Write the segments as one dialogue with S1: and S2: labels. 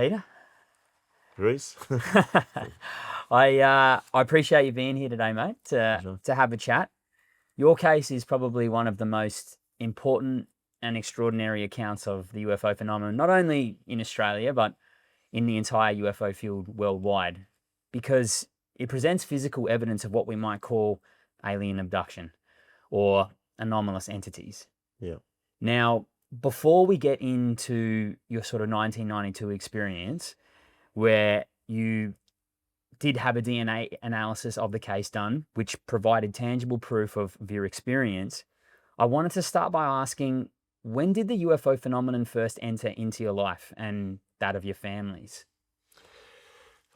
S1: Peter.
S2: Rhys.
S1: I appreciate you being here today, mate,
S2: Sure.
S1: to have a chat. Your case is probably one of the most important and extraordinary accounts of the UFO phenomenon, not only in Australia, but in the entire UFO field worldwide, because it presents physical evidence of what we might call alien abduction or anomalous entities.
S2: Yeah.
S1: Now, before we get into your sort of 1992 experience, where you did have a DNA analysis of the case done, which provided tangible proof of your experience, I wanted to start by asking, when did the UFO phenomenon first enter into your life and that of your families?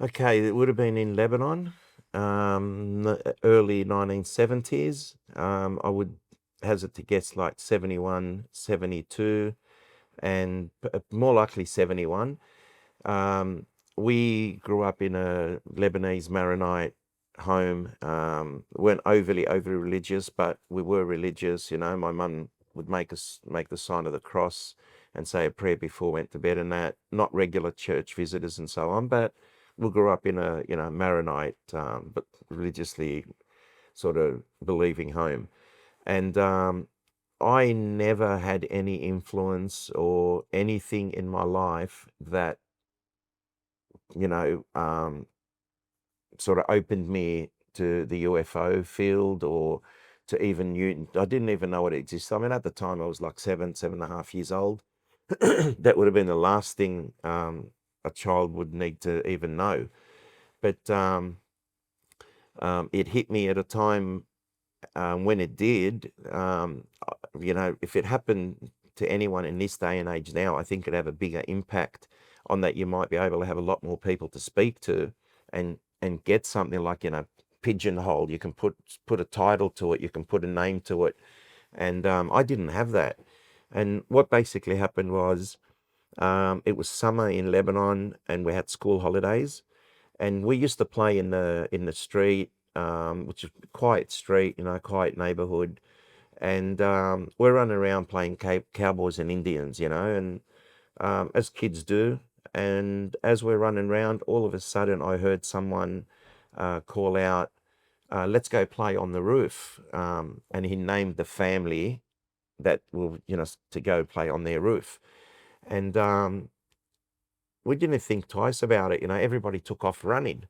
S2: Okay, it would have been in Lebanon, the early 1970s. I would hazard to guess like 71, 72, and more likely 71. We grew up in a Lebanese Maronite home. Weren't overly religious, but we were religious. You know, my mum would make us make the sign of the cross and say a prayer before we went to bed, and that. Not regular church visitors and so on, but we grew up in a Maronite, but religiously sort of believing home, and I never had any influence or anything in my life that you know, sort of opened me to the UFO field or to even Newton. I didn't even know it existed. I mean, at the time I was like 7.5 years old. That would have been the last thing a child would need to even know. But it hit me at a time when it did. If it happened to anyone in this day and age now, I think it'd have a bigger impact on that. You might be able to have a lot more people to speak to and get something like, pigeonhole. You can put a title to it, you can put a name to it. And I didn't have that. And what basically happened was it was summer in Lebanon and we had school holidays. And we used to play in the street, which is a quiet street, quiet neighborhood. And we're running around playing cowboys and Indians, and as kids do. And as we're running around, all of a sudden I heard someone call out, let's go play on the roof. And he named the family that will, to go play on their roof. And we didn't think twice about it. Everybody took off running.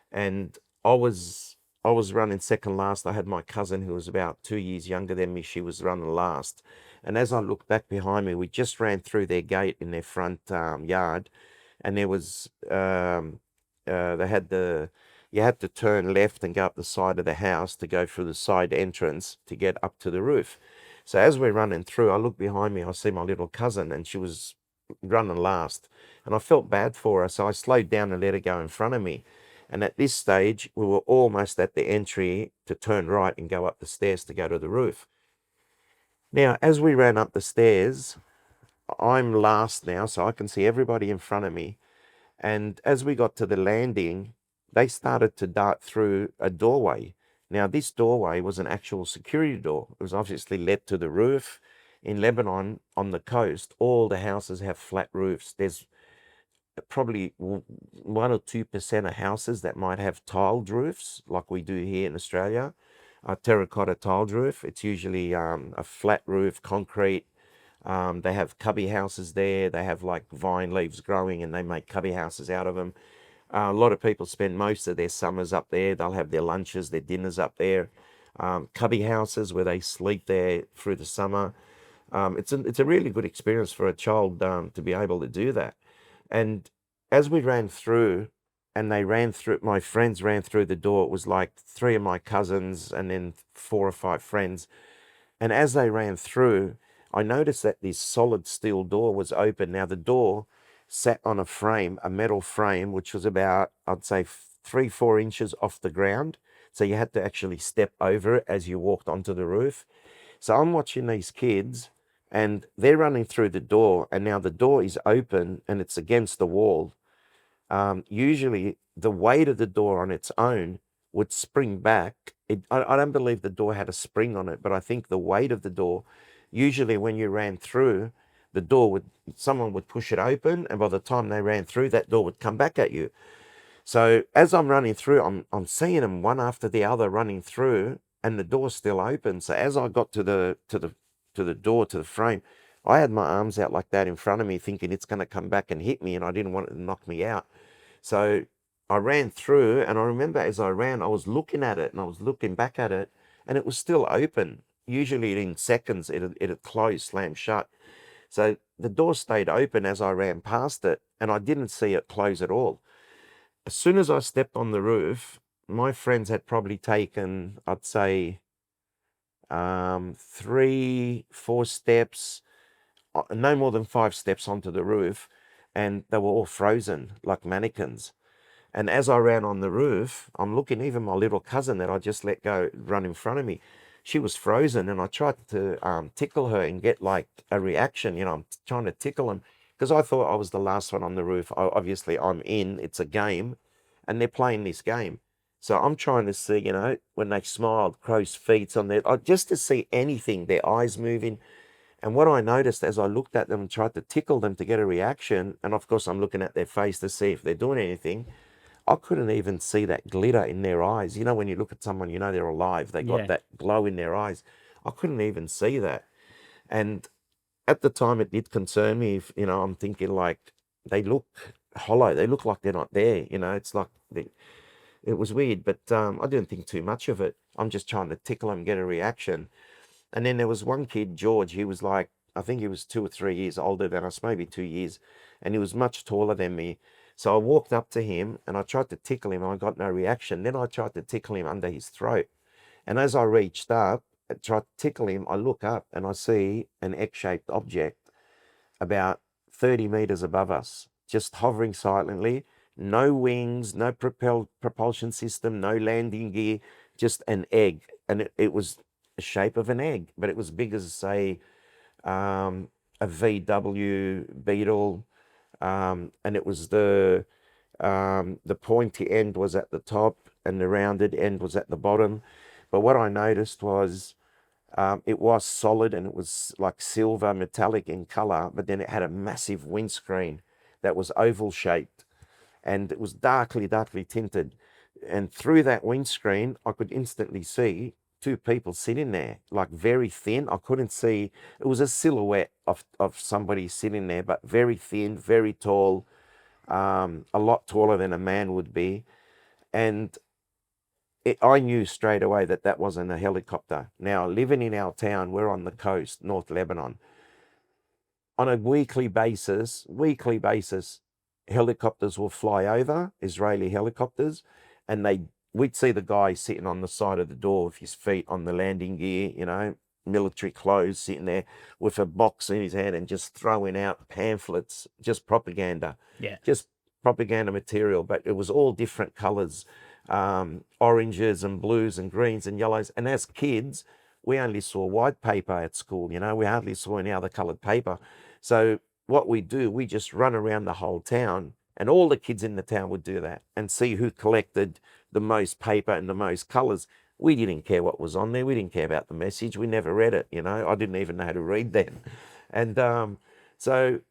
S2: And I was running second last. I had my cousin who was about 2 years younger than me. She was running last. And as I looked back behind me, we just ran through their gate in their front yard. And there was, you had to turn left and go up the side of the house to go through the side entrance to get up to the roof. So as we're running through, I look behind me, I see my little cousin, and she was running last. And I felt bad for her, so I slowed down and let her go in front of me. And at this stage, we were almost at the entry to turn right and go up the stairs to go to the roof. Now, as we ran up the stairs, I'm last now, so I can see everybody in front of me. And as we got to the landing, they started to dart through a doorway. Now, this doorway was an actual security door. It was obviously led to the roof. In Lebanon, on the coast, all the houses have flat roofs. There's probably 1 or 2% of houses that might have tiled roofs, like we do here in Australia, a terracotta tiled roof. It's usually a flat roof, concrete. They have cubby houses there. They have like vine leaves growing and they make cubby houses out of them. A lot of people spend most of their summers up there. They'll have their lunches, their dinners up there. Cubby houses where they sleep there through the summer. It's a really good experience for a child to be able to do that. And as we ran through, and my friends ran through the door, it was like 3 of my cousins and then 4 or 5 friends. And as they ran through, I noticed that this solid steel door was open. Now the door sat on a metal frame, which was about, I'd say 3-4 inches off the ground. So you had to actually step over it as you walked onto the roof. So I'm watching these kids and they're running through the door, and now the door is open and it's against the wall. Usually the weight of the door on its own would spring back. I don't believe the door had a spring on it, but I think the weight of the door, usually when you ran through, the door would, someone would push it open, and by the time they ran through, that door would come back at you. So as I'm running through, I'm seeing them one after the other running through, and the door's still open. So as I got to the door, to the frame, I had my arms out like that in front of me, thinking it's going to come back and hit me, and I didn't want it to knock me out. So I ran through, and I remember as I ran, I was looking at it, and I was looking back at it, and it was still open. Usually in seconds, it'd close, slam shut. So the door stayed open as I ran past it, and I didn't see it close at all. As soon as I stepped on the roof, my friends had probably taken, I'd say, 3, 4 steps, no more than 5 steps onto the roof, and they were all frozen like mannequins. And as I ran on the roof, I'm looking, even my little cousin that I just let go run in front of me, she was frozen, and I tried to tickle her and get like a reaction. You know, I'm trying to tickle him because I thought I was the last one on the roof. Obviously, I'm in, it's a game, and they're playing this game. So I'm trying to see, you know, when they smiled, crow's feet on their, just to see anything, their eyes moving. And what I noticed as I looked at them and tried to tickle them to get a reaction, and of course I'm looking at their face to see if they're doing anything, I couldn't even see that glitter in their eyes. You know, when you look at someone, you know they're alive. They got
S1: Yeah.
S2: that glow in their eyes. I couldn't even see that. And at the time, it did concern me. If, you know, I'm thinking like they look hollow. They look like they're not there. You know, it's like it was weird, but I didn't think too much of it. I'm just trying to tickle them, get a reaction. And then there was one kid, George. He was like, I think he was 2 or 3 years older than us, maybe 2 years, and he was much taller than me. So I walked up to him and I tried to tickle him, and I got no reaction. Then I tried to tickle him under his throat. And as I reached up and tried to tickle him, I look up and I see an X-shaped object about 30 meters above us, just hovering silently. No wings, no propulsion system, no landing gear, just an egg. And it was the shape of an egg, but it was big as, say, a VW Beetle, and it was the pointy end was at the top and the rounded end was at the bottom. But what I noticed was it was solid, and it was like silver metallic in color, but then it had a massive windscreen that was oval shaped, and it was darkly tinted. And through that windscreen, I could instantly see 2 people sitting there, like very thin. I couldn't see, it was a silhouette of somebody sitting there, but very thin, very tall, a lot taller than a man would be. And I knew straight away that that wasn't a helicopter. Now, living in our town, we're on the coast, North Lebanon. On a weekly basis, helicopters will fly over, Israeli helicopters, and we'd see the guy sitting on the side of the door with his feet on the landing gear, you know, military clothes, sitting there with a box in his hand and just throwing out pamphlets, just propaganda.
S1: Yeah.
S2: Just propaganda material, but it was all different colors, oranges and blues and greens and yellows. And as kids, we only saw white paper at school, you know, we hardly saw any other colored paper. So what we do, we just run around the whole town, and all the kids in the town would do that and see who collected the most paper and the most colors. We didn't care what was on there. We didn't care about the message. We never read it, you know. I didn't even know how to read then. And so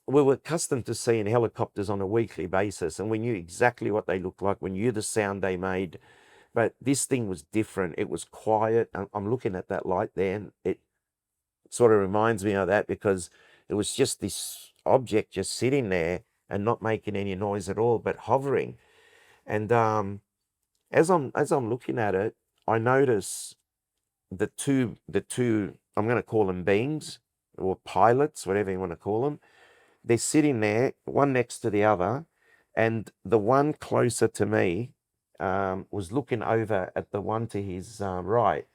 S2: we were accustomed to seeing helicopters on a weekly basis, and we knew exactly what they looked like. We knew the sound they made. But this thing was different. It was quiet. I'm looking at that light there, and it sort of reminds me of that, because it was just this object just sitting there and not making any noise at all, but hovering. And as I'm looking at it, I notice the two I'm going to call them beings or pilots, whatever you want to call them. They're sitting there, one next to the other, and the one closer to me was looking over at the one to his right,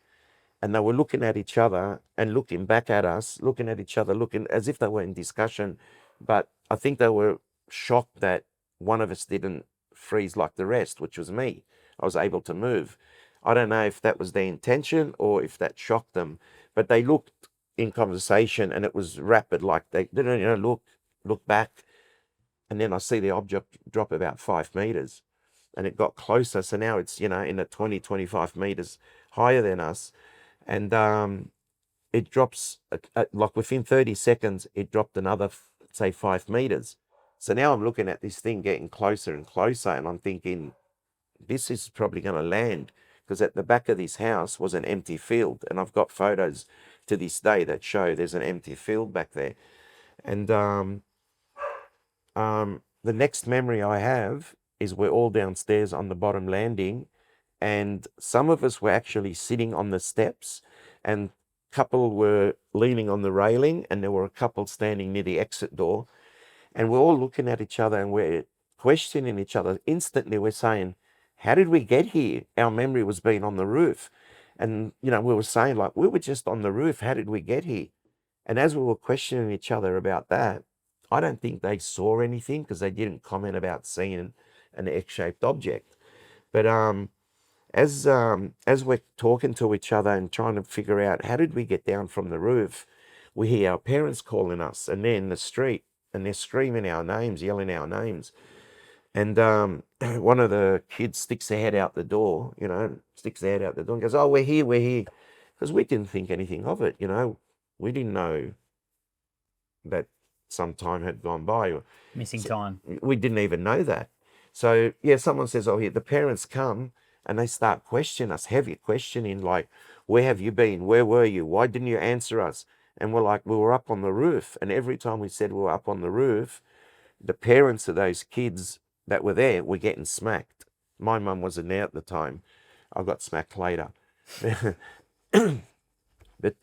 S2: and they were looking at each other and looking back at us, looking at each other, looking as if they were in discussion. But I think they were shocked that one of us didn't freeze like the rest, which was me. I was able to move. I don't know if that was their intention or if that shocked them, but they looked in conversation, and it was rapid, like they didn't, you know, look back. And then I see the object drop about 5 meters, and it got closer. So now it's, you know, in the 20, 25 meters higher than us. And it drops, like within 30 seconds, it dropped another, say, 5 meters. So now I'm looking at this thing getting closer and closer, and I'm thinking, this is probably going to land, because at the back of this house was an empty field, and I've got photos to this day that show there's an empty field back there. And the next memory I have is we're all downstairs on the bottom landing, and some of us were actually sitting on the steps, and a couple were leaning on the railing, and there were a couple standing near the exit door, and we're all looking at each other and we're questioning each other. Instantly we're saying, how did we get here? Our memory was being on the roof. And, you know, we were saying, like, we were just on the roof. How did we get here? And as we were questioning each other about that, I don't think they saw anything, because they didn't comment about seeing an X-shaped object. But as we're talking to each other and trying to figure out how did we get down from the roof, we hear our parents calling us, and they're in the street, and they're screaming our names, yelling our names. And one of the kids sticks their head out the door, you know, and goes, "Oh, we're here, we're here." Because we didn't think anything of it, you know. We didn't know that some time had gone by.
S1: Missing time.
S2: We didn't even know that. So, yeah, someone says, "Oh, here," the parents come and they start questioning us, heavy questioning, like, "Where have you been? Where were you? Why didn't you answer us?" And we're like, "We were up on the roof." And every time we said we were up on the roof, the parents of those kids that were there were getting smacked. My mum wasn't there at the time. I got smacked later. But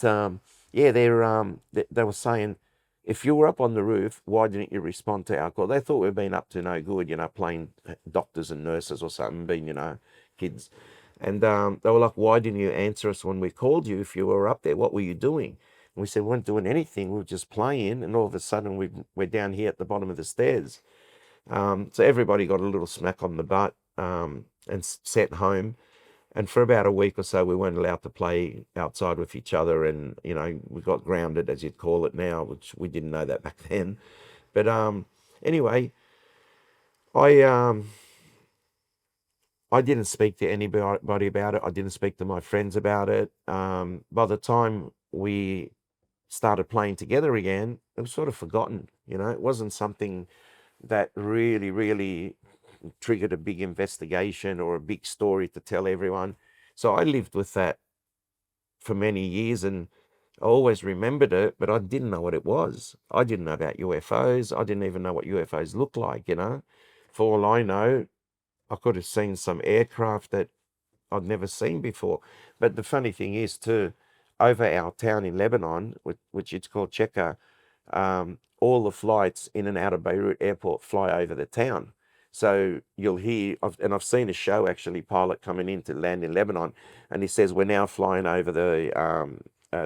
S2: yeah, they were saying, if you were up on the roof, why didn't you respond to our call? They thought we'd been up to no good, you know, playing doctors and nurses or something, being, you know, kids. And they were like, why didn't you answer us when we called you if you were up there? What were you doing? And we said, we weren't doing anything. We were just playing. And all of a sudden, we're down here at the bottom of the stairs. So everybody got a little smack on the butt and sent home. And for about a week or so, we weren't allowed to play outside with each other. And, you know, we got grounded, as you'd call it now, which we didn't know that back then. But anyway, I didn't speak to anybody about it. I didn't speak to my friends about it. By the time we started playing together again, it was sort of forgotten. You know, it wasn't something that really, really triggered a big investigation or a big story to tell everyone. So I lived with that for many years, and I always remembered it, but I didn't know what it was. I didn't know about UFOs. I didn't even know what UFOs looked like, you know. For all I know, I could have seen some aircraft that I'd never seen before. But the funny thing is too, over our town in Lebanon, which it's called Cheka, all the flights in and out of Beirut airport fly over the town. So you'll hear, and I've seen a show actually, pilot coming in to land in Lebanon, and he says, we're now flying over the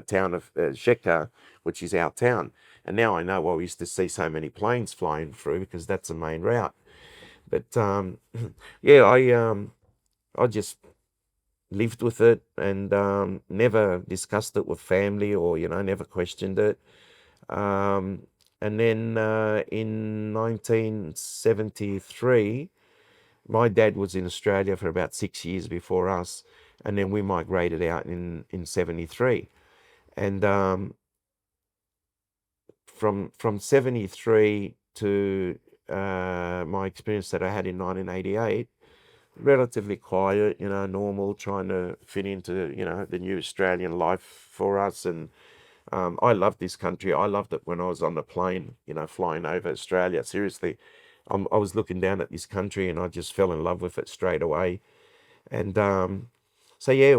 S2: town of Sheka, which is our town. And now I know why we used to see so many planes flying through, because that's the main route. But yeah, I just lived with it and never discussed it with family, or, you know, never questioned it. And then in 1973, my dad was in Australia for about 6 years before us, and then we migrated out in 73. And from 73 to my experience that I had in 1988, relatively quiet, you know, normal, trying to fit into, you know, the new Australian life for us. And I loved this country. I loved it when I was on the plane, you know, flying over Australia. Seriously, I was looking down at this country and I just fell in love with it straight away. And so yeah,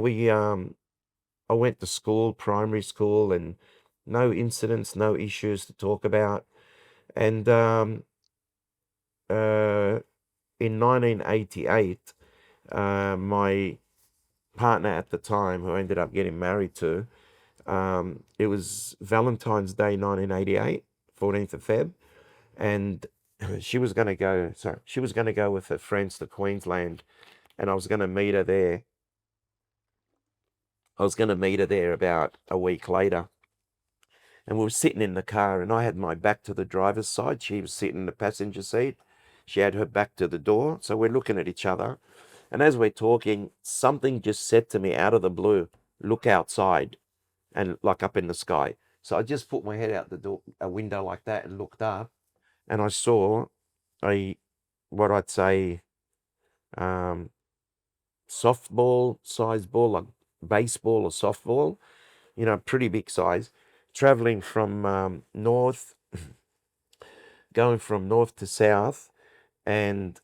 S2: I went to school, primary school, and no incidents, no issues to talk about. And in 1988, my partner at the time, who I ended up getting married to, it was Valentine's Day 1988, 14th of Feb, and she was going to go, she was going to go with her friends to Queensland, and I was going to meet her there. I was going to meet her there about a week later. And we were sitting in the car, and I had my back to the driver's side. She was sitting in the passenger seat. She had her back to the door. So we're looking at each other. And as we're talking, something just said to me out of the blue, look outside. and like up in the sky. So I just put my head out the door, a window like that, and looked up, and I saw a, what I'd say, softball size ball, like baseball or softball, pretty big size, traveling from north, going from north to south, and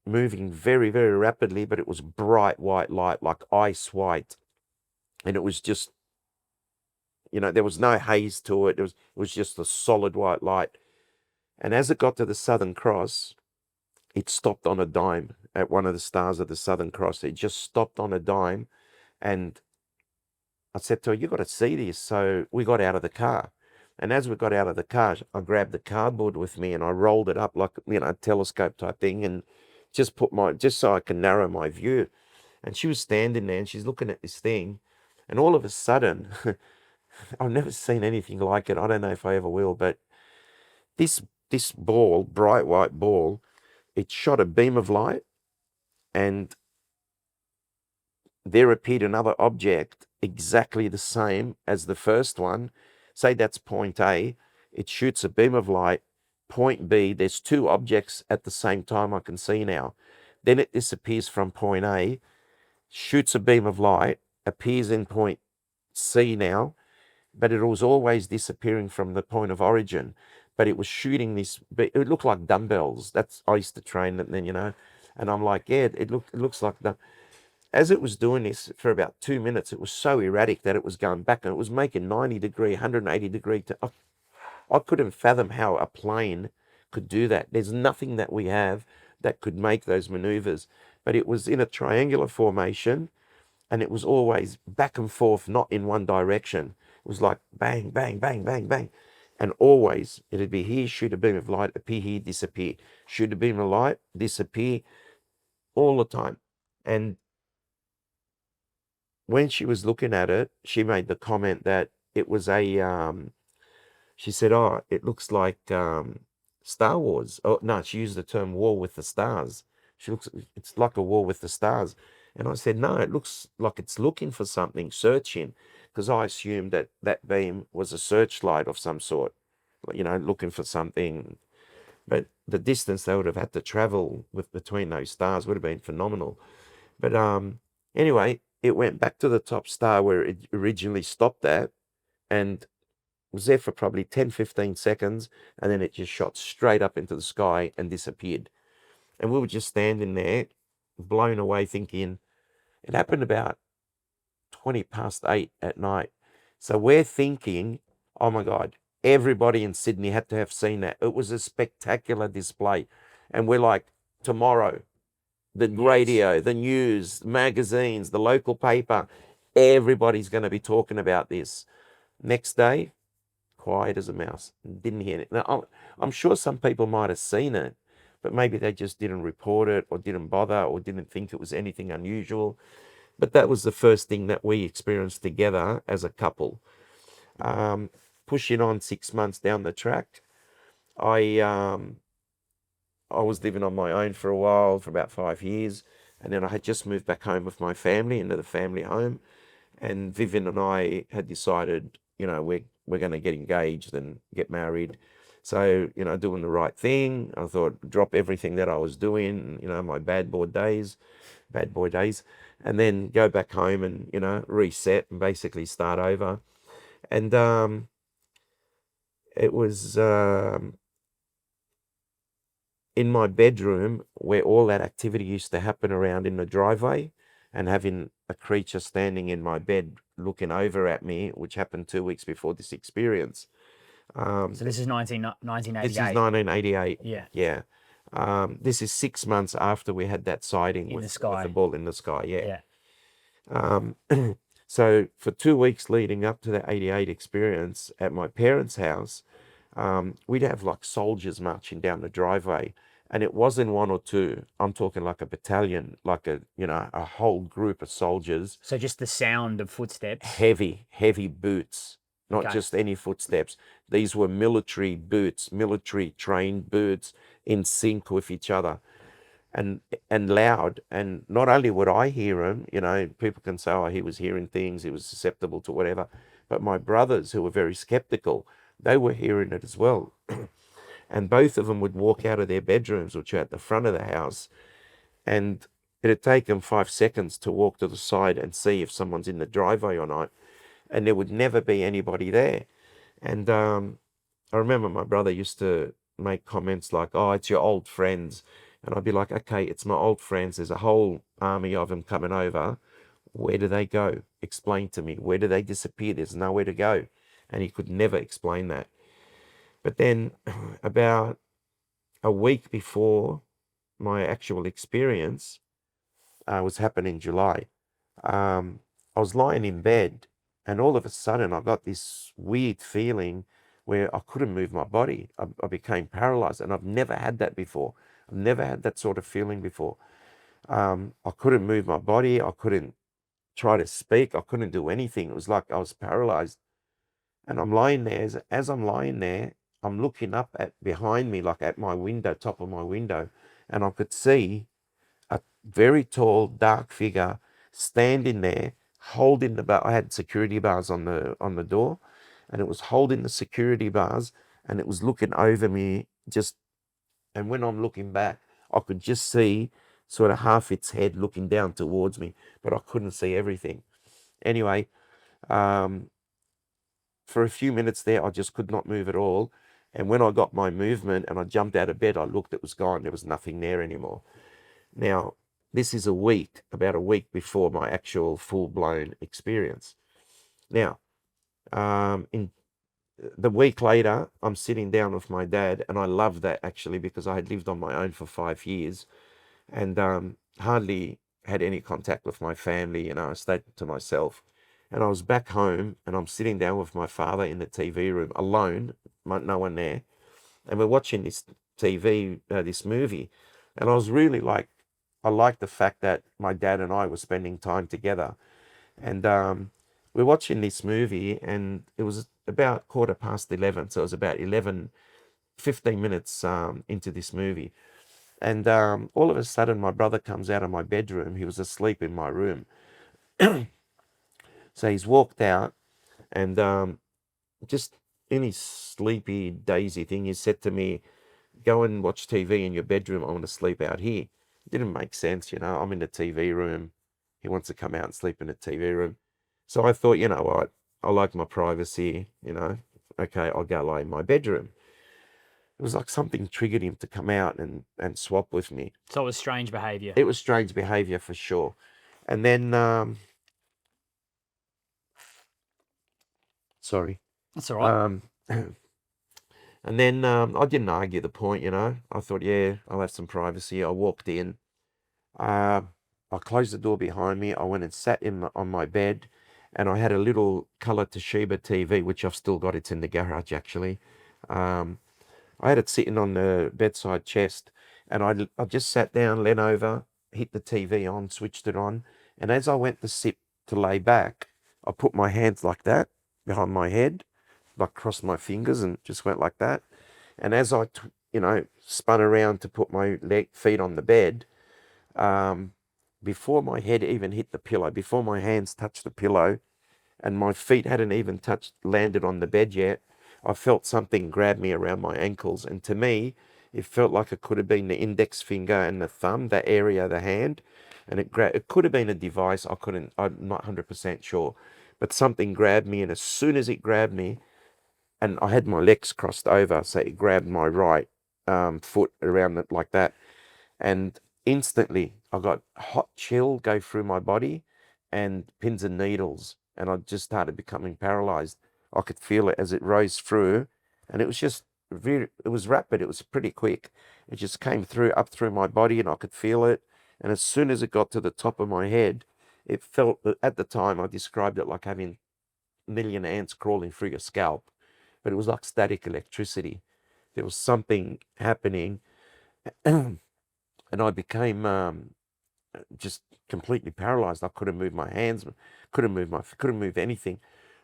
S2: moving very, very rapidly, but it was bright white light, like ice white. And it was just, there was no haze to it. It was just a solid white light. And as it got to the Southern Cross, it stopped on a dime at one of the stars of the Southern Cross. It just stopped on a dime. And I said to her, "You got to see this." So we got out of the car. And as we got out of the car, I grabbed the cardboard with me and I rolled it up like, a telescope type thing, and just so I can narrow my view. And she was standing there and she's looking at this thing. And all of a sudden, I've never seen anything like it. I don't know if I ever will, but this ball, bright white ball, it shot a beam of light, and there appeared another object exactly the same as the first one. Say that's point A, it shoots a beam of light. Point B, there's two objects at the same time I can see now. Then it disappears from point A, shoots a beam of light, appears in point C now, but it was always disappearing from the point of origin. But it was shooting this, it looked like dumbbells. I used to train it then, and I'm like, yeah, it looks like that. As it was doing this for about 2 minutes, it was so erratic that it was going back, and it was making 90 degree, 180 degree. I couldn't fathom how a plane could do that. There's nothing that we have that could make those maneuvers, but it was in a triangular formation, and it was always back and forth, not in one direction. It was like bang, bang, bang, bang, bang. And always it'd be here, shoot a beam of light, appear here, disappear. Shoot a beam of light, disappear, all the time. And when she was looking at it, she made the comment that it was she said, "Oh, it looks like Star Wars." Oh, no, she used the term war with the stars. It's like a war with the stars. And I said, "No, it looks like it's looking for something, searching," because I assumed that beam was a searchlight of some sort, looking for something. But the distance they would have had to travel between those stars would have been phenomenal. But anyway, it went back to the top star where it originally stopped at, and was there for probably 10, 15 seconds, and then it just shot straight up into the sky and disappeared. And we were just standing there, blown away, thinking, it happened about 20 past 8 at night. So we're thinking, oh my God, everybody in Sydney had to have seen that. It was a spectacular display. And we're like, tomorrow, the radio, the news, magazines, the local paper, everybody's going to be talking about this. Next day, quiet as a mouse. Didn't hear it. Now, I'm sure some people might have seen it, but maybe they just didn't report it or didn't bother or didn't think it was anything unusual. But that was the first thing that we experienced together as a couple. Pushing on 6 months down the track, I was living on my own for a while, for about 5 years, and then I had just moved back home with my family, into the family home, and Vivian and I had decided, we're going to get engaged and get married. So, doing the right thing, I thought, drop everything that I was doing, my bad boy days, and then go back home and, reset and basically start over. And it was in my bedroom where all that activity used to happen, around in the driveway, and having a creature standing in my bed looking over at me, which happened 2 weeks before this experience.
S1: So this is 1988.
S2: This is 1988.
S1: Yeah.
S2: Yeah. This is 6 months after we had that sighting with the ball in the sky. Yeah. So for 2 weeks leading up to the 88 experience at my parents' house, we'd have like soldiers marching down the driveway, and it wasn't one or two. I'm talking like a battalion, like a whole group of soldiers.
S1: So just the sound of footsteps.
S2: Heavy boots, not just any footsteps. These were military boots, military trained boots, in sync with each other, and loud. And not only would I hear them, people can say, oh, he was hearing things, he was susceptible to whatever, But my brothers, who were very skeptical, they were hearing it as well. And both of them would walk out of their bedrooms, which are at the front of the house, and it'd take them 5 seconds to walk to the side and see if someone's in the driveway or not, and there would never be anybody there. And I remember my brother used to make comments like, "Oh, it's your old friends," and I'd be like, "Okay, it's my old friends. There's a whole army of them coming over. Where do they go? Explain to me. Where do they disappear? There's nowhere to go." And he could never explain that. But then, about a week before my actual experience was happening in July, I was lying in bed, and all of a sudden I got this weird feeling where I couldn't move my body. I became paralyzed, and I've never had that before. I've never had that sort of feeling before. I couldn't move my body. I couldn't try to speak. I couldn't do anything. It was like I was paralyzed. And I'm lying there. As I'm lying there, I'm looking up at behind me, like at my window, top of my window, and I could see a very tall, dark figure standing there, holding the bar. I had security bars on the door, and it was holding the security bars, and it was looking over me. And when I'm looking back, I could just see sort of half its head looking down towards me, but I couldn't see everything. Anyway, for a few minutes there, I just could not move at all. And when I got my movement and I jumped out of bed, I looked, it was gone. There was nothing there anymore. Now, this is about a week before my actual full-blown experience. Now, in the week later, I'm sitting down with my dad, and I love that actually, because I had lived on my own for 5 years and hardly had any contact with my family. I stayed to myself. And I was back home, and I'm sitting down with my father in the TV room alone, no one there, and we're watching this this movie, and I was really like, I liked the fact that my dad and I were spending time together, and we're watching this movie, and it was about 11:15, so it was about 15 minutes into this movie, and all of a sudden my brother comes out of my bedroom. He was asleep in my room. So he's walked out, and just in his sleepy, daisy thing, he said to me, "Go and watch TV in your bedroom. I want to sleep out here." It didn't make sense. I'm in the TV room. He wants to come out and sleep in the TV room. So I thought, you know what? I like my privacy. Okay, I'll go lie in my bedroom. It was like something triggered him to come out and swap with me.
S1: So it was strange behavior.
S2: It was strange behavior for sure. And then, sorry.
S1: That's all right.
S2: And then I didn't argue the point. I thought, yeah, I'll have some privacy. I walked in. I closed the door behind me. I went and sat on my bed, and I had a little color Toshiba TV, which I've still got. It's in the garage, actually. I had it sitting on the bedside chest, and I just sat down, leant over, hit the TV on, switched it on, and as I went to sit to lay back, I put my hands like that behind my head, like crossed my fingers and just went like that. And as I, spun around to put my feet on the bed, before my head even hit the pillow, before my hands touched the pillow, and my feet hadn't even landed on the bed yet, I felt something grab me around my ankles. And to me, it felt like it could have been the index finger and the thumb, that area of the hand. And it could have been a device. I'm not 100% sure. But something grabbed me, and as soon as it grabbed me, and I had my legs crossed over, so it grabbed my right foot around it like that. And instantly I got hot chill go through my body and pins and needles, and I just started becoming paralyzed. I could feel it as it rose through, and it was just it was rapid. It was pretty quick. It just came up through my body, and I could feel it. And as soon as it got to the top of my head, it felt, at the time I described it like having a million ants crawling through your scalp, but it was like static electricity. There was something happening. And I became just completely paralyzed. I couldn't move my hands, couldn't move anything.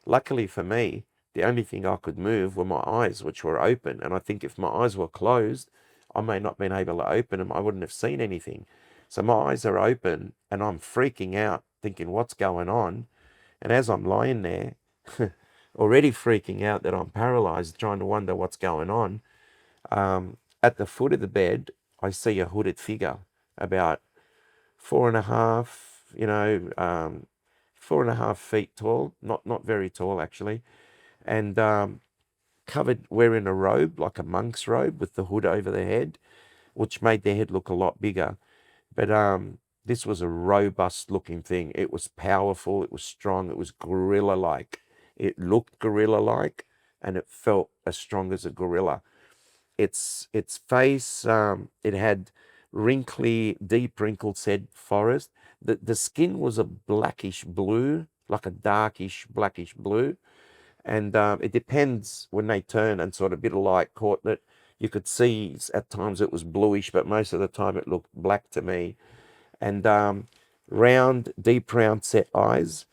S2: Luckily for me, the only thing I could move were my eyes, which were open. And I think if my eyes were closed, I may not have been able to open them. I wouldn't have seen anything. So my eyes are open, and I'm freaking out, thinking, what's going on? And as I'm lying there, already freaking out that I'm paralyzed, trying to wonder what's going on. At the foot of the bed, I see a hooded figure about 4.5, 4.5 feet tall, not very tall actually, and covered, wearing a robe, like a monk's robe with the hood over the head, which made their head look a lot bigger. But this was a robust looking thing. It was powerful, it was strong, it was gorilla-like. It looked gorilla-like, and it felt as strong as a gorilla. Its face, it had wrinkly, deep wrinkled said forest. The skin was a blackish blue, like a darkish blackish blue. And it depends when they turn and sort of a bit of light caught it. You could see at times it was bluish, but most of the time it looked black to me. And round, deep round set eyes,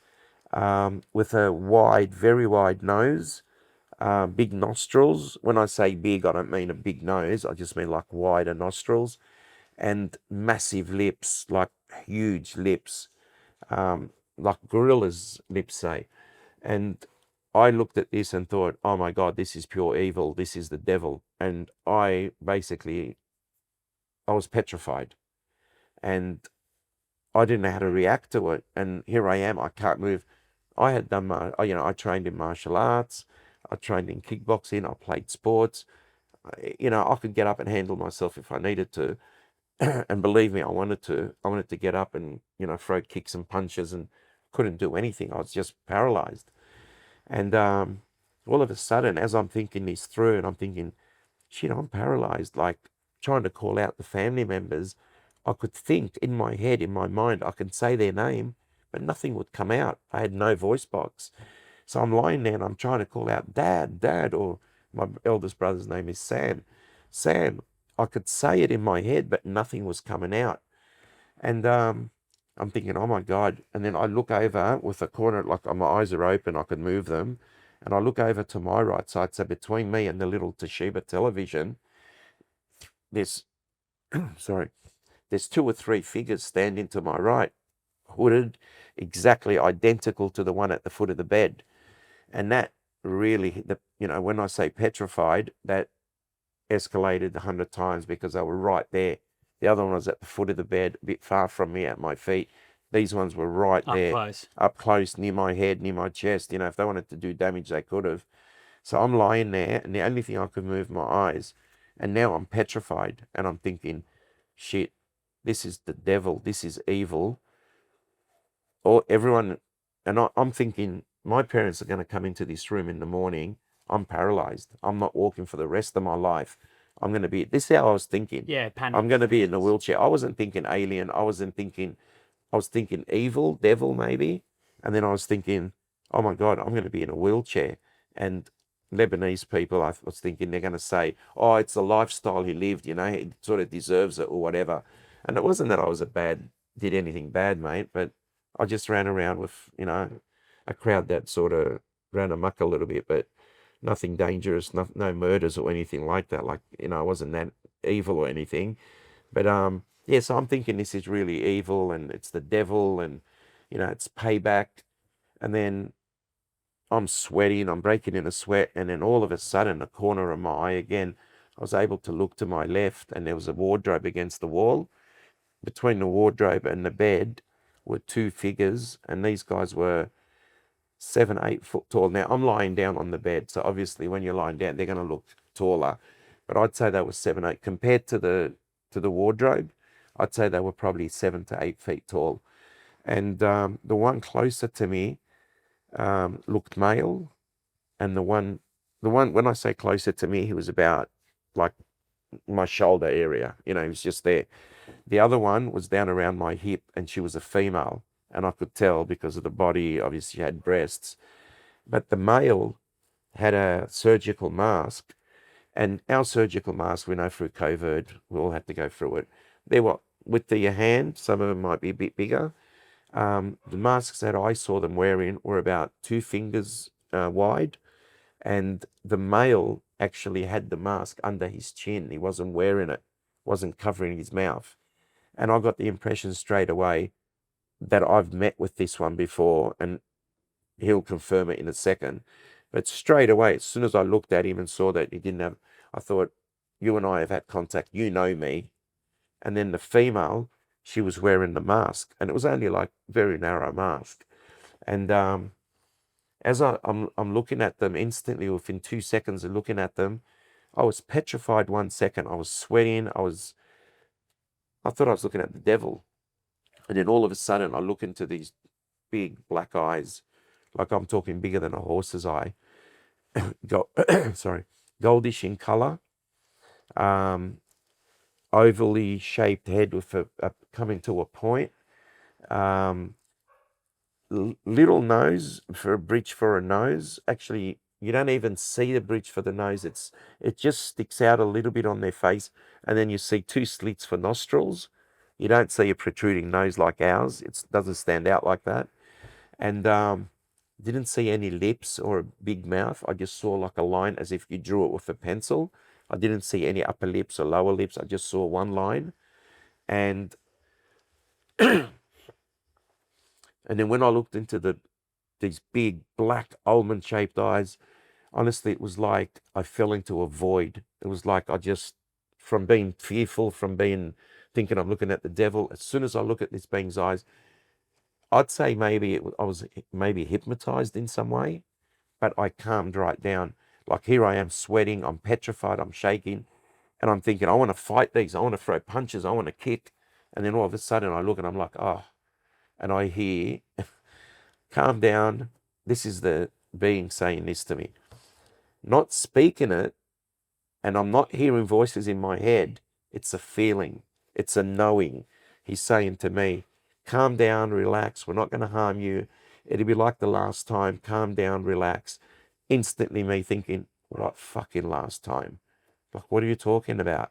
S2: with a wide, very wide nose, big nostrils. When I say big, I don't mean a big nose. I just mean like wider nostrils, and massive lips, like huge lips, like gorillas' lips, say. And I looked at this and thought, oh my God, this is pure evil. This is the devil. And I was petrified. And I didn't know how to react to it. And here I am, I can't move. I had done I trained in martial arts. I trained in kickboxing. I played sports. I could get up and handle myself if I needed to. And believe me, I wanted to. I wanted to get up and, throw kicks and punches, and couldn't do anything. I was just paralyzed. And all of a sudden, as I'm thinking this through, and I'm thinking, shit, I'm paralyzed, like trying to call out the family members, I could think in my head, in my mind, I could say their name, but nothing would come out. I had no voice box. So I'm lying there and I'm trying to call out, Dad, Dad, or my eldest brother's name is Sam. Sam, I could say it in my head, but nothing was coming out. And I'm thinking, oh my God. And then I look over with a corner, like my eyes are open, I could move them. And I look over to my right side. So between me and the little Toshiba television, there's, sorry, there's 2 or 3 figures standing to my right, hooded, exactly identical to the one at the foot of the bed. And that really, when I say petrified, that escalated 100 times, because they were right there. The other one was at the foot of the bed, a bit far from me at my feet. These ones were right
S1: Up
S2: there,
S1: close.
S2: up close, near my head, near my chest. If they wanted to do damage, they could have. So I'm lying there, and the only thing I could move my eyes. And now I'm petrified, and I'm thinking, shit, this is the devil, this is evil. Or everyone, and I'm thinking, my parents are going to come into this room in the morning. I'm paralyzed. I'm not walking for the rest of my life. I'm going to be, this is how I was thinking.
S1: Yeah, panic.
S2: I'm going to be in a wheelchair. I wasn't thinking alien. I was thinking evil, devil maybe. And then I was thinking, oh my God, I'm going to be in a wheelchair. And Lebanese people, I was thinking they're going to say, oh, it's the lifestyle he lived, he sort of deserves it or whatever. And it wasn't that I was did anything bad, mate, but I just ran around with, a crowd that sort of ran amok a little bit, but nothing dangerous, no murders or anything like that. Like, I wasn't that evil or anything. But yeah, so I'm thinking this is really evil and it's the devil and, it's payback. And then I'm sweating, I'm breaking in a sweat. And then all of a sudden, the corner of my eye again, I was able to look to my left and there was a wardrobe against the wall. Between the wardrobe and the bed were 2 figures, and these guys were 7, 8 foot tall. Now I'm lying down on the bed, so obviously when you're lying down, they're going to look taller. But I'd say they were 7, 8 compared to the wardrobe. I'd say they were probably 7 to 8 feet tall. And the one closer to me looked male, and the one when I say closer to me, he was about like my shoulder area. He was just there. The other one was down around my hip, and she was a female, and I could tell because of the body. Obviously, she had breasts, but the male had a surgical mask, and our surgical mask, we know through COVID, we all had to go through it. They were with your hand. Some of them might be a bit bigger. The masks that I saw them wearing were about 2 fingers wide, and the male actually had the mask under his chin. He wasn't wearing it, wasn't covering his mouth. And I got the impression straight away that I've met with this one before, and he'll confirm it in a second. But straight away, as soon as I looked at him and saw that he didn't have, I thought, you and I have had contact, you know me. And then the female, she was wearing the mask, and it was only like very narrow mask. And as I'm looking at them instantly, within 2 seconds of looking at them, I was petrified 1 second. I was sweating. I thought I was looking at the devil. And then all of a sudden, I look into these big black eyes, like I'm talking bigger than a horse's eye. Sorry, goldish in color, ovally shaped head with a coming to a point, little nose for a bridge for a nose. Actually, you don't even see the bridge for the nose. It just sticks out a little bit on their face, and then you see 2 slits for nostrils. You don't see a protruding nose like ours. It doesn't stand out like that. And didn't see any lips or a big mouth. I just saw like a line as if you drew it with a pencil. I didn't see any upper lips or lower lips. I just saw one line. And and then when I looked into these big black almond-shaped eyes, honestly, it was like I fell into a void. It was like I just, from being fearful, from being thinking I'm looking at the devil, as soon as I look at this being's eyes, I'd say maybe I was maybe hypnotized in some way, but I calmed right down. Like here I am sweating, I'm petrified, I'm shaking, and I'm thinking, I want to fight these, I want to throw punches, I want to kick. And then all of a sudden I look and I'm like, oh, and I hear, calm down. This is the being saying this to me. Not speaking it, and I'm not hearing voices in my head. It's a feeling, it's a knowing. He's saying to me, calm down, relax, we're not going to harm you. It'll be like the last time, calm down, relax. Instantly me thinking, what fucking last time? Like, what are you talking about?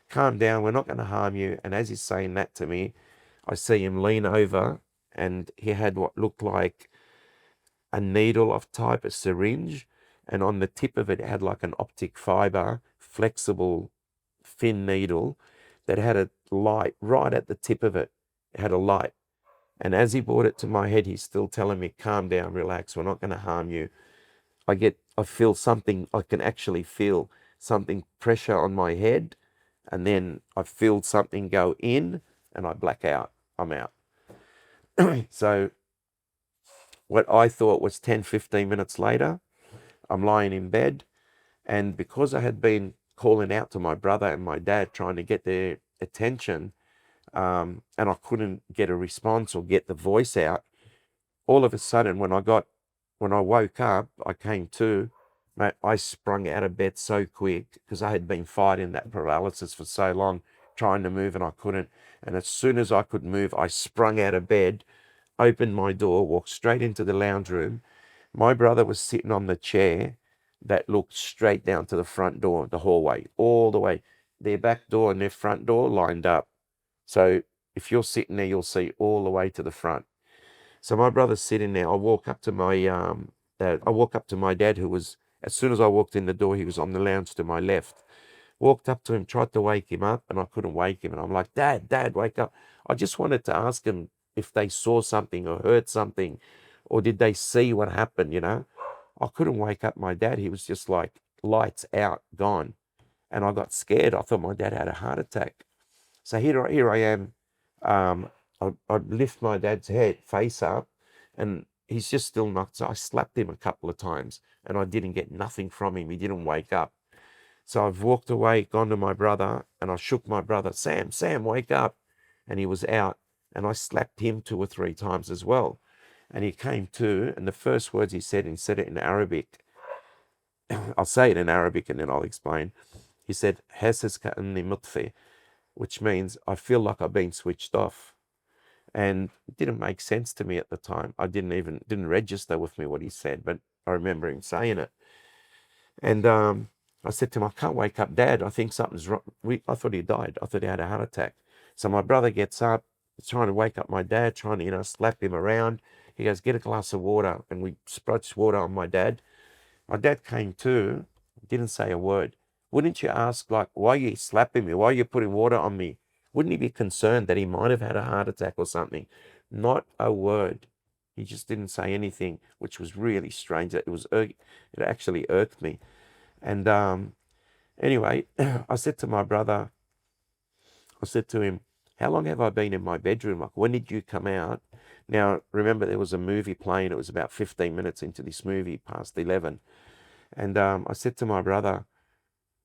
S2: Calm down, we're not going to harm you. And as he's saying that to me, I see him lean over, and he had what looked like a needle of type, a syringe, and on the tip of it, it had like an optic fiber, flexible, thin needle that had a light right at the tip of it. It had a light. And as he brought it to my head, he's still telling me, calm down, relax, we're not going to harm you. I feel something, I can actually feel something pressure on my head, and then I feel something go in, and I black out. I'm out. So what I thought was 10, 15 minutes later, I'm lying in bed, and because I had been calling out to my brother and my dad trying to get their attention, and I couldn't get a response or get the voice out, all of a sudden when I woke up, I came to, mate, I sprung out of bed so quick because I had been fighting that paralysis for so long, trying to move, and I couldn't. And as soon as I could move, I sprung out of bed, opened my door, walked straight into the lounge room. My brother was sitting on the chair that looked straight down to the front door, the hallway, all the way. Their back door and their front door lined up. So if you're sitting there, you'll see all the way to the front. So my brother's sitting there. I walk up to my dad, who was, as soon as I walked in the door, he was on the lounge to my left. Walked up to him, tried to wake him up, and I couldn't wake him. And I'm like, Dad, wake up. I just wanted to ask him if they saw something or heard something, or did they see what happened, you know? I couldn't wake up my dad. He was just like lights out, gone. And I got scared. I thought my dad had a heart attack. So here I am. I lift my dad's head, face up, and he's just still knocked. So I slapped him a couple of times, and I didn't get nothing from him. He didn't wake up. So I've walked away, gone to my brother, and I shook my brother, Sam, wake up. And he was out, and I slapped him 2 or 3 times as well. And he came to, and the first words he said it in Arabic. I'll say it in Arabic and then I'll explain. He said, "Hasis ka'anni mutfi," which means I feel like I've been switched off. And it didn't make sense to me at the time. I didn't register with me what he said, but I remember him saying it. And I said to him, I can't wake up Dad. I think something's wrong. I thought he died. I thought he had a heart attack. So my brother gets up, trying to wake up my dad, trying to, slap him around. He goes, get a glass of water. And we splashed water on my dad. My dad came to, didn't say a word. Wouldn't you ask, like, why are you slapping me? Why are you putting water on me? Wouldn't he be concerned that he might have had a heart attack or something? Not a word. He just didn't say anything, which was really strange. It actually irked me. And anyway, I said to my brother, I said to him, how long have I been in my bedroom? Like, when did you come out? Now, remember, there was a movie playing. It was about 15 minutes into this movie, past 11. And I said to my brother,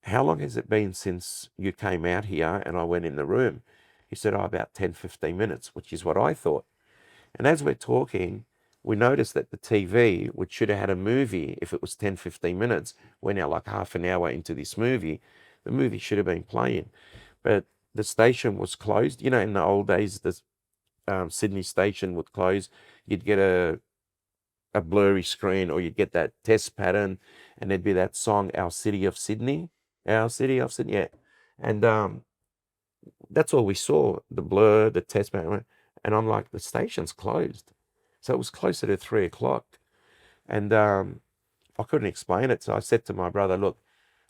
S2: how long has it been since you came out here and I went in the room? He said, oh, about 10, 15 minutes, which is what I thought. And as we're talking, we noticed that the TV, which should have had a movie if it was 10, 15 minutes, we're now like half an hour into this movie. The movie should have been playing. But the station was closed. You know, in the old days, the Sydney station would close. You'd get a blurry screen, or you'd get that test pattern, and there'd be that song, Our City of Sydney. Our City of Sydney, yeah. And that's all we saw, the blur, the test pattern. And I'm like, the station's closed. So it was closer to 3 o'clock. And I couldn't explain it. So I said to my brother, look,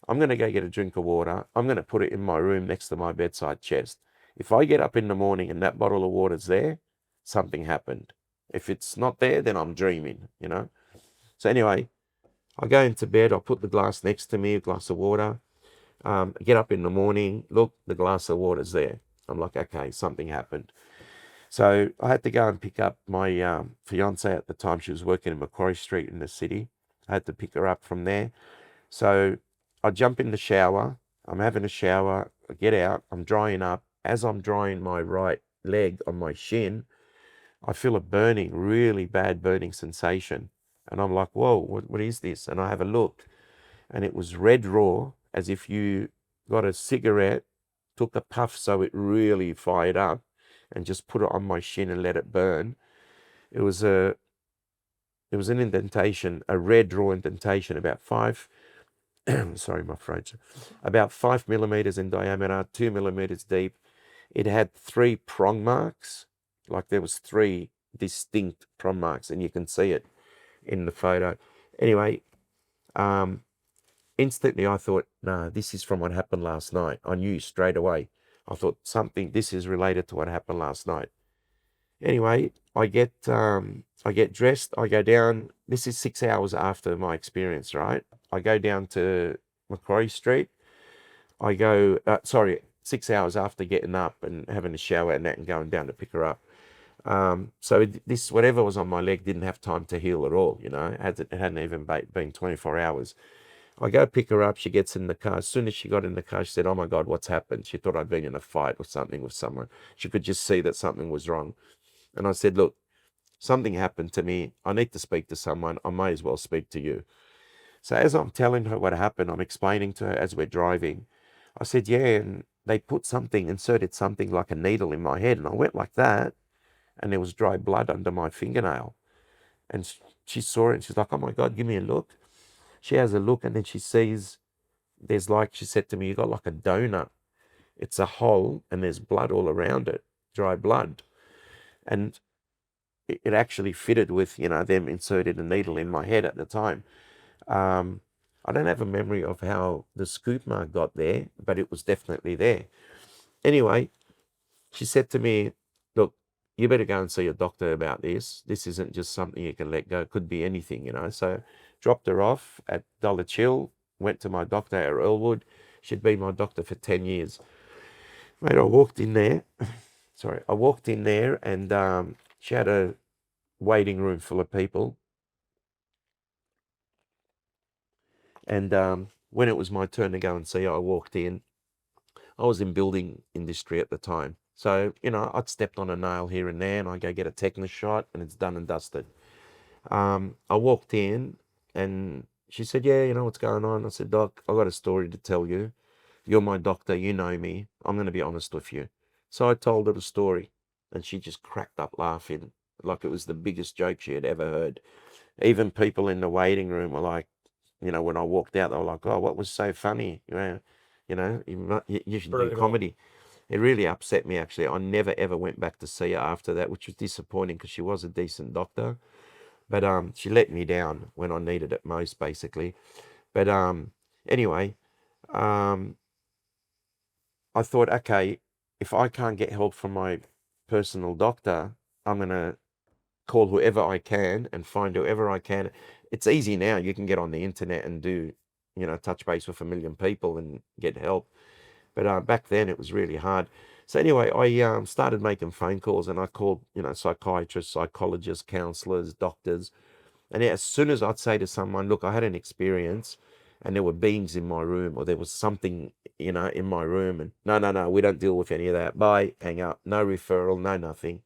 S2: I'm going to go get a drink of water. I'm going to put it in my room next to my bedside chest. If I get up in the morning and that bottle of water's there, something happened. If it's not there, then I'm dreaming, you know. So anyway, I go into bed. I put the glass next to me, a glass of water. I get up in the morning. Look, the glass of water's there. I'm like, okay, something happened. So I had to go and pick up my fiance at the time. She was working in Macquarie Street in the city. I had to pick her up from there. So I jump in the shower. I'm having a shower. I get out. I'm drying up. As I'm drying my right leg on my shin, I feel a burning, really bad burning sensation. And I'm like, whoa, what is this? And I have a look. And it was red raw, as if you got a cigarette, took a puff so it really fired up, and just put it on my shin and let it burn. It was an indentation, a red raw indentation, about sorry, my throat, about 5 millimeters in diameter, 2 millimeters deep. It had 3 prong marks, like there was 3 distinct prong marks, and you can see it in the photo. Anyway, instantly I thought, no, this is from what happened last night. I knew straight away. I thought this is related to what happened last night. Anyway, I get dressed, I go down. This is 6 hours after my experience, right? I go down to Macquarie Street. I go, 6 hours after getting up and having a shower and that and going down to pick her up. So this, whatever was on my leg, didn't have time to heal at all, you know. It hadn't even been 24 hours. I go pick her up. She gets in the car. As soon as she got in the car, she said, oh my God, what's happened? She thought I'd been in a fight or something with someone. She could just see that something was wrong. And I said, look, something happened to me. I need to speak to someone. I may as well speak to you. So as I'm telling her what happened, I'm explaining to her as we're driving. I said, yeah, and they inserted something like a needle in my head. And I went like that, and there was dry blood under my fingernail. And she saw it, and she's like, oh my God, give me a look. She has a look, and then she sees there's, like, she said to me, you got like a donut. It's a hole, and there's blood all around it, dry blood. And it actually fitted with, you know, them inserted a needle in my head at the time. I don't have a memory of how the scoop mark got there, but it was definitely there. Anyway, she said to me, look, you better go and see a doctor about this. This isn't just something you can let go. It could be anything, you know. So dropped her off at Dollar Chill, went to my doctor at Earlwood. She'd been my doctor for 10 years. Mate, I walked in there. I walked in there, and she had a waiting room full of people. And when it was my turn to go and see her, I walked in. I was in building industry at the time. So, you know, I'd stepped on a nail here and there, and I go get a tetanus shot, and it's done and dusted. I walked in, and she said, yeah, you know what's going on? I said, Doc, I've got a story to tell you. You're my doctor. You know me. I'm going to be honest with you. So I told her the story, and she just cracked up laughing like it was the biggest joke she had ever heard. Even people in the waiting room were like, you know, when I walked out, they were like, oh, what was so funny? You should do
S1: Brutal.
S2: comedy. It really upset me, actually. I never, ever went back to see her after that, which was disappointing because she was a decent doctor. But she let me down when I needed it most, basically. But anyway, I thought, okay, if I can't get help from my personal doctor, I'm going to call whoever I can and find whoever I can. It's easy now. You can get on the internet and do, touch base with 1 million people and get help. But back then it was really hard. So anyway, I started making phone calls, and I called, psychiatrists, psychologists, counselors, doctors. And as soon as I'd say to someone, look, I had an experience and there were beings in my room, or there was something, in my room, and no, we don't deal with any of that. Bye, hang up, no referral, no nothing.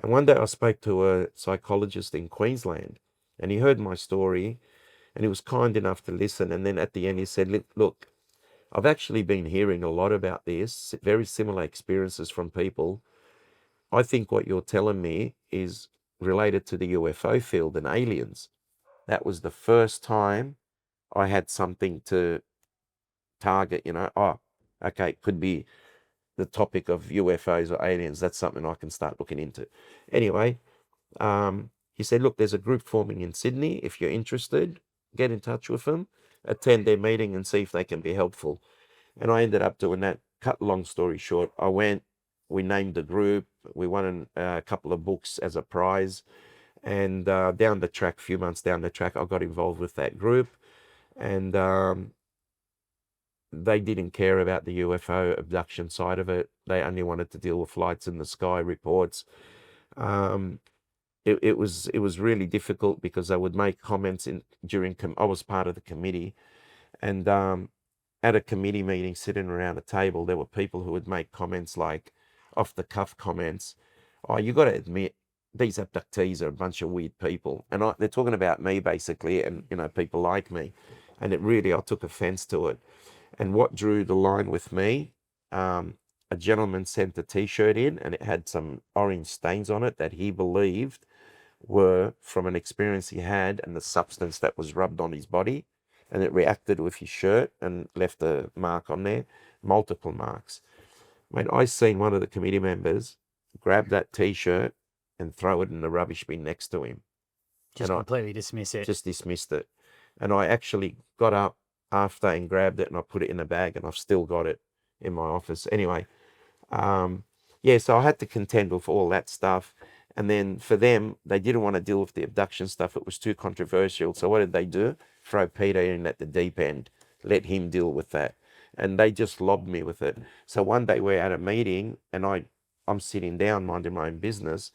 S2: And one day I spoke to a psychologist in Queensland, and he heard my story, and he was kind enough to listen. And then at the end he said, look, I've actually been hearing a lot about this, very similar experiences from people. I think what you're telling me is related to the UFO field and aliens. That was the first time I had something to target, oh, okay, it could be the topic of UFOs or aliens. That's something I can start looking into. Anyway, he said, look, there's a group forming in Sydney. If you're interested, get in touch with them, attend their meeting and see if they can be helpful. And I ended up doing that. Cut long story short, I went, we named the group, we won a couple of books as a prize. And down the track, a few months down the track, I got involved with that group. And they didn't care about the UFO abduction side of it. They only wanted to deal with lights in the sky reports. It was really difficult because they would make comments I was part of the committee, and at a committee meeting, sitting around a table, there were people who would make comments like off the cuff comments. Oh, you got to admit, these abductees are a bunch of weird people. And they're talking about me basically, and people like me. And I took offense to it. And what drew the line with me, a gentleman sent a t-shirt in, and it had some orange stains on it that he believed were from an experience he had and the substance that was rubbed on his body, and it reacted with his shirt and left a mark on there, multiple marks. Mate, I seen one of the committee members grab that t-shirt and throw it in the rubbish bin next to him.
S1: Just completely dismiss it.
S2: Just dismissed it. And I actually got up after and grabbed it, and I put it in a bag, and I've still got it in my office. Anyway, so I had to contend with all that stuff. And then for them, they didn't want to deal with the abduction stuff. It was too controversial. So what did they do? Throw Peter in at the deep end, let him deal with that. And they just lobbed me with it. So one day we're at a meeting, and I'm sitting down minding my own business,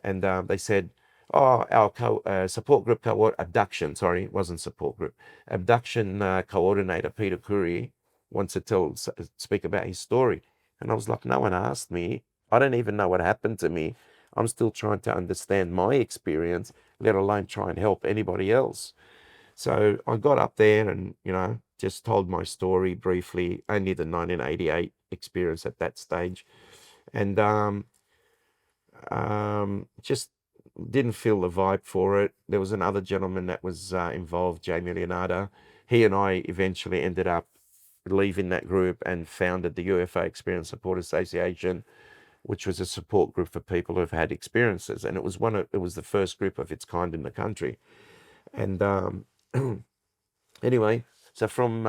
S2: and they said, oh, our support group abduction, sorry, it wasn't support group, abduction coordinator Peter Khoury wants to speak about his story. And I was like, no one asked me. I don't even know what happened to me. I'm still trying to understand my experience, let alone try and help anybody else. So I got up there and, just told my story briefly, only the 1988 experience at that stage. And just didn't feel the vibe for it. There was another gentleman that was involved, Jamie Leonardo. He and I eventually ended up leaving that group and founded the UFO Experience Support Association, which was a support group for people who've had experiences. And it was the first group of its kind in the country. And anyway, so from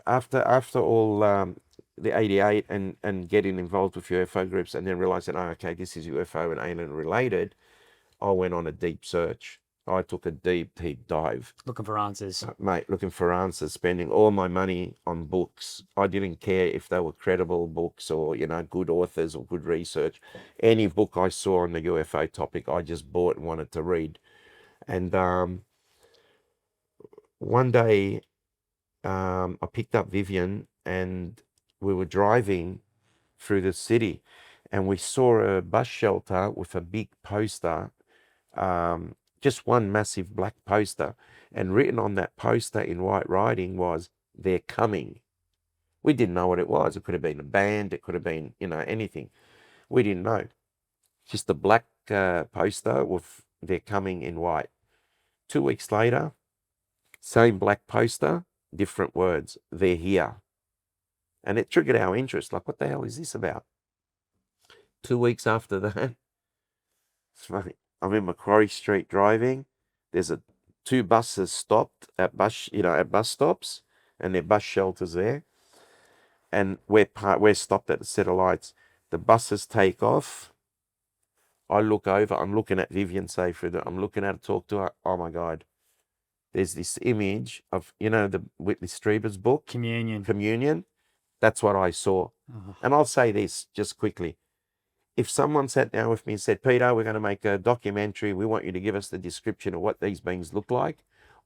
S2: after all the 88 and getting involved with UFO groups, and then realizing, oh, okay, this is UFO and alien related, I went on a deep search. I took a deep dive.
S1: Looking for answers.
S2: Mate, looking for answers, spending all my money on books. I didn't care if they were credible books or, good authors or good research. Any book I saw on the UFO topic, I just bought and wanted to read. And one day I picked up Vivian, and we were driving through the city, and we saw a bus shelter with a big poster, just one massive black poster, and written on that poster in white writing was, "They're coming." We didn't know what it was. It could have been a band, it could have been, anything. We didn't know. Just a black poster with "They're coming" in white. 2 weeks later, same black poster, different words, "They're here." And it triggered our interest. Like, what the hell is this about? 2 weeks after that, it's funny. I'm in Macquarie Street driving. There's two buses stopped at bus stops, and there are bus shelters there. And we're stopped at a set of lights. The buses take off. I look over, I'm looking at Vivian Seyfried, I'm looking at her, talk to her. Oh my God. There's this image of, the Whitley Strieber's book,
S1: Communion.
S2: That's what I saw.
S1: Oh.
S2: And I'll say this just quickly. If someone sat down with me and said, Peter, we're going to make a documentary, we want you to give us the description of what these beings look like,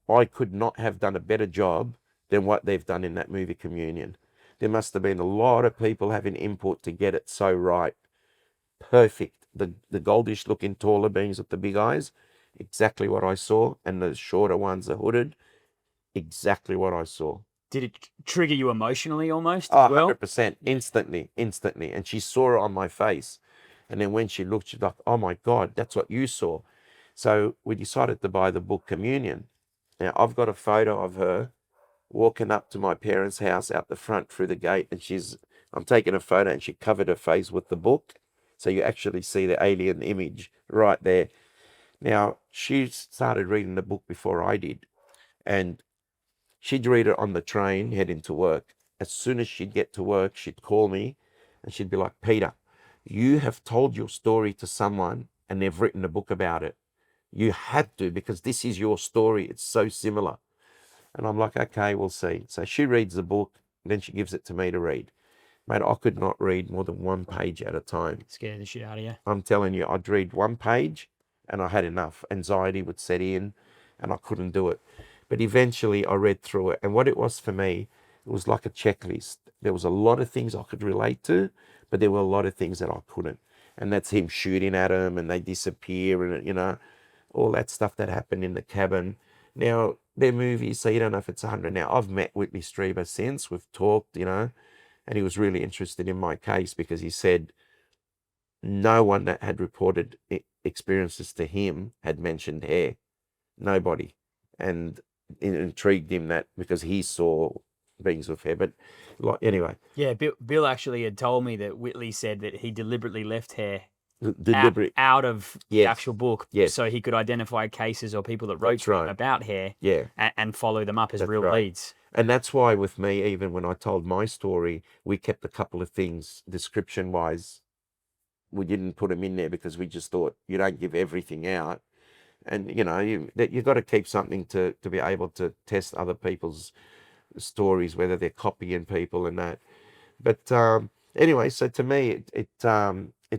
S2: I could not have done a better job than what they've done in that movie Communion. There must have been a lot of people having input to get it so right. Perfect. The goldish looking taller beings with the big eyes, exactly what I saw. And the shorter ones, the hooded, exactly what I saw.
S1: Did it trigger you emotionally almost
S2: Oh,
S1: as well?
S2: 100%. Instantly. And she saw it on my face. And then when she looked, she's like, oh my God, that's what you saw. So we decided to buy the book Communion. Now, I've got a photo of her walking up to my parents' house out the front through the gate. And I'm taking a photo and she covered her face with the book. So you actually see the alien image right there. Now, she started reading the book before I did. And she'd read it on the train heading to work. As soon as she'd get to work, she'd call me and she'd be like, Peter, you have told your story to someone and they've written a book about it. You had to, because this is your story. It's so similar. And I'm like, okay, we'll see. So she reads the book, and then she gives it to me to read. Mate, I could not read more than one page at a time.
S1: Scared the shit out of you.
S2: I'm telling you, I'd read one page and I had enough. Anxiety would set in and I couldn't do it. But eventually I read through it. And what it was for me, it was like a checklist. There was a lot of things I could relate to, but there were a lot of things that I couldn't. And that's him shooting at them and they disappear and, all that stuff that happened in the cabin. Now, they're movies, so you don't know if it's 100. Now, I've met Whitley Strieber since. We've talked, and he was really interested in my case because he said no one that had reported experiences to him had mentioned hair. Nobody. And it intrigued him that because he saw beings with hair. But anyway.
S1: Yeah, Bill actually had told me that Whitley said that he deliberately left hair out of the actual book so he could identify cases or people that wrote about hair and follow them up as real leads.
S2: And that's why with me, even when I told my story, we kept a couple of things description-wise. We didn't put them in there because we just thought you don't give everything out. And, you've got to keep something to be able to test other people's stories, whether they're copying people and that. But anyway, so to me, it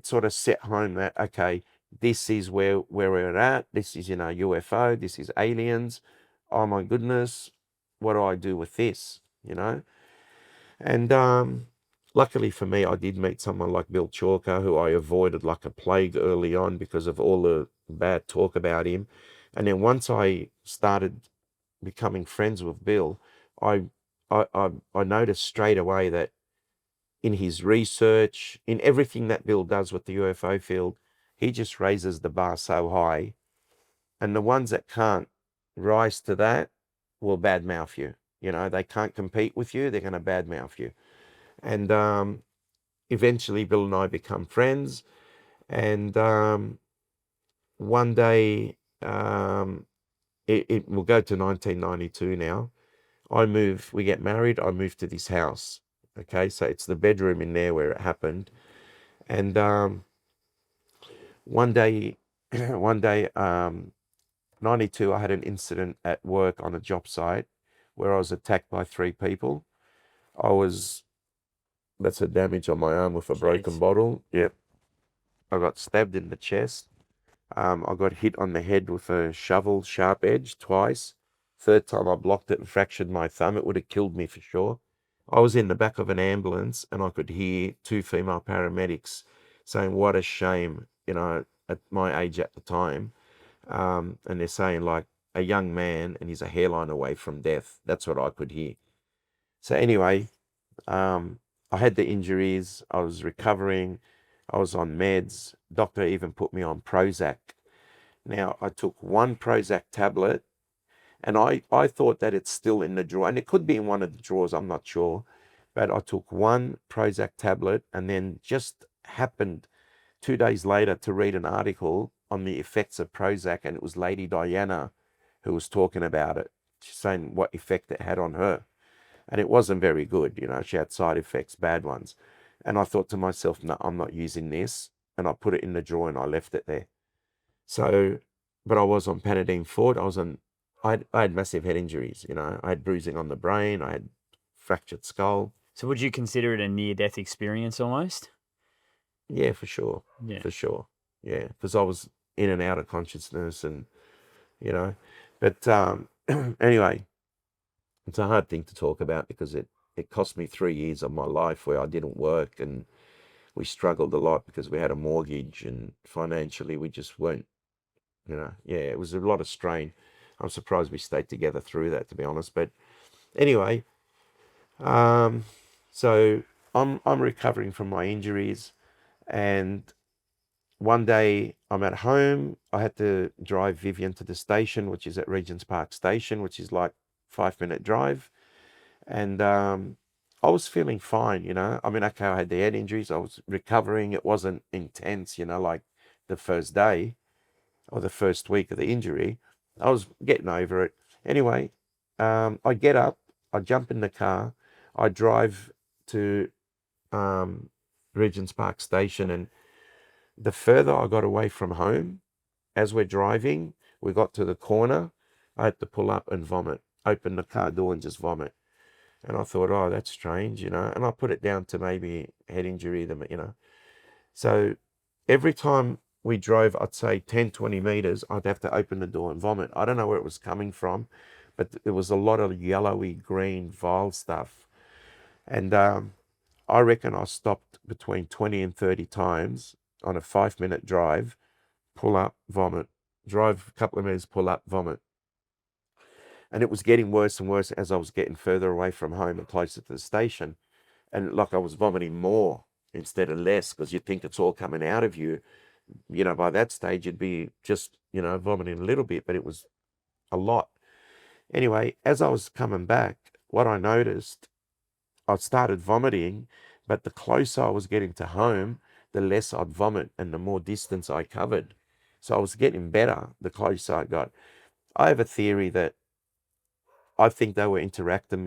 S2: sort of set home that, okay, this is where we're at. This is, UFO. This is aliens. Oh, my goodness. What do I do with this, And luckily for me, I did meet someone like Bill Chalker, who I avoided like a plague early on because of all the bad talk about him. And then once I started becoming friends with Bill, I noticed straight away that in his research, in everything that Bill does with the UFO field, he just raises the bar so high. And the ones that can't rise to that will badmouth you. They can't compete with you, they're going to badmouth you. And eventually Bill and I become friends. And one day, it will go to 1992 now. We get married, I move to this house. Okay, so it's the bedroom in there where it happened. And one day, 92, I had an incident at work on a job site where I was attacked by 3 people. That's a damage on my arm with a broken bottle. Yep. I got stabbed in the chest. I got hit on the head with a shovel, sharp edge, twice. Third time I blocked it and fractured my thumb. It would have killed me for sure. I was in the back of an ambulance and I could hear 2 female paramedics saying, what a shame, at my age at the time. And they're saying like a young man and he's a hairline away from death. That's what I could hear. So anyway, I had the injuries. I was recovering. I was on meds. Doctor even put me on Prozac. Now, I took 1 Prozac tablet, and I thought that it's still in the drawer, and it could be in one of the drawers, I'm not sure. But I took 1 Prozac tablet, and then just happened 2 days later to read an article on the effects of Prozac, and it was Lady Diana who was talking about it. She's saying what effect it had on her. And it wasn't very good, she had side effects, bad ones. And I thought to myself, no, I'm not using this. and I put it in the drawer and I left it there. So, but I was on Panadine Ford. I had massive head injuries. You know, I had bruising on the brain. I had fractured skull.
S1: So would you consider it a near-death experience almost?
S2: Yeah, for sure.
S1: Yeah.
S2: For sure. Yeah, because I was in and out of consciousness, and you know, but anyway, it's a hard thing to talk about because it cost me 3 years of my life where I didn't work, and we struggled a lot because we had a mortgage, and financially we just weren't, you know, yeah, it was a lot of strain. I'm surprised we stayed together through that, to be honest. But anyway, so I'm recovering from my injuries, and one day I'm at home. I had to drive Vivian to the station, which is at Regent's Park Station, which is like 5 minute drive. And I was feeling fine, you know. I mean, okay, I had the head injuries. I was recovering. It wasn't intense, you know, like the first day or the first week of the injury. I was getting over it. Anyway, I get up, I jump in the car, I drive to Regent's Park Station, and the further I got away from home, as we're driving, we got to the corner, I had to pull up and vomit, open the car door and just vomit. And I thought, oh, that's strange, you know, and I put it down to maybe head injury, you know. So every time we drove, I'd say 10, 20 meters, I'd have to open the door and vomit. I don't know where it was coming from, but there was a lot of yellowy, green, vile stuff. And I reckon I stopped between 20 and 30 times on a 5 minute drive, pull up, vomit, drive a couple of minutes, pull up, vomit. And it was getting worse and worse as I was getting further away from home and closer to the station. And like I was vomiting more instead of less, because you think it's all coming out of you. You know, by that stage, you'd be just, you know, vomiting a little bit, but it was a lot. Anyway, as I was coming back, what I noticed, I started vomiting, but the closer I was getting to home, the less I'd vomit and the more distance I covered. So I was getting better the closer I got. I have a theory that I think they were interacting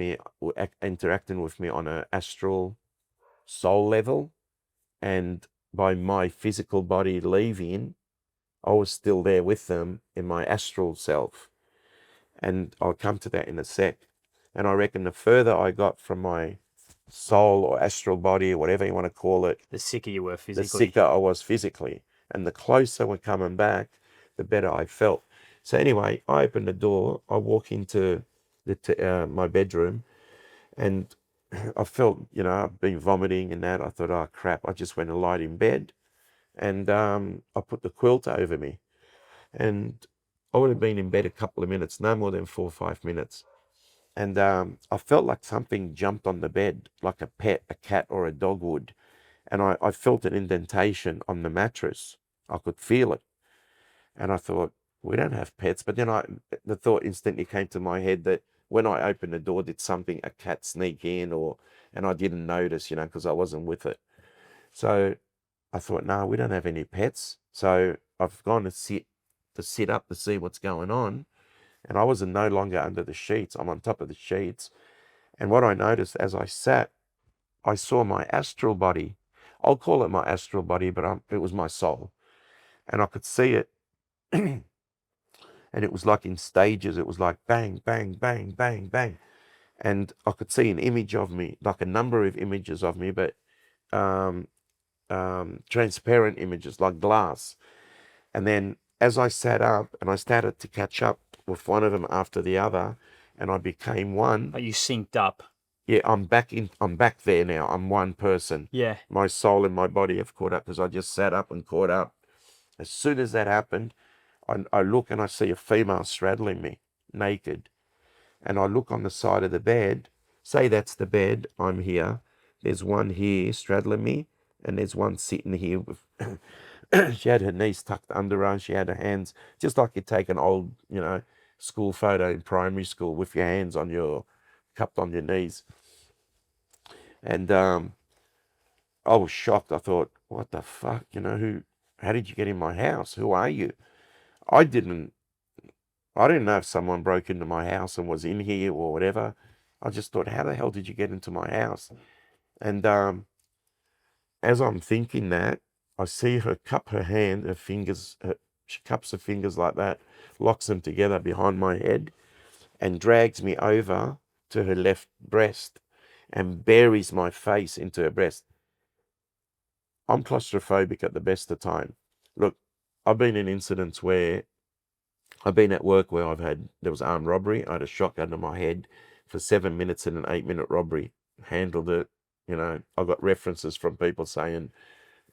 S2: with me on an astral soul level, and by my physical body leaving, I was still there with them in my astral self. And I'll come to that in a sec. And I reckon the further I got from my soul or astral body, or whatever you want to call it,
S1: The sicker you were
S2: the
S1: physically.
S2: sicker I was physically. And the closer we're coming back, the better I felt. So anyway, I opened the door, I walk into my bedroom, and I felt, you know, I've been vomiting and that. I thought, oh crap, I just went and lied in bed, and I put the quilt over me, and I would have been in bed a couple of minutes, no more than 4 or 5 minutes. And I felt like something jumped on the bed, like a pet, a cat or a dog would. And I felt an indentation on the mattress. I could feel it. And I thought, we don't have pets. But then the thought instantly came to my head that when I opened the door, did a cat sneak in, and I didn't notice, you know, because I wasn't with it. So I thought, no, we don't have any pets. So I've gone to sit up to see what's going on. And I was no longer under the sheets. I'm on top of the sheets. And what I noticed as I sat, I saw my astral body. I'll call it my astral body, but it was my soul. And I could see it. And it was like in stages. It was like bang, bang, bang, bang, bang. And I could see an image of me, like a number of images of me, but um, transparent images, like glass. And then as I sat up and I started to catch up with one of them after the other, and I became one.
S1: Like you synced up.
S2: Yeah, I'm back there now. I'm one person.
S1: Yeah.
S2: My soul and my body have caught up because I just sat up and caught up. As soon as that happened, I look and I see a female straddling me, naked. And I look on the side of the bed, say that's the bed, I'm here. There's one here straddling me, and there's one sitting here with, she had her knees tucked under her, and she had her hands, just like you take an old, you know, school photo in primary school with your hands cupped on your knees. And I was shocked. I thought, what the fuck, you know, how did you get in my house? Who are you? I didn't know if someone broke into my house and was in here or whatever. I just thought, how the hell did you get into my house? And as I'm thinking that, I see her cup her hand, her fingers, she cups her fingers like that, locks them together behind my head, and drags me over to her left breast and buries my face into her breast. I'm claustrophobic at the best of time. Look, I've been in incidents where I've been at work where there was armed robbery. I had a shotgun to my head for 7 minutes in an 8-minute robbery. Handled it. I got references from people saying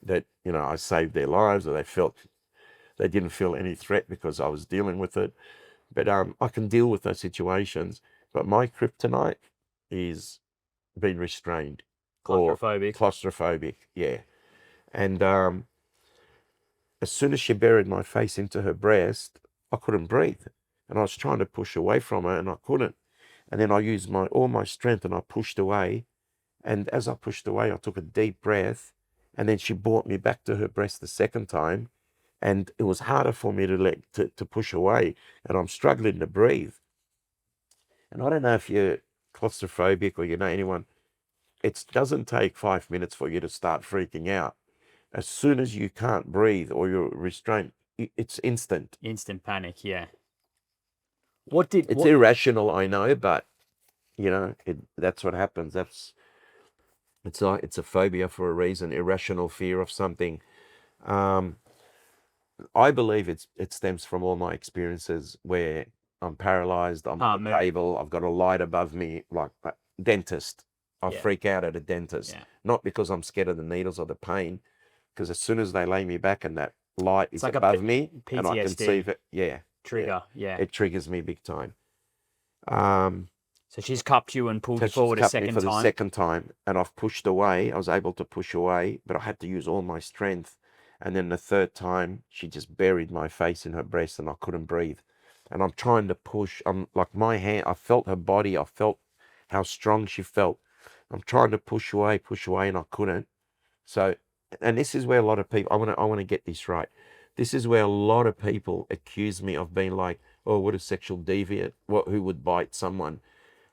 S2: that, I saved their lives, or they didn't feel any threat because I was dealing with it. But I can deal with those situations. But my kryptonite is being restrained or
S1: Claustrophobic.
S2: claustrophobic. Yeah. And as soon as she buried my face into her breast, I couldn't breathe. And I was trying to push away from her and I couldn't. And then I used all my strength and I pushed away. And as I pushed away, I took a deep breath. And then she brought me back to her breast the second time. And it was harder for me to push away. And I'm struggling to breathe. And I don't know if you're claustrophobic or you know anyone. It doesn't take 5 minutes for you to start freaking out. As soon as you can't breathe or you're restrained, it's instant.
S1: Instant panic, yeah.
S2: It's irrational, I know, but that's what happens. It's a phobia for a reason, irrational fear of something. I believe it stems from all my experiences where I'm paralyzed, I'm on a table, I've got a light above me, like a dentist. I freak out at a dentist, not because I'm scared of the needles or the pain, because as soon as they lay me back and that light is like above me
S1: PTSD
S2: and I can see it,
S1: trigger,
S2: it triggers me big time.
S1: So she's cupped you and pulled you forward a second time.
S2: For the second time, and I've pushed away. I was able to push away, but I had to use all my strength. And then the third time, she just buried my face in her breast, and I couldn't breathe. And I'm trying to push. I'm like my hand. I felt her body. I felt how strong she felt. I'm trying to push away, and I couldn't. So, and this is where a lot of people. I want to get this right. This is where a lot of people accuse me of being like, oh, what a sexual deviant. Who would bite someone?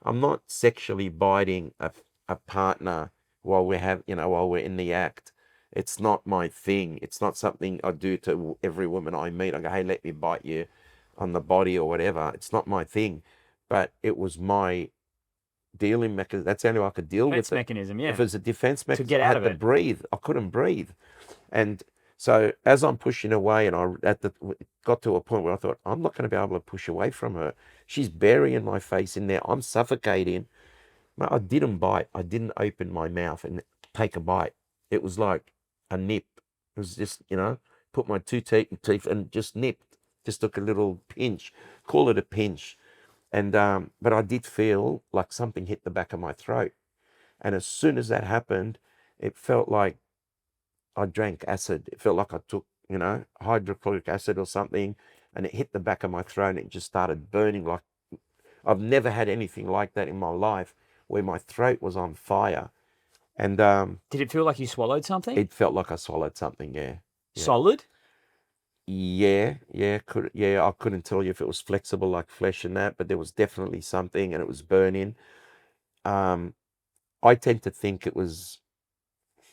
S2: I'm not sexually biting a partner while we're in the act. It's not my thing. It's not something I do to every woman I meet. I go, hey, let me bite you on the body or whatever. It's not my thing. But it was my dealing mechanism. That's the only way I could deal with it.
S1: Defense mechanism, yeah.
S2: If it's a defense mechanism,
S1: to get out
S2: I had to breathe. I couldn't breathe. And so as I'm pushing away, and I got to a point where I thought, I'm not going to be able to push away from her. She's burying my face in there. I'm suffocating. I didn't bite. I didn't open my mouth and take a bite. It was like a nip. It was just, put my two teeth and just nipped. Just took a little pinch. Call it a pinch. And but I did feel like something hit the back of my throat. And as soon as that happened, it felt like I drank acid. It felt like I took, hydrochloric acid or something, and it hit the back of my throat and it just started burning. Like I've never had anything like that in my life, where my throat was on fire. And
S1: did it feel like you swallowed something?
S2: It felt like I swallowed something, yeah.
S1: Solid?
S2: Yeah. I couldn't tell you if it was flexible like flesh and that, but there was definitely something, and it was burning. I tend to think it was,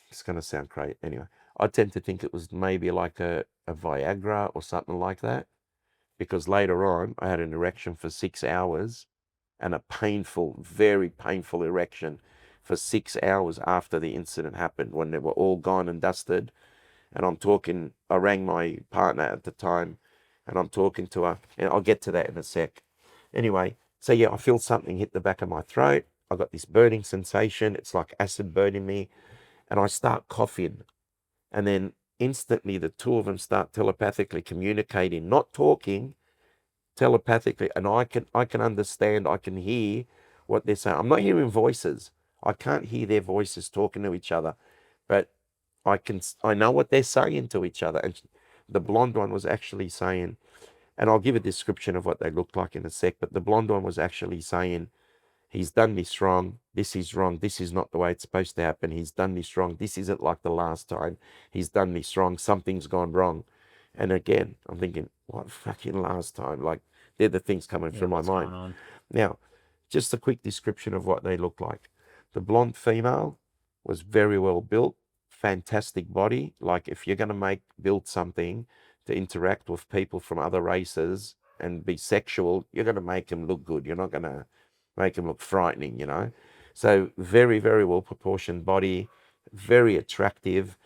S2: it's going to sound crazy anyway. I tend to think it was maybe like a Viagra or something like that, because later on I had an erection for 6 hours, and a painful, very painful erection for 6 hours after the incident happened, when they were all gone and dusted. And I rang my partner at the time, and I'm talking to her, and I'll get to that in a sec. Anyway, so yeah, I feel something hit the back of my throat. I got this burning sensation. It's like acid burning me. And I start coughing. And then instantly the two of them start telepathically communicating, not talking, telepathically. And I can understand, I can hear what they're saying. I'm not hearing voices. I can't hear their voices talking to each other, but I know what they're saying to each other. And the blonde one was actually saying, and I'll give a description of what they looked like in a sec, but the blonde one was actually saying, he's done this wrong. This is wrong. This is not the way it's supposed to happen. He's done this wrong. This isn't like the last time. He's done this wrong. Something's gone wrong. And again, I'm thinking, what fucking last time? Like, they're the things coming through my mind. Now, just a quick description of what they look like. The blonde female was very well built, fantastic body. Like if you're going to build something to interact with people from other races and be sexual, you're going to make them look good. You're not going to make them look frightening, you know. So very, very well proportioned body, very attractive.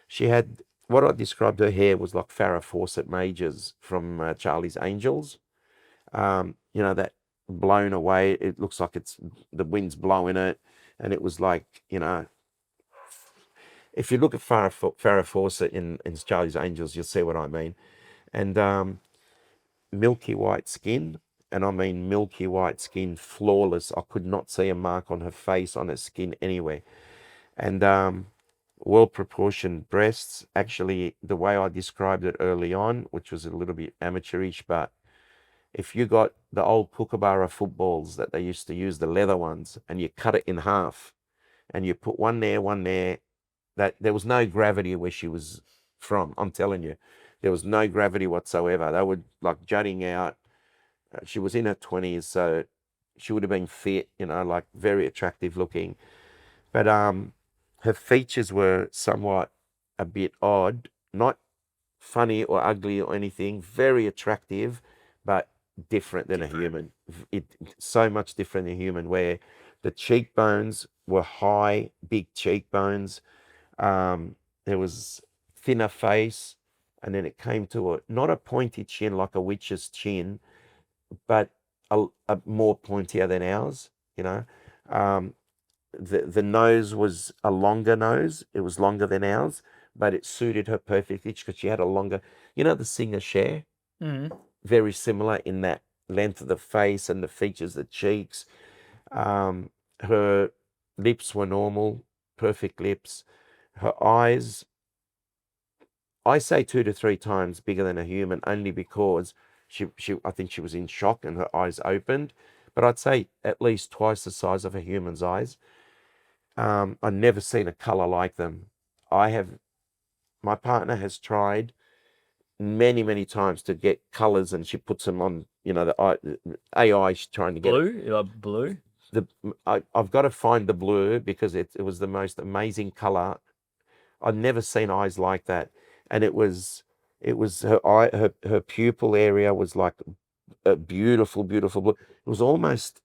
S2: She had what I described, her hair was like Farrah Fawcett Majors from Charlie's Angels. You know, that blown away. It looks like it's the wind's blowing it, and it was like, you know, if you look at Farrah Fawcett in Charlie's Angels, you'll see what I mean. And milky white skin, and I mean milky white skin, flawless. I could not see a mark on her face, on her skin anywhere. And well proportioned breasts. Actually, the way I described it early on, which was a little bit amateurish, but if you got the old Kookaburra footballs that they used to use, the leather ones, and you cut it in half, and you put one there, that there was no gravity where she was from. I'm telling you, there was no gravity whatsoever. They were like jutting out. She was in her 20s, so she would have been fit, you know, like very attractive looking. But her features were somewhat a bit odd, not funny or ugly or anything. Very attractive, but different than a human. It so much different than a human, where the cheekbones were high, big cheekbones. There was thinner face, and then it came to not a pointy chin like a witch's chin, but a more pointier than ours, you know. The nose was a longer nose. It was longer than ours, but it suited her perfectly because she had a longer, you know, the singer Cher? Very similar in that length of the face and the features, the cheeks. Her lips were normal, perfect lips. Her eyes, I say 2 to 3 times bigger than a human, only because I think she was in shock and her eyes opened. But I'd say at least twice the size of a human's eyes. I've never seen a color like them. My partner has tried many, many times to get colors, and she puts them on, you know, the AI. She's trying to get
S1: Blue? You like blue?
S2: I've got to find the blue, because it was the most amazing color. I've never seen eyes like that. And it was her eye, her pupil area was like a beautiful, beautiful blue. It was almost,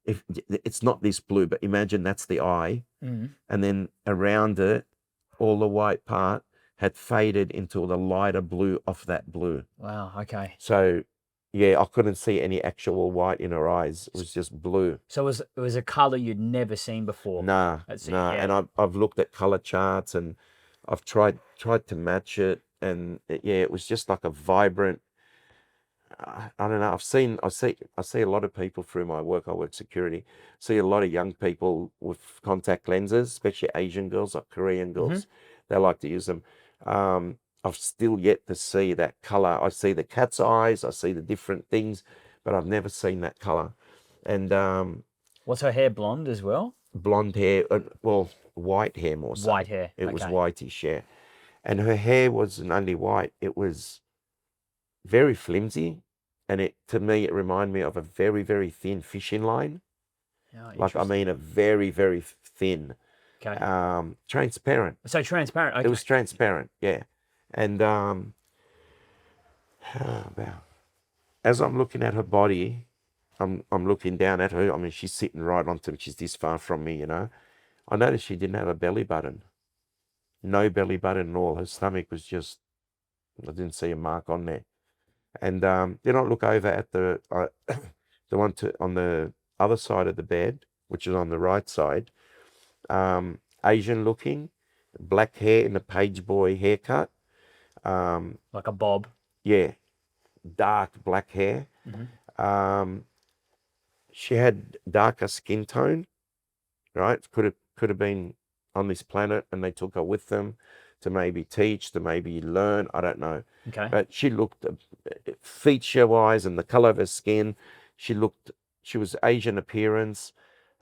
S2: if it's not this blue, but imagine that's the eye, and then around it, all the white part had faded into the lighter blue of that blue.
S1: Wow, okay.
S2: So yeah, I couldn't see any actual white in her eyes. It was just blue.
S1: So it was a color you'd never seen before.
S2: Nah.
S1: Yeah.
S2: And I've looked at color charts, and I've tried to match it, and it was just like a vibrant. I don't know. I see a lot of people through my work. I work security. See a lot of young people with contact lenses, especially Asian girls, like Korean girls. They like to use them. I've still yet to see that color. I see the cat's eyes. I see the different things, but I've never seen that color. And
S1: was her hair blonde as well?
S2: blonde hair, well, white hair more so.
S1: White hair.
S2: It was
S1: okay.
S2: whitish, yeah. And her hair wasn't only white, it was very flimsy. And to me, it reminded me of a very, very thin fishing line.
S1: Oh,
S2: Like, I mean, a very, very thin.
S1: Okay.
S2: Transparent.
S1: So transparent. Okay.
S2: It was transparent, yeah. And as I'm looking at her body, I'm looking down at her. I mean, she's sitting right onto me. She's this far from me, you know. I noticed she didn't have a belly button. No belly button at all. Her stomach was just, I didn't see a mark on there. And then I look over at the one on the other side of the bed, which is on the right side. Asian looking, black hair in a page boy haircut.
S1: Like a bob.
S2: Yeah, dark black hair. She had darker skin tone, right? Could have been on this planet and they took her with them to maybe teach, to maybe learn. I don't know.
S1: Okay.
S2: But she looked, feature-wise and the color of her skin, she was Asian appearance,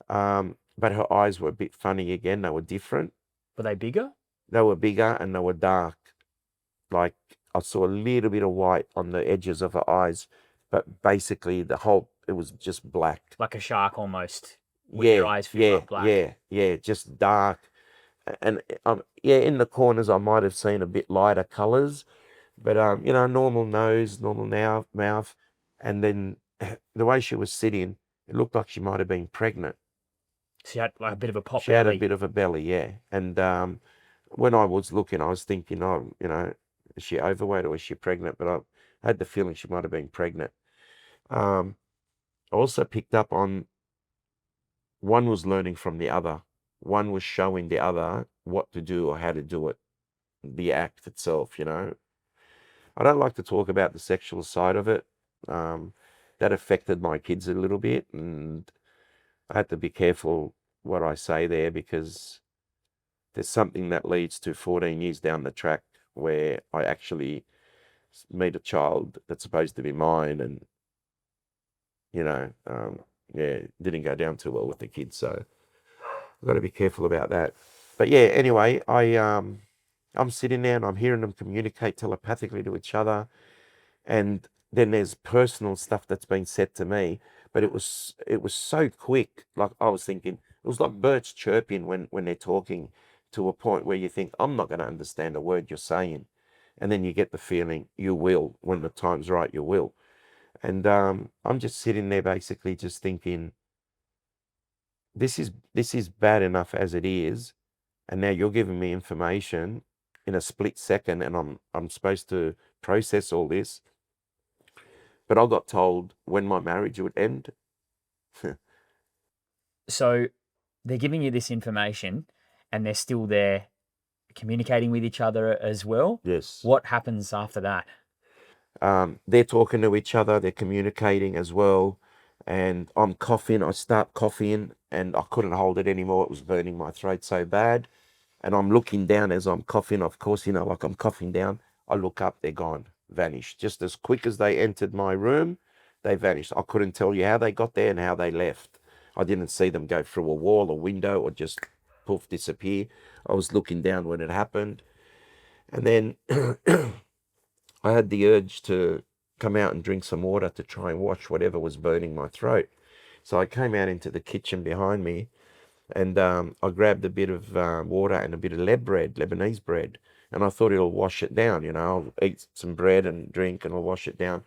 S2: but her eyes were a bit funny again. They were different.
S1: Were they bigger?
S2: They were bigger and they were dark. Like, I saw a little bit of white on the edges of her eyes, but basically it was just black.
S1: Like a shark almost. With your eyes filled up black.
S2: Yeah, just dark, And yeah, in the corners I might have seen a bit lighter colors, but you know, normal nose, normal mouth, and then the way she was sitting, it looked like she might have been pregnant.
S1: She had like a bit of a pot
S2: She had a
S1: belly.
S2: bit of a belly, yeah. And when I was looking, I was thinking, oh, you know, is she overweight or is she pregnant? But I had the feeling she might have been pregnant. I also picked up on one was learning from the other. One was showing the other what to do or how to do it, the act itself, you know. I don't like to talk about the sexual side of it. Um, that affected my kids a little bit, and I had to be careful what I say there because there's something that leads to 14 years down the track where I actually meet a child that's supposed to be mine, and you know, yeah, didn't go down too well with the kids, so I've got to be careful about that. But yeah, anyway, I'm sitting there and I'm hearing them communicate telepathically to each other, and then there's personal stuff that's been said to me, but it was so quick. Like I was thinking, it was like birds chirping when they're talking, to a point where you think, I'm not going to understand a word you're saying, and then you get the feeling you will, when the time's right, you will. And I'm just sitting there basically just thinking, this is bad enough as it is, and now you're giving me information in a split second, and I'm supposed to process all this. But I got told when my marriage would end.
S1: So they're giving you this information and they're still there communicating with each other as well.
S2: Yes.
S1: What happens after that?
S2: They're talking to each other, they're communicating as well, and I'm coughing. I start coughing, and I couldn't hold it anymore. It was burning my throat so bad. And I'm looking down as I'm coughing. Of course, you know, like I'm coughing down. I look up, they're gone, vanished. Just as quick as they entered my room, they vanished. I couldn't tell you how they got there and how they left. I didn't see them go through a wall or window or just poof, disappear. I was looking down when it happened. And then I had the urge to come out and drink some water to try and wash whatever was burning my throat. So I came out into the kitchen behind me, and I grabbed a bit of water and a bit of Lebanese bread, and I thought it'll wash it down. You know, I'll eat some bread and drink, and I'll wash it down.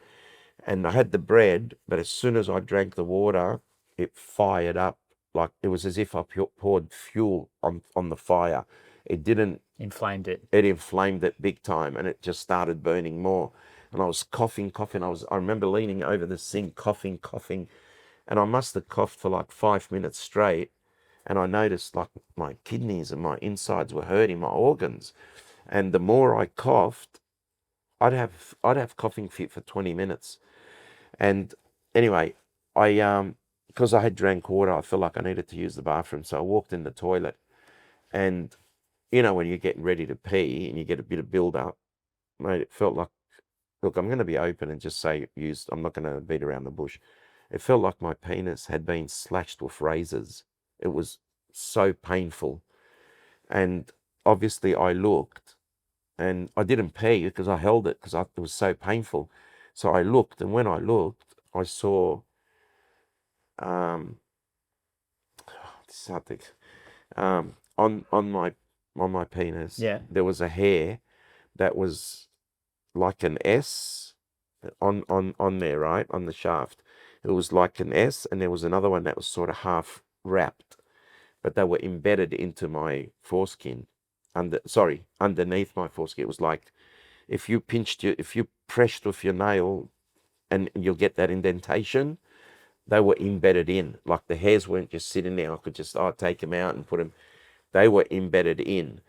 S2: And I had the bread, but as soon as I drank the water, it fired up. Like it was as if I poured fuel on the fire. It didn't.
S1: Inflamed it.
S2: It inflamed it big time, and it just started burning more. And I was coughing, coughing. I remember leaning over the sink, coughing, coughing, and I must have coughed for like 5 minutes straight. And I noticed like my kidneys and my insides were hurting, my organs. And the more I coughed, I'd have coughing fit for 20 minutes. And anyway, because I had drank water, I felt like I needed to use the bathroom. So I walked in the toilet, and you know, when you're getting ready to pee and you get a bit of build up, mate, it felt like, look, I'm going to be open and just say I'm not going to beat around the bush. It felt like my penis had been slashed with razors. It was so painful. And obviously I looked, and I didn't pee because I held it because it was so painful. So I looked, and when I looked, I saw, um, something, on my penis,
S1: Yeah.
S2: there was a hair that was like an S on there, right? On the shaft. It was like an S, and there was another one that was sort of half wrapped, but they were embedded into my foreskin. Underneath my foreskin. It was like if you pressed with your nail, and you'll get that indentation, they were embedded in. Like the hairs weren't just sitting there. I could just take them out and put them. They were embedded in.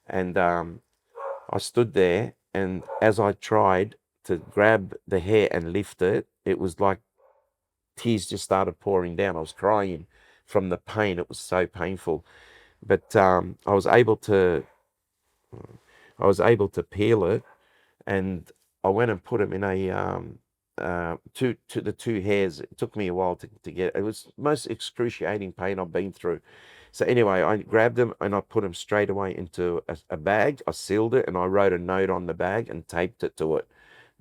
S2: And I stood there, and as I tried to grab the hair and lift it, it was like tears just started pouring down. I was crying from the pain. It was so painful. But I was able to peel it, and I went and put them in a to the two hairs. It took me a while to get. It was the most excruciating pain I've been through. So anyway, I grabbed them and I put them straight away into a bag. I sealed it, and I wrote a note on the bag and taped it to it.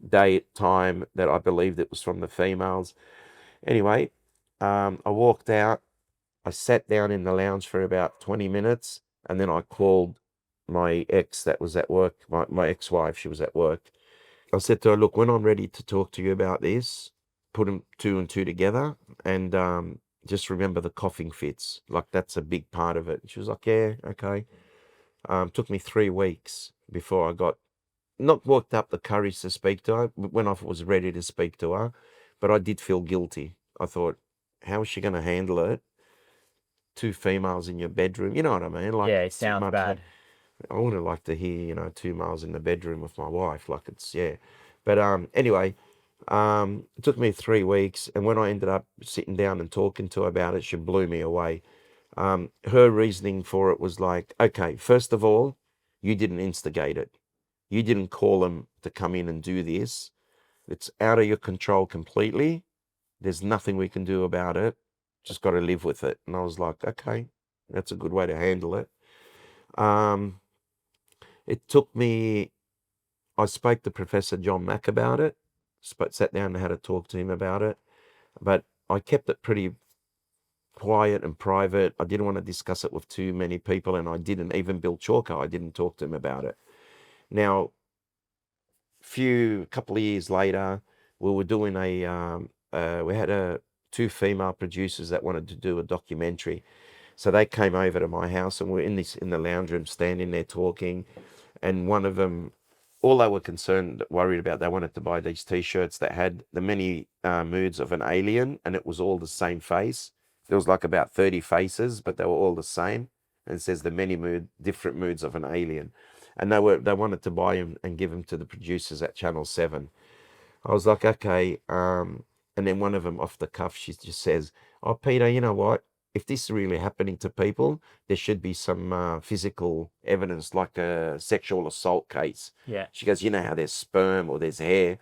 S2: Date, time that I believed it was from the females. Anyway, I walked out. I sat down in the lounge for about 20 minutes, And then I called my ex that was at work, my ex-wife, she was at work. I said to her, look, when I'm ready to talk to you about this, put them two and two together, and just remember the coughing fits. Like, that's a big part of it. She was like, yeah, okay. Took me 3 weeks before I got, not worked up the courage to speak to her, when I was ready to speak to her, but I did feel guilty. I thought, how is she going to handle it? 2 females in your bedroom, you know what I mean? Like,
S1: Yeah, it
S2: too
S1: sounds
S2: much.
S1: bad.
S2: I wouldn't like to hear, 2 males in the bedroom with my wife. Like, it's, yeah. But anyway, it took me 3 weeks, and when I ended up sitting down and talking to her about it, she blew me away. Her reasoning for it was like, okay, first of all, you didn't instigate it. You didn't call them to come in and do this. It's out of your control completely. There's nothing we can do about it. Just got to live with it. And I was like, okay, that's a good way to handle it. Um, it took me, I spoke to Professor John Mack about it, sat down and had a talk to him about it, but I kept it pretty quiet and private. I didn't want to discuss it with too many people, and I didn't. Even Bill Chalker, I didn't talk to him about it. Now, couple of years later, we were doing we had two female producers that wanted to do a documentary. So they came over to my house, and we're in the lounge room, standing there talking. And one of them, all they were worried about, they wanted to buy these T-shirts that had the many moods of an alien, and it was all the same face. There was like about 30 faces, but they were all the same. And it says the different moods of an alien. And they wanted to buy them and give them to the producers at Channel 7. I was like, okay. And then one of them off the cuff, she just says, oh, Peter, you know what? If this is really happening to people, there should be some physical evidence, like a sexual assault case.
S1: Yeah.
S2: She goes, you know how there's sperm or there's hair?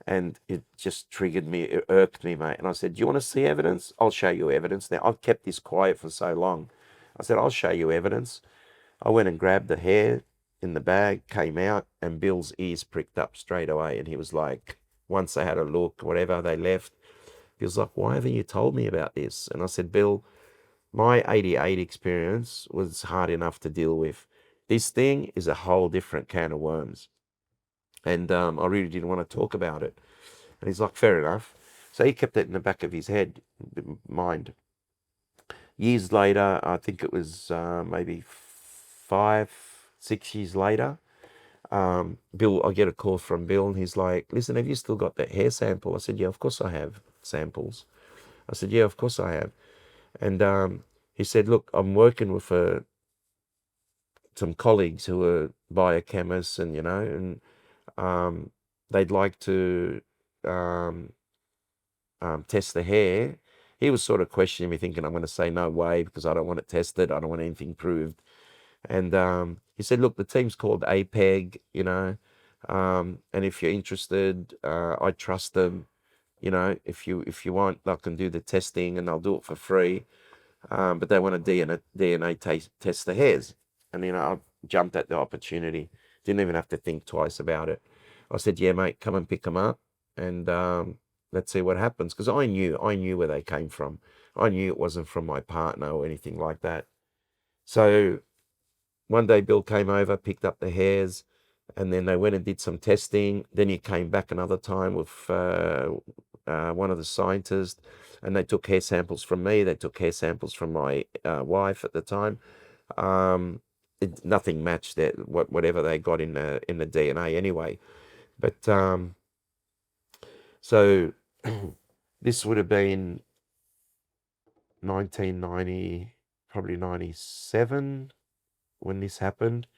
S2: And it just triggered me, it irked me, mate. And I said, do you want to see evidence? I'll show you evidence. Now, I've kept this quiet for so long. I said, I'll show you evidence. I went and grabbed the hair in the bag, came out, and Bill's ears pricked up straight away. And he was like, once they had a look, whatever, they left. He was like, why haven't you told me about this? And I said, Bill, my 88 experience was hard enough to deal with. This thing is a whole different can of worms. And I really didn't want to talk about it. And he's like, fair enough. So he kept it in the back of his mind. Years later, I think it was maybe 5, 6 years later, Bill, I get a call from Bill, and he's like, listen, have you still got that hair sample? I said, yeah, of course I have samples. I said, yeah, of course I have. And he said, look, I'm working with some colleagues who are biochemists, and they'd like to test the hair. He was sort of questioning me, thinking I'm going to say no way because I don't want it tested. I don't want anything proved. And he said, look, the team's called APEG, and if you're interested, I trust them. If you want, I can do the testing and I'll do it for free. But they want to DNA test the hairs. And, I jumped at the opportunity. Didn't even have to think twice about it. I said, yeah, mate, come and pick them up, and let's see what happens. Because I knew where they came from. I knew it wasn't from my partner or anything like that. So one day Bill came over, picked up the hairs, and then they went and did some testing. Then he came back another time with one of the scientists, and they took hair samples from me. They took hair samples from my wife at the time. Nothing matched that whatever they got in the DNA anyway. But so this would have been 1990, probably 97 when this happened.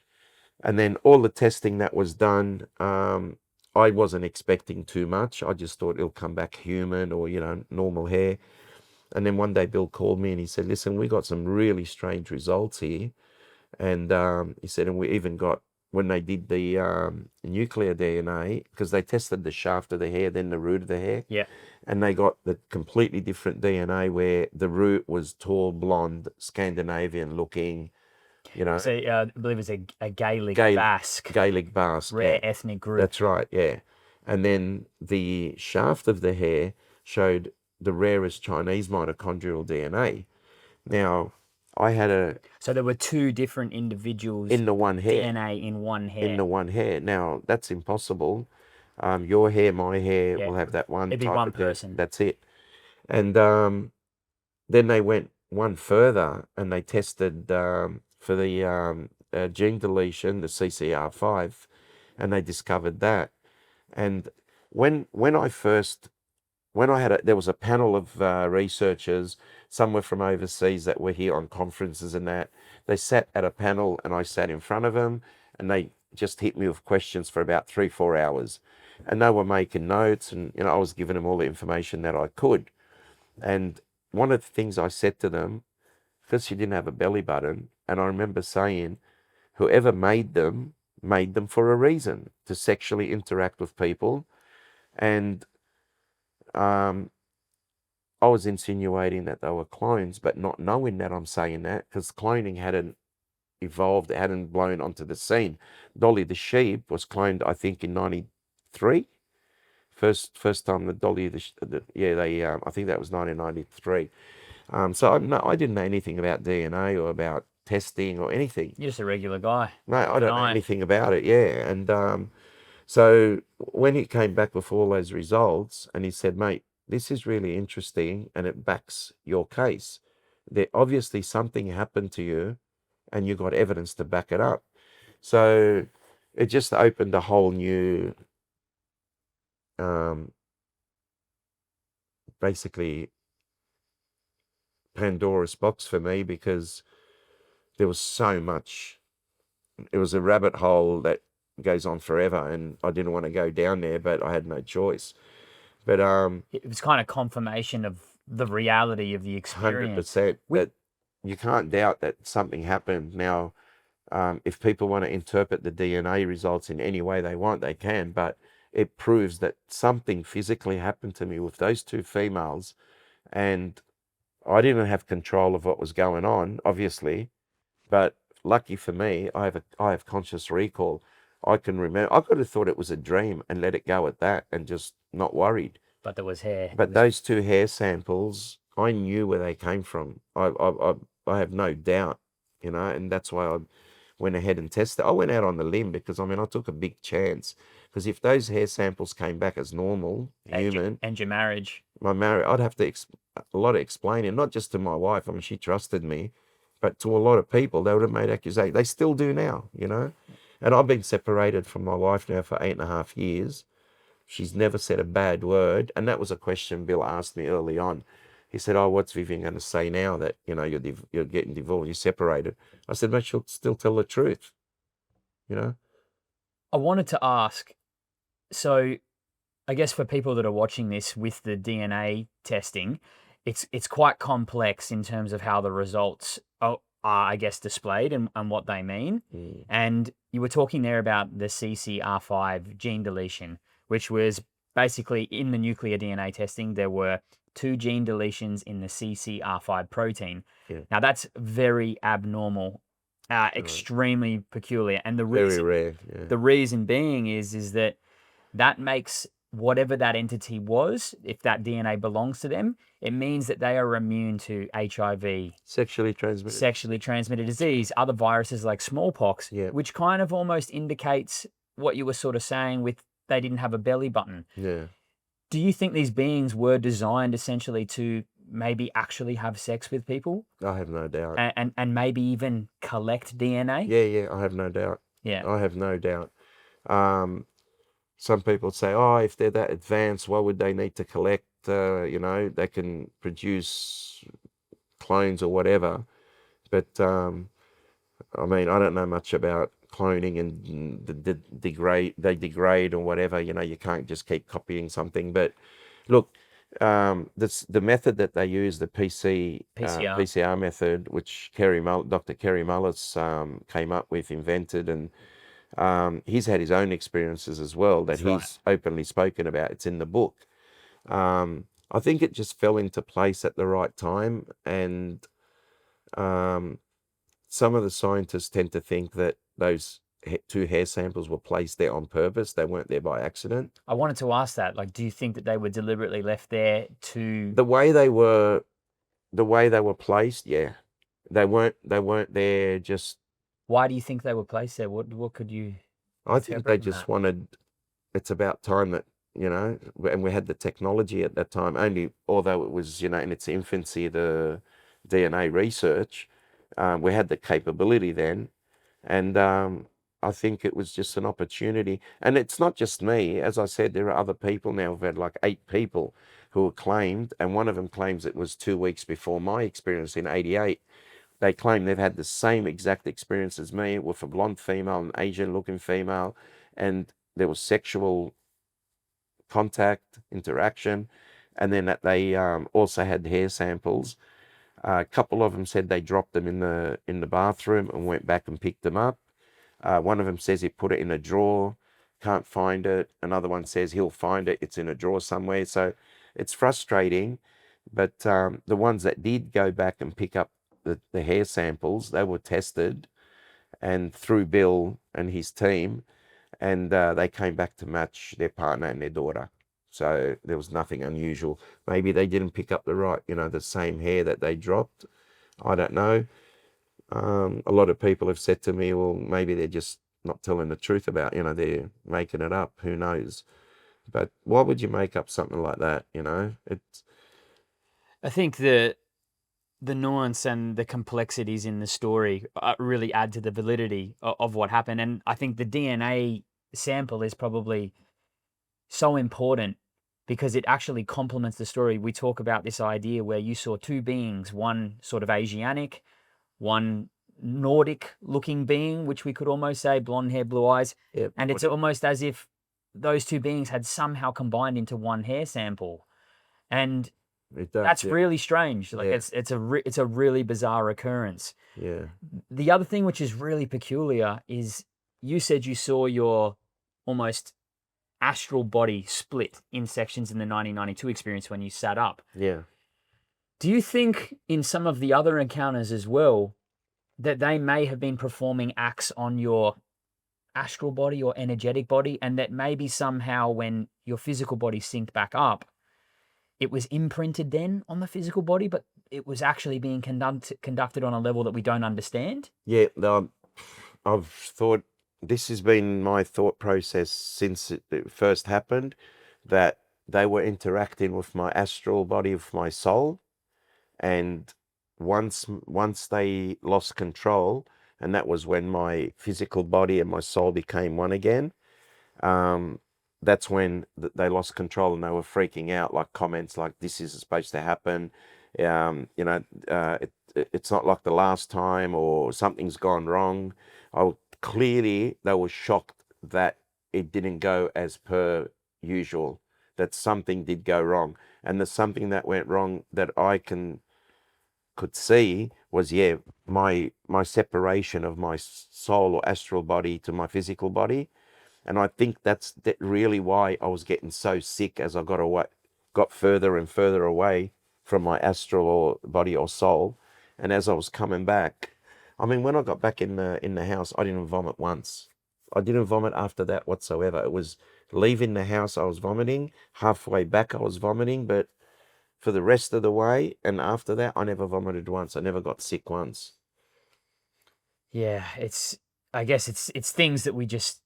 S2: And then all the testing that was done, I wasn't expecting too much. I just thought it'll come back human or, normal hair. And then one day Bill called me and he said, listen, we got some really strange results here. And he said, and we even got, when they did the nuclear DNA, because they tested the shaft of the hair, then the root of the hair.
S1: Yeah.
S2: And they got the completely different DNA where the root was tall, blonde, Scandinavian looking,
S1: So I believe it's a Gaelic Basque.
S2: Gaelic Basque.
S1: Rare
S2: Yeah.
S1: ethnic group.
S2: That's right, yeah. And then the shaft of the hair showed the rarest Chinese mitochondrial DNA. Now, I had a
S1: So there were two different individuals'
S2: in the one hair.
S1: DNA in one hair.
S2: In the one hair. Now that's impossible. Your hair, my hair
S1: Yeah.
S2: will have that one
S1: It'd be
S2: type
S1: one
S2: of thing.
S1: person.
S2: That's it. And then they went one further and they tested for the gene deletion, the CCR5, and they discovered that. And when I first when I had there was a panel of researchers, some were from overseas that were here on conferences and that. They sat at a panel and I sat in front of them and they just hit me with questions for about 3-4 hours. And they were making notes and I was giving them all the information that I could. And one of the things I said to them, because she didn't have a belly button, and I remember saying, whoever made them for a reason, to sexually interact with people. And I was insinuating that they were clones, but not knowing that I'm saying that, because cloning hadn't evolved, it hadn't blown onto the scene. Dolly the sheep was cloned, I think, in '93. First time the Dolly I think that was 1993. So I didn't know anything about DNA or about testing or anything.
S1: You're just a regular guy.
S2: No, I don't know
S1: Guy.
S2: anything about it. Yeah, and so when he came back with all those results, and he said, "Mate, this is really interesting, and it backs your case. There obviously something happened to you, and you got evidence to back it up." So it just opened a whole new, basically, Pandora's box for me, because there was so much. It was a rabbit hole that goes on forever, and I didn't want to go down there, but I had no choice. But
S1: It was kind of confirmation of the reality of the experience.
S2: 100% that you can't doubt that something happened. Now, if people want to interpret the DNA results in any way they want, they can, but it proves that something physically happened to me with those two females, and I didn't have control of what was going on, obviously, but lucky for me, I have conscious recall. I can remember. I could have thought it was a dream and let it go at that, and just not worried.
S1: But there was hair.
S2: But those two hair samples, I knew where they came from. I have no doubt, and that's why I went ahead and tested. I went out on the limb because I took a big chance. Because if those hair samples came back as normal, human,
S1: and your marriage.
S2: my marriage, I'd have to a lot of explaining, not just to my wife. She trusted me, but to a lot of people. They would have made accusations. They still do now, And I've been separated from my wife now for 8.5 years. She's never said a bad word. And that was a question Bill asked me early on. He said, "Oh, what's Vivian going to say now that, you're getting divorced, you're separated?" I said, "Mate, she'll still tell the truth,
S1: I wanted to ask, so I guess for people that are watching this with the DNA testing, it's quite complex in terms of how the results are, I guess, displayed and what they mean. And you were talking there about the CCR5 gene deletion, which was basically in the nuclear DNA testing, there were 2 gene deletions in the CCR5 protein.
S2: Yeah.
S1: Now that's very abnormal, extremely peculiar. And
S2: Very rare. Yeah.
S1: the reason being is that makes whatever that entity was, if that DNA belongs to them, it means that they are immune to HIV,
S2: Sexually transmitted
S1: disease, other viruses like smallpox,
S2: Yeah.
S1: which kind of almost indicates what you were sort of saying with they didn't have a belly button.
S2: Yeah.
S1: Do you think these beings were designed essentially to maybe actually have sex with people
S2: I have no doubt.
S1: and maybe even collect DNA?
S2: Yeah, I have no doubt.
S1: Yeah.
S2: I have no doubt. Some people say, "Oh, if they're that advanced, why would they need to collect? They can produce clones or whatever." But I don't know much about cloning and they degrade or whatever. You can't just keep copying something. But look, the method that they use, the PCR method, which Dr. Kerry Mullis came up with, invented, and he's had his own experiences as well that he's openly spoken about. It's in the book. I think it just fell into place at the right time, and some of the scientists tend to think that those 2 hair samples were placed there on purpose. They weren't there by accident.
S1: I wanted to ask that. Like, do you think that they were deliberately left there to...
S2: The way they were placed, yeah. They weren't there just.
S1: Why do you think they were placed there? What could you
S2: I think they
S1: interpret from
S2: just
S1: that?
S2: wanted. It's about time that, and we had the technology at that time. Only although it was, in its infancy, the DNA research, we had the capability then, and I think it was just an opportunity. And it's not just me, as I said. There are other people now. We've had like 8 people who are claimed, and one of them claims it was 2 weeks before my experience in '88. They claim they've had the same exact experience as me with a blonde female, an Asian looking female, and there was sexual contact, interaction, and then that they also had hair samples. A couple of them said they dropped them in the bathroom and went back and picked them up. One of them says he put it in a drawer, can't find it. Another one says he'll find it, it's in a drawer somewhere. So it's frustrating, but the ones that did go back and pick up the hair samples, they were tested and through Bill and his team, and they came back to match their partner and their daughter. So there was nothing unusual. Maybe they didn't pick up the right, the same hair that they dropped. I don't know. A lot of people have said to me, well, maybe they're just not telling the truth about, they're making it up. Who knows? But why would you make up something like that? It's
S1: I think the nuance and the complexities in the story really add to the validity of what happened. And I think the DNA sample is probably so important because it actually complements the story. We talk about this idea where you saw 2 beings, one sort of Asiatic, one Nordic looking being, which we could almost say blonde hair, blue eyes.
S2: yeah,
S1: And it's almost as if those 2 beings had somehow combined into one hair sample. And
S2: it does.
S1: that's
S2: Yeah,
S1: really strange. Like
S2: yeah,
S1: it's a really bizarre occurrence.
S2: yeah,
S1: The other thing which is really peculiar is you said you saw your almost astral body split in sections in the 1992 experience when you sat up.
S2: yeah.
S1: Do you think in some of the other encounters as well that they may have been performing acts on your astral body or energetic body, and that maybe somehow when your physical body synced back up, it was imprinted then on the physical body, but it was actually being conducted on a level that we don't understand?
S2: Yeah, I've thought this has been my thought process since it first happened, that they were interacting with my astral body, with my soul, and once they lost control, and that was when my physical body and my soul became one again. That's when they lost control and they were freaking out, like comments like "This is supposed to happen," it's not like the last time, or something's gone wrong. Clearly, they were shocked that it didn't go as per usual, that something did go wrong. And the something that went wrong that I could see was, yeah, my separation of my soul or astral body to my physical body. And I think that's really why I was getting so sick as I got further and further away from my astral or body or soul. And as I was coming back, I mean, when I got back in the house, I didn't vomit once. I didn't vomit after that whatsoever. It was leaving the house, I was vomiting. Halfway back, I was vomiting. But for the rest of the way and after that, I never vomited once. I never got sick once.
S1: Yeah, I guess it's things that we just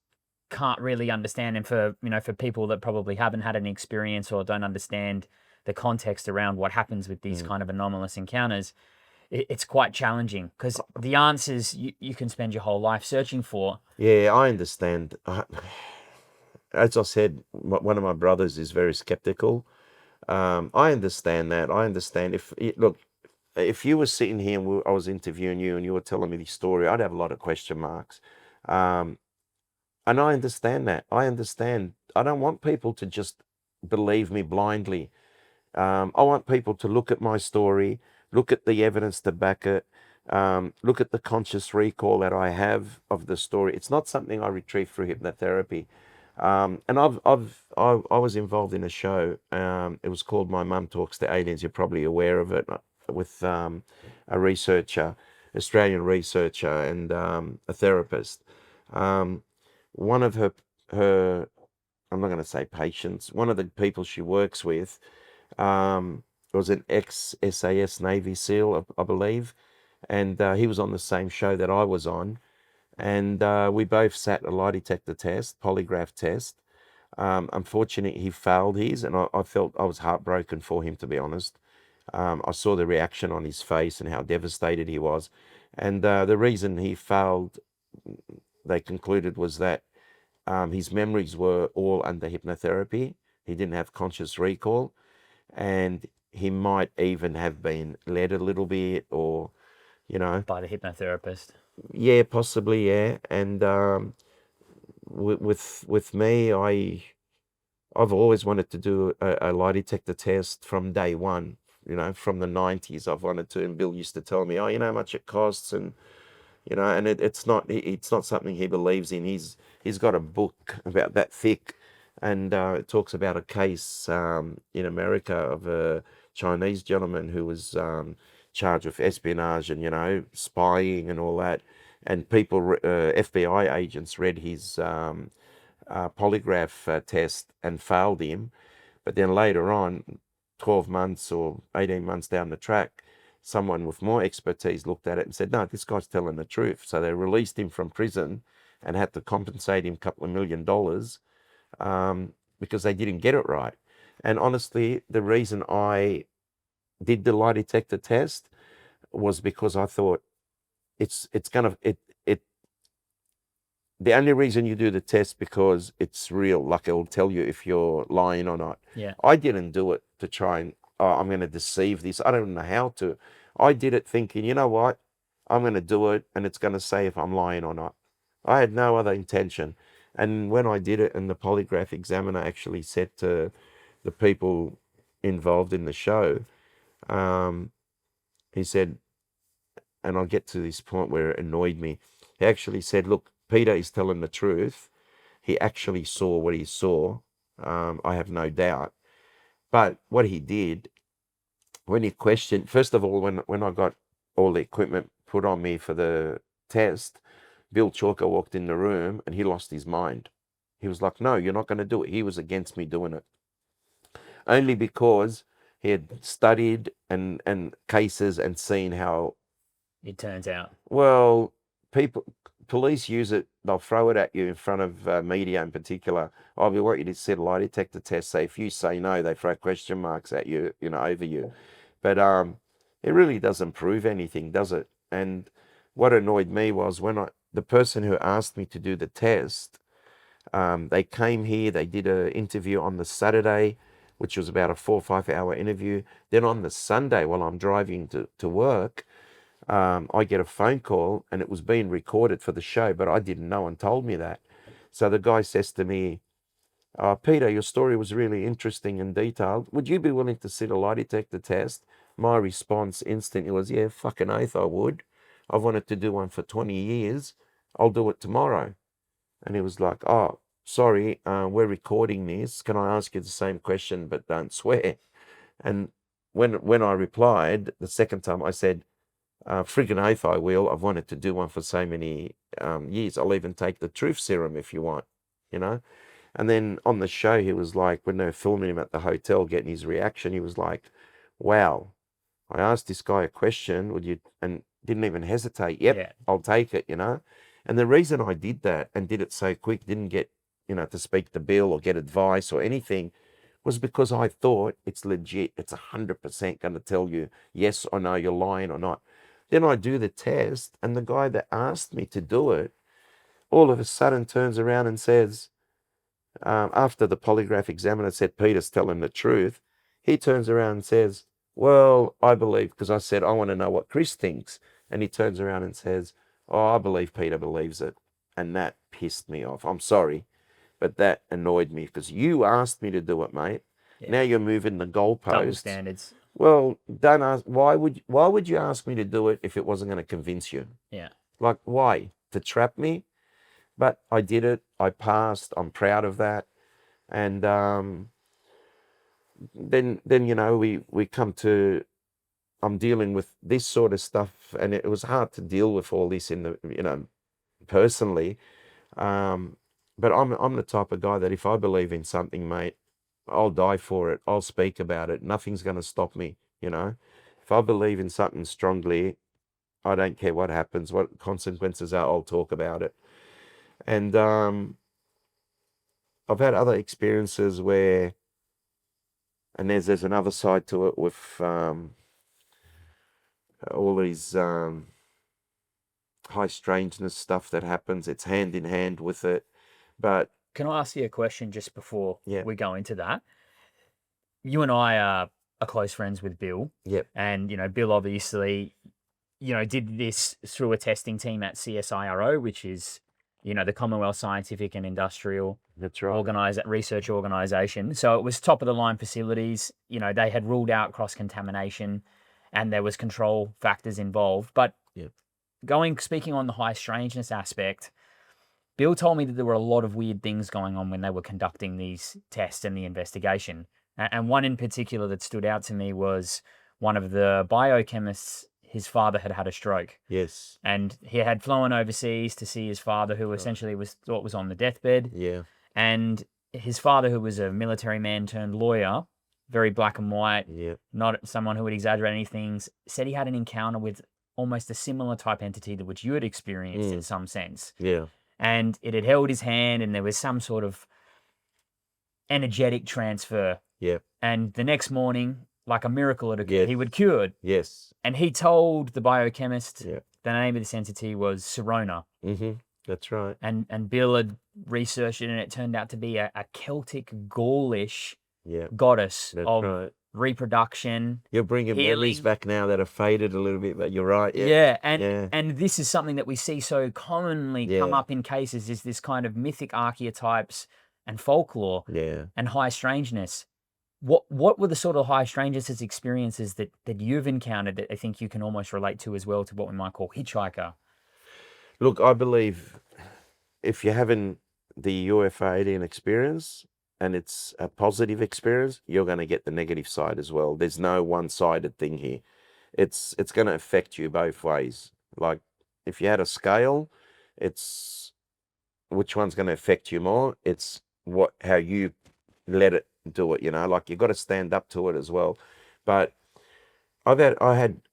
S1: can't really understand. And for, for people that probably haven't had an experience or don't understand the context around what happens with these
S2: Mm.
S1: kind of anomalous encounters, it's quite challenging because the answers you can spend your whole life searching for.
S2: Yeah, I understand. As I said, one of my brothers is very skeptical. I understand that. I understand. Look, if you were sitting here and I was interviewing you and you were telling me the story, I'd have a lot of question marks. Um, and I understand that. I understand. I don't want people to just believe me blindly. I want people to look at my story, look at the evidence to back it, look at the conscious recall that I have of the story. It's not something I retrieve through hypnotherapy. And I was involved in a show. It was called My Mum Talks to Aliens. You're probably aware of it, with a researcher, Australian researcher, and a therapist. One of her, I'm not going to say patients, one of the people she works with, was an ex-SAS Navy SEAL, I believe, and he was on the same show that I was on, and we both sat a lie detector test, polygraph test. Unfortunately, he failed his, and I felt I was heartbroken for him, to be honest. I saw the reaction on his face and how devastated he was. And the reason he failed, they concluded, was that his memories were all under hypnotherapy. He didn't have conscious recall, and he might even have been led a little bit, or,
S1: By the hypnotherapist.
S2: yeah, possibly, yeah. And with me, I've always wanted to do a lie detector test from day one. From the 90s, I've wanted to, and Bill used to tell me, oh, you know how much it costs, and and it's not something he believes in. He's got a book about that thick, and it talks about a case in America of a Chinese gentleman who was charged with espionage and spying and all that, and FBI agents read his polygraph test and failed him. But then later on, 12 months or 18 months down the track, someone with more expertise looked at it and said, no, this guy's telling the truth. So they released him from prison and had to compensate him a couple of $1 million because they didn't get it right. And honestly, the reason I did the lie detector test was because I thought the only reason you do the test because it's real, like it will tell you if you're lying or not.
S1: Yeah.
S2: I didn't do it to try and, oh, I'm going to deceive this. I don't know how to. I did it thinking, you know what? I'm going to do it and it's going to say if I'm lying or not. I had no other intention. And when I did it, and the polygraph examiner actually said to the people involved in the show, he said, and I'll get to this point where it annoyed me. He actually said, look, Peter is telling the truth. He actually saw what he saw. I have no doubt. But what he did, when he questioned, first of all, when I got all the equipment put on me for the test, Bill Chalker walked in the room and he lost his mind. He was like, no, you're not going to do it. He was against me doing it. Only because he had studied and cases and seen how,
S1: It turns out.
S2: well, police use it. They'll throw it at you in front of media in particular. Oh, we want you to set a lie detector test. So if you say no, they throw question marks at you, over you. But it really doesn't prove anything, does it? And what annoyed me was when the person who asked me to do the test, they came here. They did an interview on the Saturday, which was about a 4 or 5 hour interview. Then on the Sunday, while I'm driving to work, I get a phone call and it was being recorded for the show, but I didn't know and told me that. So the guy says to me, Peter, your story was really interesting and detailed. Would you be willing to sit a lie detector test? My response instantly was, yeah, fucking oath I would. I've wanted to do one for 20 years. I'll do it tomorrow. And he was like, oh, sorry, we're recording this. Can I ask you the same question, but don't swear? And when I replied the second time, I said, friggin' oath I will. I've wanted to do one for so many years. I'll even take the truth serum if you want, And then on the show, he was like, when they were filming him at the hotel, getting his reaction, he was like, wow, I asked this guy a question, would you, and didn't even hesitate. Yep,
S1: Yeah.
S2: I'll take it, And the reason I did that and did it so quick, didn't get, to speak to Bill or get advice or anything, was because I thought it's legit. It's 100% going to tell you yes or no, you're lying or not. Then I do the test, and the guy that asked me to do it all of a sudden turns around and says, after the polygraph examiner said Peter's telling the truth, he turns around and says, well, I believe, because I said, I want to know what Chris thinks. And he turns around and says, oh, I believe Peter believes it. And that pissed me off. I'm sorry, but that annoyed me because you asked me to do it, mate.
S1: Yeah.
S2: Now you're moving the
S1: Double
S2: goalposts.
S1: standards.
S2: Well, don't ask. Why would you ask me to do it if it wasn't going to convince you?
S1: Yeah.
S2: Like, why? To trap me? But I did it. I passed. I'm proud of that. And then we come to, I'm dealing with this sort of stuff, and it was hard to deal with all this in the personally. But I'm the type of guy that if I believe in something, mate, I'll die for it. I'll speak about it. Nothing's going to stop me. If I believe in something strongly, I don't care what happens, what consequences are, I'll talk about it. And I've had other experiences where, and there's another side to it with all these high strangeness stuff that happens. It's hand in hand with it. But
S1: Can I ask you a question just before
S2: yeah,
S1: we go into that? You and I are close friends with Bill,
S2: yep,
S1: and Bill obviously did this through a testing team at CSIRO, which is the Commonwealth Scientific and Industrial
S2: that's right.
S1: research organization. So it was top of the line facilities. They had ruled out cross contamination, and there was control factors involved. But
S2: Yep.
S1: speaking on the high strangeness aspect, Bill told me that there were a lot of weird things going on when they were conducting these tests and the investigation. And one in particular that stood out to me was one of the biochemists. His father had had a stroke,
S2: Yes.
S1: and he had flown overseas to see his father, who
S2: Right.
S1: essentially was thought was on the deathbed.
S2: Yeah.
S1: And his father, who was a military man turned lawyer, very black and white,
S2: Yeah.
S1: not someone who would exaggerate anything, said he had an encounter with almost a similar type entity that which you had experienced in some sense.
S2: Yeah.
S1: And it had held his hand, and there was some sort of energetic transfer.
S2: Yeah.
S1: And the next morning, like a miracle,
S2: Yes.
S1: he would cured.
S2: Yes.
S1: And he told the biochemist
S2: Yeah.
S1: the name of this entity was Sirona.
S2: That's right.
S1: And Bill had researched it, and it turned out to be a Celtic Gaulish
S2: Yeah.
S1: goddess
S2: That's
S1: of
S2: right.
S1: reproduction.
S2: You're bringing memories
S1: healing.
S2: back now that have faded a little bit, but you're right. Yeah.
S1: Yeah,
S2: Yeah.
S1: and this is something that we see so commonly come
S2: Yeah.
S1: up in cases, is this kind of mythic archetypes and folklore
S2: Yeah.
S1: and high strangeness. What were the sort of high strangeness experiences that you've encountered that I think you can almost relate to as well, to what we might call hitchhiker?
S2: Look, I believe if you're having the UFO alien experience and it's a positive experience, you're going to get the negative side as well. There's no one-sided thing here. It's going to affect you both ways. Like if you had a scale, it's which one's going to affect you more? It's how you let it do it, like you've got to stand up to it as well. But I've had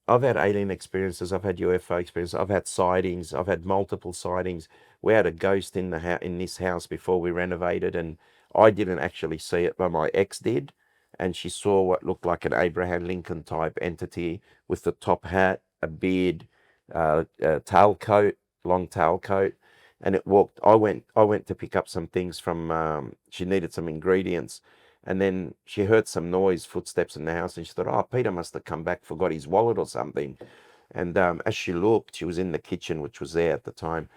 S2: alien experiences, I've had UFO experiences, I've had sightings, I've had multiple sightings. We had a ghost in in this house before we renovated, and I didn't actually see it, but my ex did, and she saw what looked like an Abraham Lincoln type entity with the top hat, a beard, a tailcoat, long tailcoat, and it walked. I went to pick up some things from. She needed some ingredients, and then she heard some noise, footsteps in the house, and she thought, oh, Peter must have come back, forgot his wallet or something. And as she looked, she was in the kitchen, which was there at the time.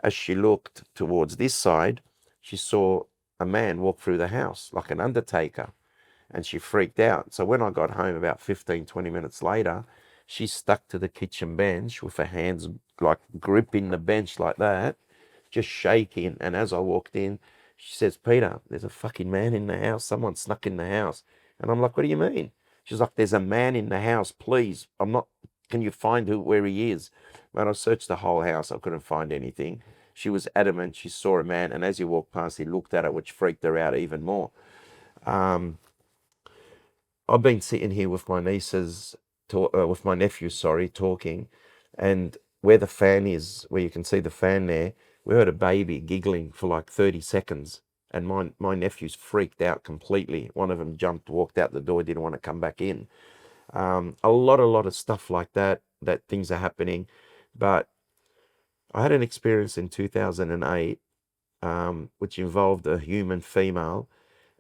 S2: As she looked towards this side, she saw a man walk through the house like an undertaker, and she freaked out. So when I got home about 15, 20 minutes later, she stuck to the kitchen bench with her hands like gripping the bench like that, just shaking. And as I walked in, she says, Peter, there's a fucking man in the house. Someone snuck in the house. And I'm like, what do you mean? She's like, there's a man in the house. Please, can you find where he is? Man, I searched the whole house. I couldn't find anything. She was adamant she saw a man. And as he walked past, he looked at her, which freaked her out even more. I've been sitting here with my nieces, with my nephew, sorry, talking, and where the fan is, where you can see the fan there, we heard a baby giggling for like 30 seconds, and my nephew's freaked out completely. One of them jumped, walked out the door, didn't want to come back in. A lot of stuff like that things are happening, but I had an experience in 2008, which involved a human female,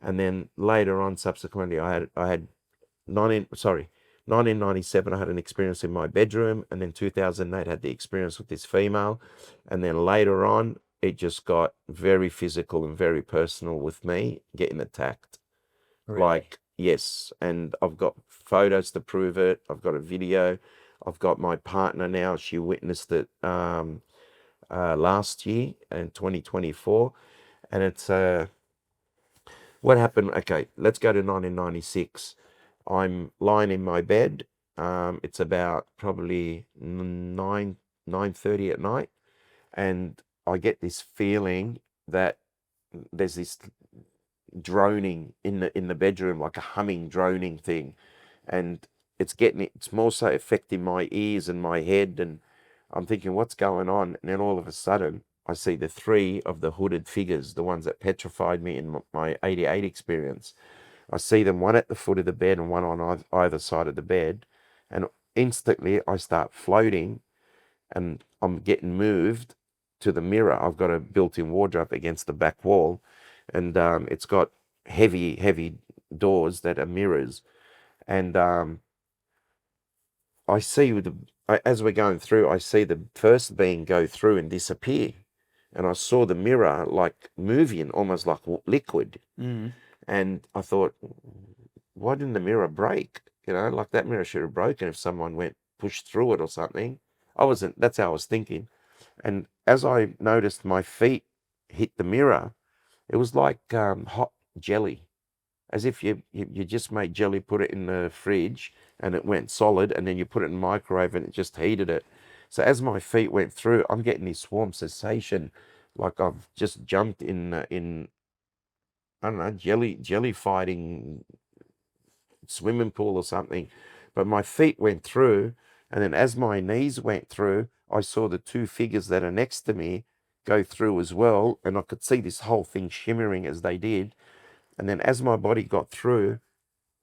S2: and then later on, subsequently, I had 1997, I had an experience in my bedroom, and then 2008 had the experience with this female, and then later on it just got very physical and very personal with me getting attacked.
S1: Really?
S2: Like, yes, and I've got photos to prove it. I've got a video. I've got my partner now. She witnessed it last year in 2024, and it's what happened. Okay, let's go to 1996. I'm lying in my bed. It's about probably 9:30 at night, and I get this feeling that there's this droning in the bedroom, like a humming, droning thing, and it's more so affecting my ears and my head, and I'm thinking, what's going on? And then all of a sudden, I see the three of the hooded figures, the ones that petrified me in my 88 experience. I see them, one at the foot of the bed and one on either side of the bed. And instantly I start floating and I'm getting moved to the mirror. I've got a built-in wardrobe against the back wall, and it's got heavy doors that are mirrors. And I see as we're going through, I see the first being go through and disappear. And I saw the mirror like moving, almost like liquid.
S1: Mm.
S2: And I thought, why didn't the mirror break? You know, like that mirror should have broken if someone went pushed through it or something. That's how I was thinking. And as I noticed my feet hit the mirror, it was like hot jelly, as if you just made jelly, put it in the fridge, and it went solid, and then you put it in the microwave and it just heated it. So as my feet went through, I'm getting this warm sensation, like I've just jumped in I don't know, jelly fighting swimming pool or something. But my feet went through, and then as my knees went through, I saw the two figures that are next to me go through as well, and I could see this whole thing shimmering as they did. And then as my body got through,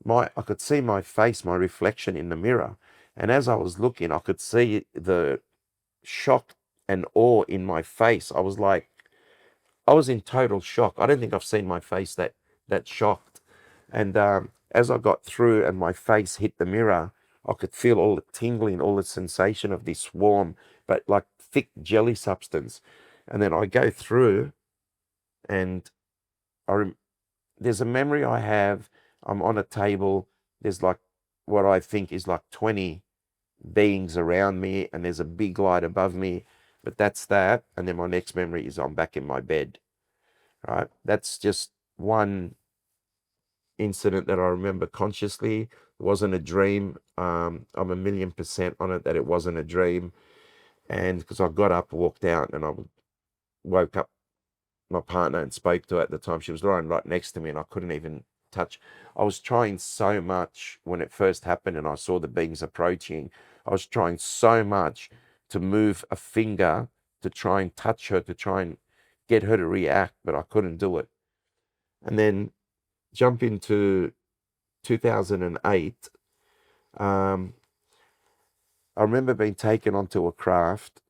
S2: I could see my face, my reflection in the mirror. And as I was looking, I could see the shock and awe in my face. I was in total shock. I don't think I've seen my face that shocked. And as I got through and my face hit the mirror, I could feel all the tingling, all the sensation of this warm, but like thick jelly substance. And then I go through, and there's a memory I have. I'm on a table. There's like what I think is like 20 beings around me, and there's a big light above me. But that's that. And then my next memory is I'm back in my bed. Right? That's just one incident that I remember consciously. It wasn't a dream. I'm 1,000,000% on it that it wasn't a dream. And because I got up, walked out, and I woke up my partner and spoke to her at the time. She was lying right next to me, and I couldn't even touch. I was trying so much when it first happened and I saw the beings approaching. I was trying so much to move a finger to try and touch her, to try and get her to react, but I couldn't do it. And then jump into 2008. I remember being taken onto a craft,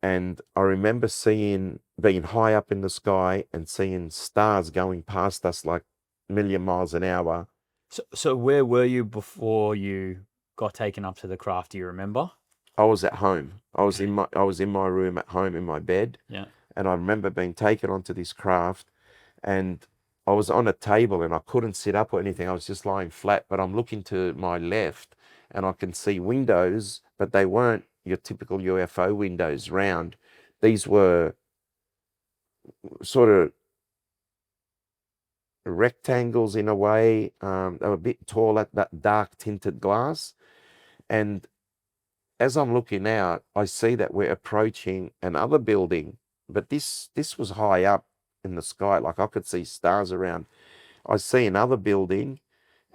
S2: and I remember being high up in the sky and seeing stars going past us like a million miles an hour.
S1: So where were you before you got taken up to the craft? Do you remember?
S2: I was at home. I was
S1: Okay.
S2: I was in my room at home in my bed,
S1: Yeah.
S2: and I remember being taken onto this craft, and I was on a table and I couldn't sit up or anything. I was just lying flat, but I'm looking to my left and I can see windows, but they weren't your typical UFO windows round. These were sort of rectangles in a way. They were a bit taller, that dark tinted glass. And as I'm looking out, I see that we're approaching another building, but this was high up in the sky, like I could see stars around. I see another building,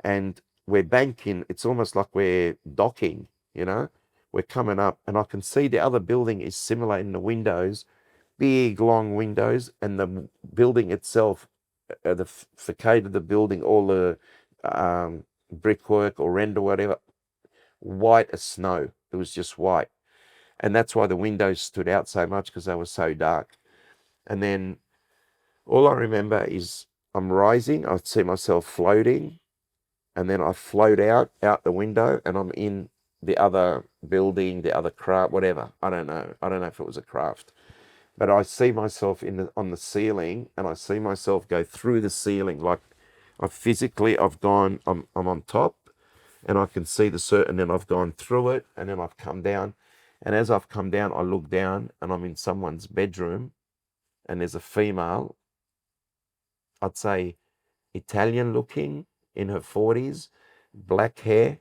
S2: and we're banking. It's almost like we're docking, you know. We're coming up, and I can see the other building is similar in the windows, big long windows, and the building itself, the facade of the building, all the brickwork or render, whatever, white as snow. It was just white. And that's why the windows stood out so much, because they were so dark. And then all I remember is I'm rising, I see myself floating, and then I float out the window, and I'm in the other building, the other craft, whatever. I don't know. I don't know if it was a craft. But I see myself on the ceiling, and I see myself go through the ceiling. Like I've gone, I'm on top, and I can see and then I've gone through it, and then I've come down. And as I've come down, I look down, and I'm in someone's bedroom, and there's a female, I'd say Italian looking, in her 40s, black hair,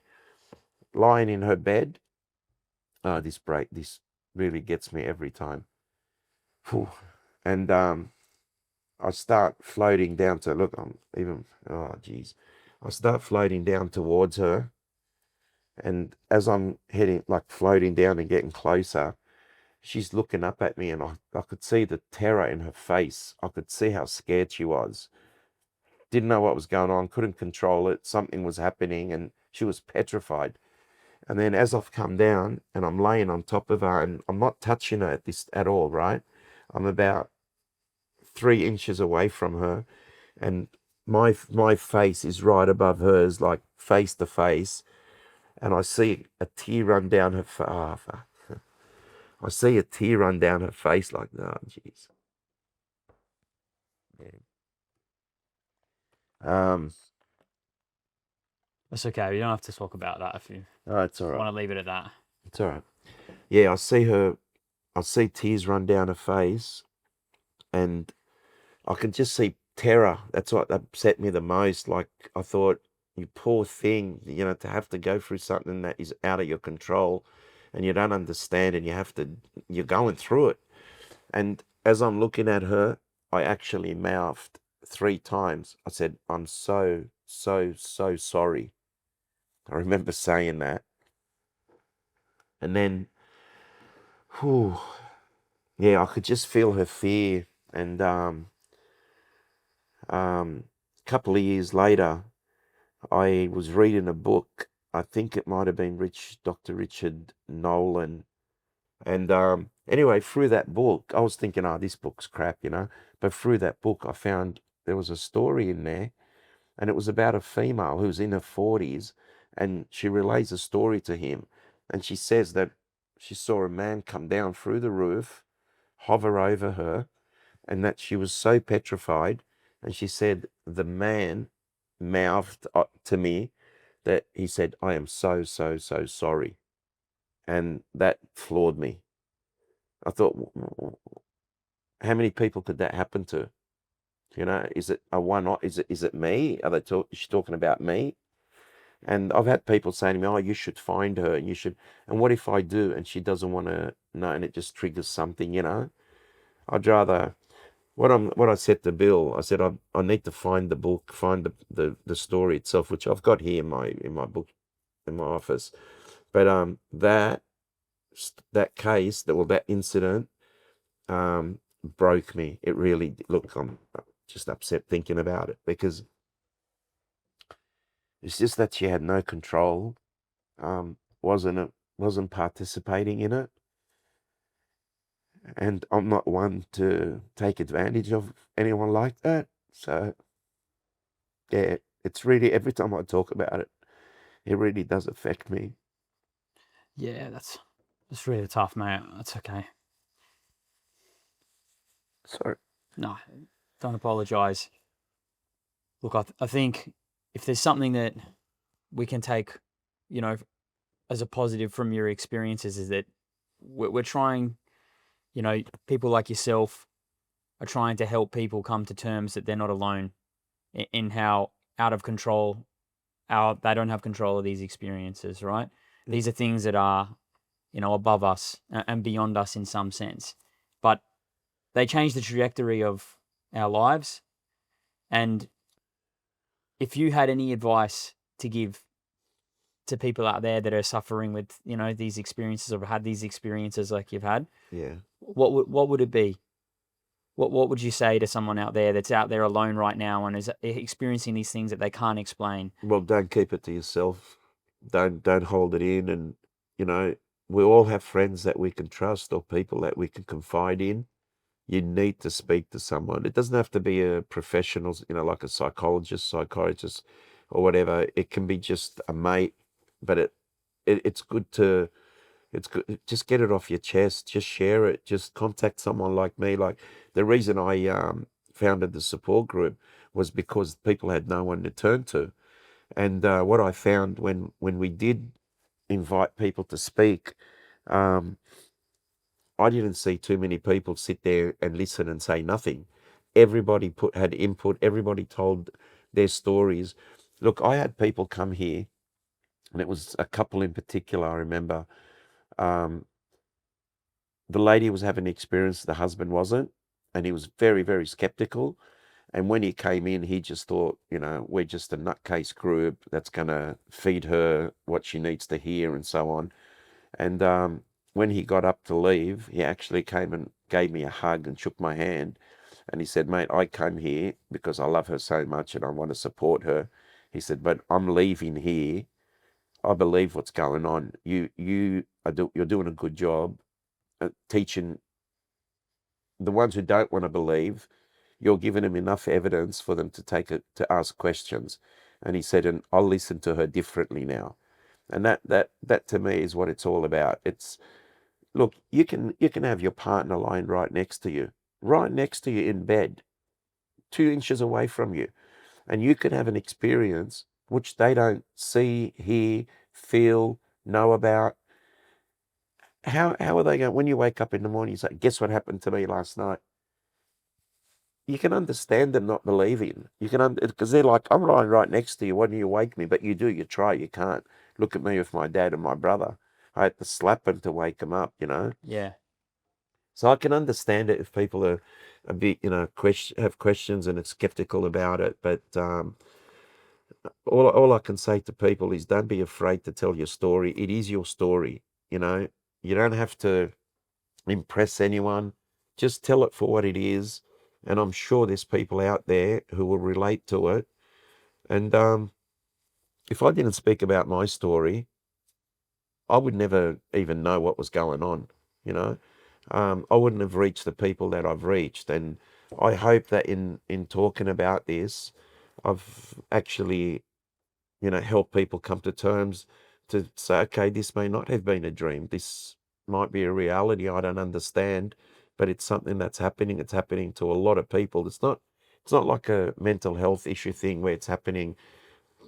S2: lying in her bed. Oh, this really gets me every time. Whew. And I start floating down to look. I'm even. Oh, geez. I start floating down towards her, and as I'm heading, like floating down and getting closer, she's looking up at me, and I could see the terror in her face. I could see how scared she was. Didn't know what was going on, couldn't control it. Something was happening, and she was petrified. And then as I've come down and I'm laying on top of her, and I'm not touching her at all, right? I'm about 3 inches away from her, and my face is right above hers, like face to face, and I see a tear run down her I see a tear run down her face, like, oh, jeez. Yeah.
S1: That's okay. We don't have to talk about that if you
S2: Oh, it's all right.
S1: want to leave it at that.
S2: It's all right. Yeah, I see tears run down her face, and I can just see terror. That's what upset me the most. Like, I thought, you poor thing, to have to go through something that is out of your control, and you don't understand, and you're going through it. And as I'm looking at her, I actually mouthed 3 times. I said, I'm so, so, so sorry. I remember saying that. And then, whew, yeah, I could just feel her fear. And a couple of years later, I was reading a book. I think it might have been Dr. Richard Nolan. And anyway, through that book, I was thinking, oh, this book's crap, But through that book, I found there was a story in there, and it was about a female who's in her 40s, and she relays a story to him. And she says that she saw a man come down through the roof, hover over her, and that she was so petrified. And she said the man mouthed to me that he said, I am so, so, so sorry. And that floored me. I thought, how many people could that happen to? Is it a one-off? Is it me? Is she talking about me? And I've had people saying to me, oh, you should find her, and you should. And what if I do and she doesn't want to know, and it just triggers something, I'd rather. What I said to Bill, I said I need to find the book, find the story itself, which I've got here in my book in my office. But that case, that incident, broke me. It really, look, I'm just upset thinking about it, because it's just that she had no control, wasn't participating in it, and I'm not one to take advantage of anyone like that. So yeah, it's really, every time I talk about it, it really does affect me.
S1: Yeah, that's really tough, mate. That's okay.
S2: Sorry.
S1: No, don't apologize. Look, I think if there's something that we can take, as a positive from your experiences, is that we're trying, people like yourself are trying to help people come to terms that they're not alone in how out of control, they don't have control of these experiences, right? These are things that are, above us and beyond us in some sense, but they change the trajectory of our lives. And if you had any advice to give to people out there that are suffering with, these experiences, or had these experiences like you've had,
S2: Yeah.
S1: what would it be? What would you say to someone out there that's out there alone right now and is experiencing these things that they can't explain?
S2: Well, don't keep it to yourself. Don't hold it in. And we all have friends that we can trust, or people that we can confide in. You need to speak to someone. It doesn't have to be a professional, like a psychologist, psychiatrist, or whatever. It can be just a mate, but it's good to, just get it off your chest, just share it, just contact someone like me. Like, the reason I founded the support group was because people had no one to turn to. And what I found when we did invite people to speak, um, I didn't see too many people sit there and listen and say nothing. Everybody had input. Everybody told their stories. Look, I had people come here, and it was a couple in particular. I remember um, the lady was having an experience, the husband wasn't, and he was very, very skeptical. And when he came in, he just thought, we're just a nutcase group that's going to feed her what she needs to hear, and so on. And when he got up to leave, he actually came and gave me a hug and shook my hand. And he said, mate, I came here because I love her so much and I want to support her. He said, but I'm leaving here. I believe what's going on. You're doing a good job teaching the ones who don't want to believe. You're giving them enough evidence for them to take it, to ask questions. And he said, and I'll listen to her differently now. And that to me is what it's all about. It's, look, you can have your partner lying right next to you in bed, 2 inches away from you, and you could have an experience which they don't see, hear, feel, know about. How are they going, when you wake up in the morning, you say, guess what happened to me last night? You can understand them not believing. You can, because they're like, I'm lying right next to you. Why don't you wake me? But you do. You try. You can't. Look at me with my dad and my brother. I had to slap him to wake him up.
S1: Yeah.
S2: So I can understand it if people are a bit, have questions and are skeptical about it. But all I can say to people is don't be afraid to tell your story. It is your story. You don't have to impress anyone. Just tell it for what it is. And I'm sure there's people out there who will relate to it. And if I didn't speak about my story, I would never even know what was going on, you know. I wouldn't have reached the people that I've reached. And I hope that in talking about this, I've actually, helped people come to terms to say, okay, this may not have been a dream. This might be a reality I don't understand, but it's something that's happening. It's happening to a lot of people. It's not like a mental health issue thing where it's happening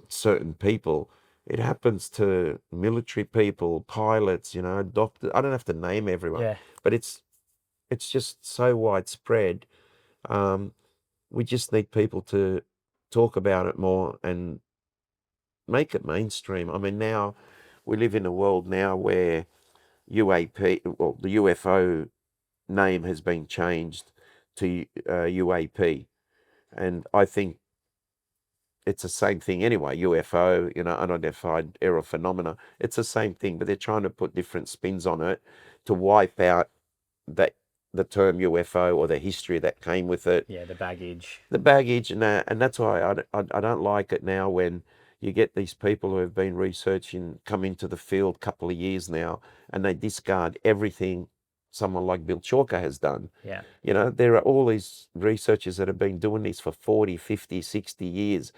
S2: certain people. It happens to military people, pilots, doctors. I don't have to name everyone,
S1: Yeah.
S2: but it's just so widespread. Um, we just need people to talk about it more and make it mainstream. I mean, now we live in a world now where UAP, well, the UFO name has been changed to UAP, and I think it's the same thing anyway. UFO, unidentified aerial phenomena. It's the same thing, but they're trying to put different spins on it to wipe out that the term UFO or the history that came with it.
S1: Yeah, the baggage.
S2: The baggage, and that's why I don't like it now when you get these people who have been researching, come into the field a couple of years now, and they discard everything someone like Bill Chalker has done.
S1: Yeah.
S2: There are all these researchers that have been doing this for 40, 50, 60 years.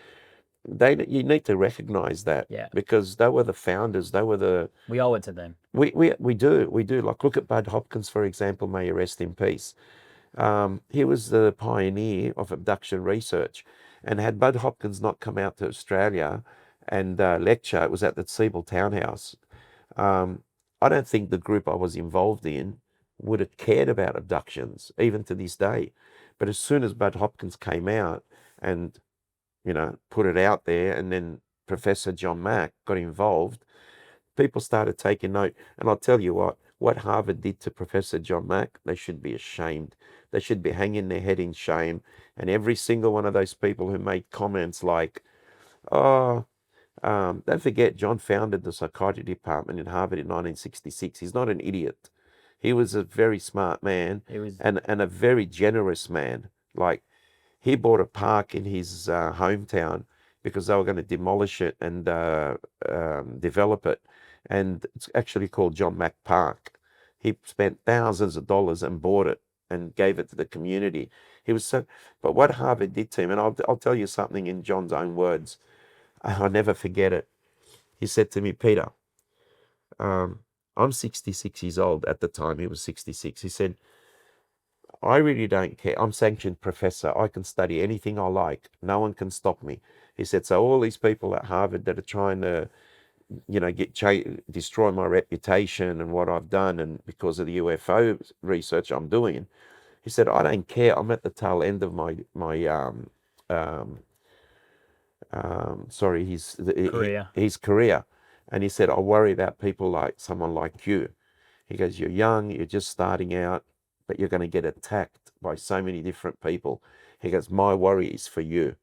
S2: You need to recognize that,
S1: Yeah.
S2: because they were the founders. They were
S1: We owe it to them.
S2: we do. Like, look at Bud Hopkins, for example, may he rest in peace. He was the pioneer of abduction research. And had Bud Hopkins not come out to Australia and lecture, it was at the Siebel Townhouse. I don't think the group I was involved in would have cared about abductions, even to this day. But as soon as Bud Hopkins came out and, put it out there, and then Professor John Mack got involved, people started taking note. And I'll tell you what Harvard did to Professor John Mack, they should be ashamed. They should be hanging their head in shame. And every single one of those people who made comments like, oh, don't forget, John founded the psychiatry department in Harvard in 1966. He's not an idiot. He was a very smart man.
S1: It was.
S2: And a very generous man. Like, he bought a park in his hometown because they were going to demolish it and develop it. And it's actually called John Mack Park. He spent thousands of dollars and bought it and gave it to the community. But what Harvard did to him, and I'll tell you something in John's own words, I'll never forget it. He said to me, Peter, I'm 66 years old at the time. He was 66. He said, I really don't care. I'm sanctioned professor. I can study anything I like. No one can stop me. He said, so all these people at Harvard that are trying to, destroy my reputation and what I've done, and because of the UFO research I'm doing, he said, I don't care. I'm at the tail end of his career. And he said, I worry about people like someone like you. He goes, you're young, you're just starting out, but you're going to get attacked by so many different people. He goes, my worry is for you.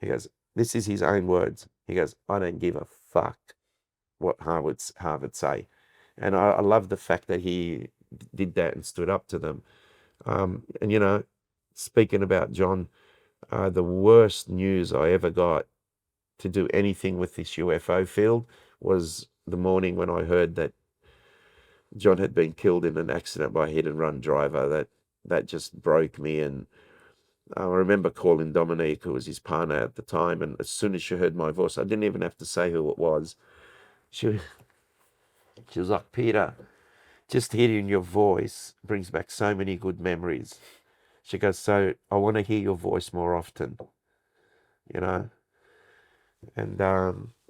S2: He goes, this is his own words. He goes, I don't give a fuck what Harvard say. And I love the fact that he did that and stood up to them. And, you know, speaking about John, the worst news I ever got to do anything with this UFO field was the morning when I heard that John had been killed in an accident by a hit and run driver. That just broke me. And I remember calling Dominique, who was his partner at the time, and as soon as she heard my voice, I didn't even have to say who it was. She she was like, Peter, just hearing your voice brings back so many good memories. She goes, so I want to hear your voice more often, you know. And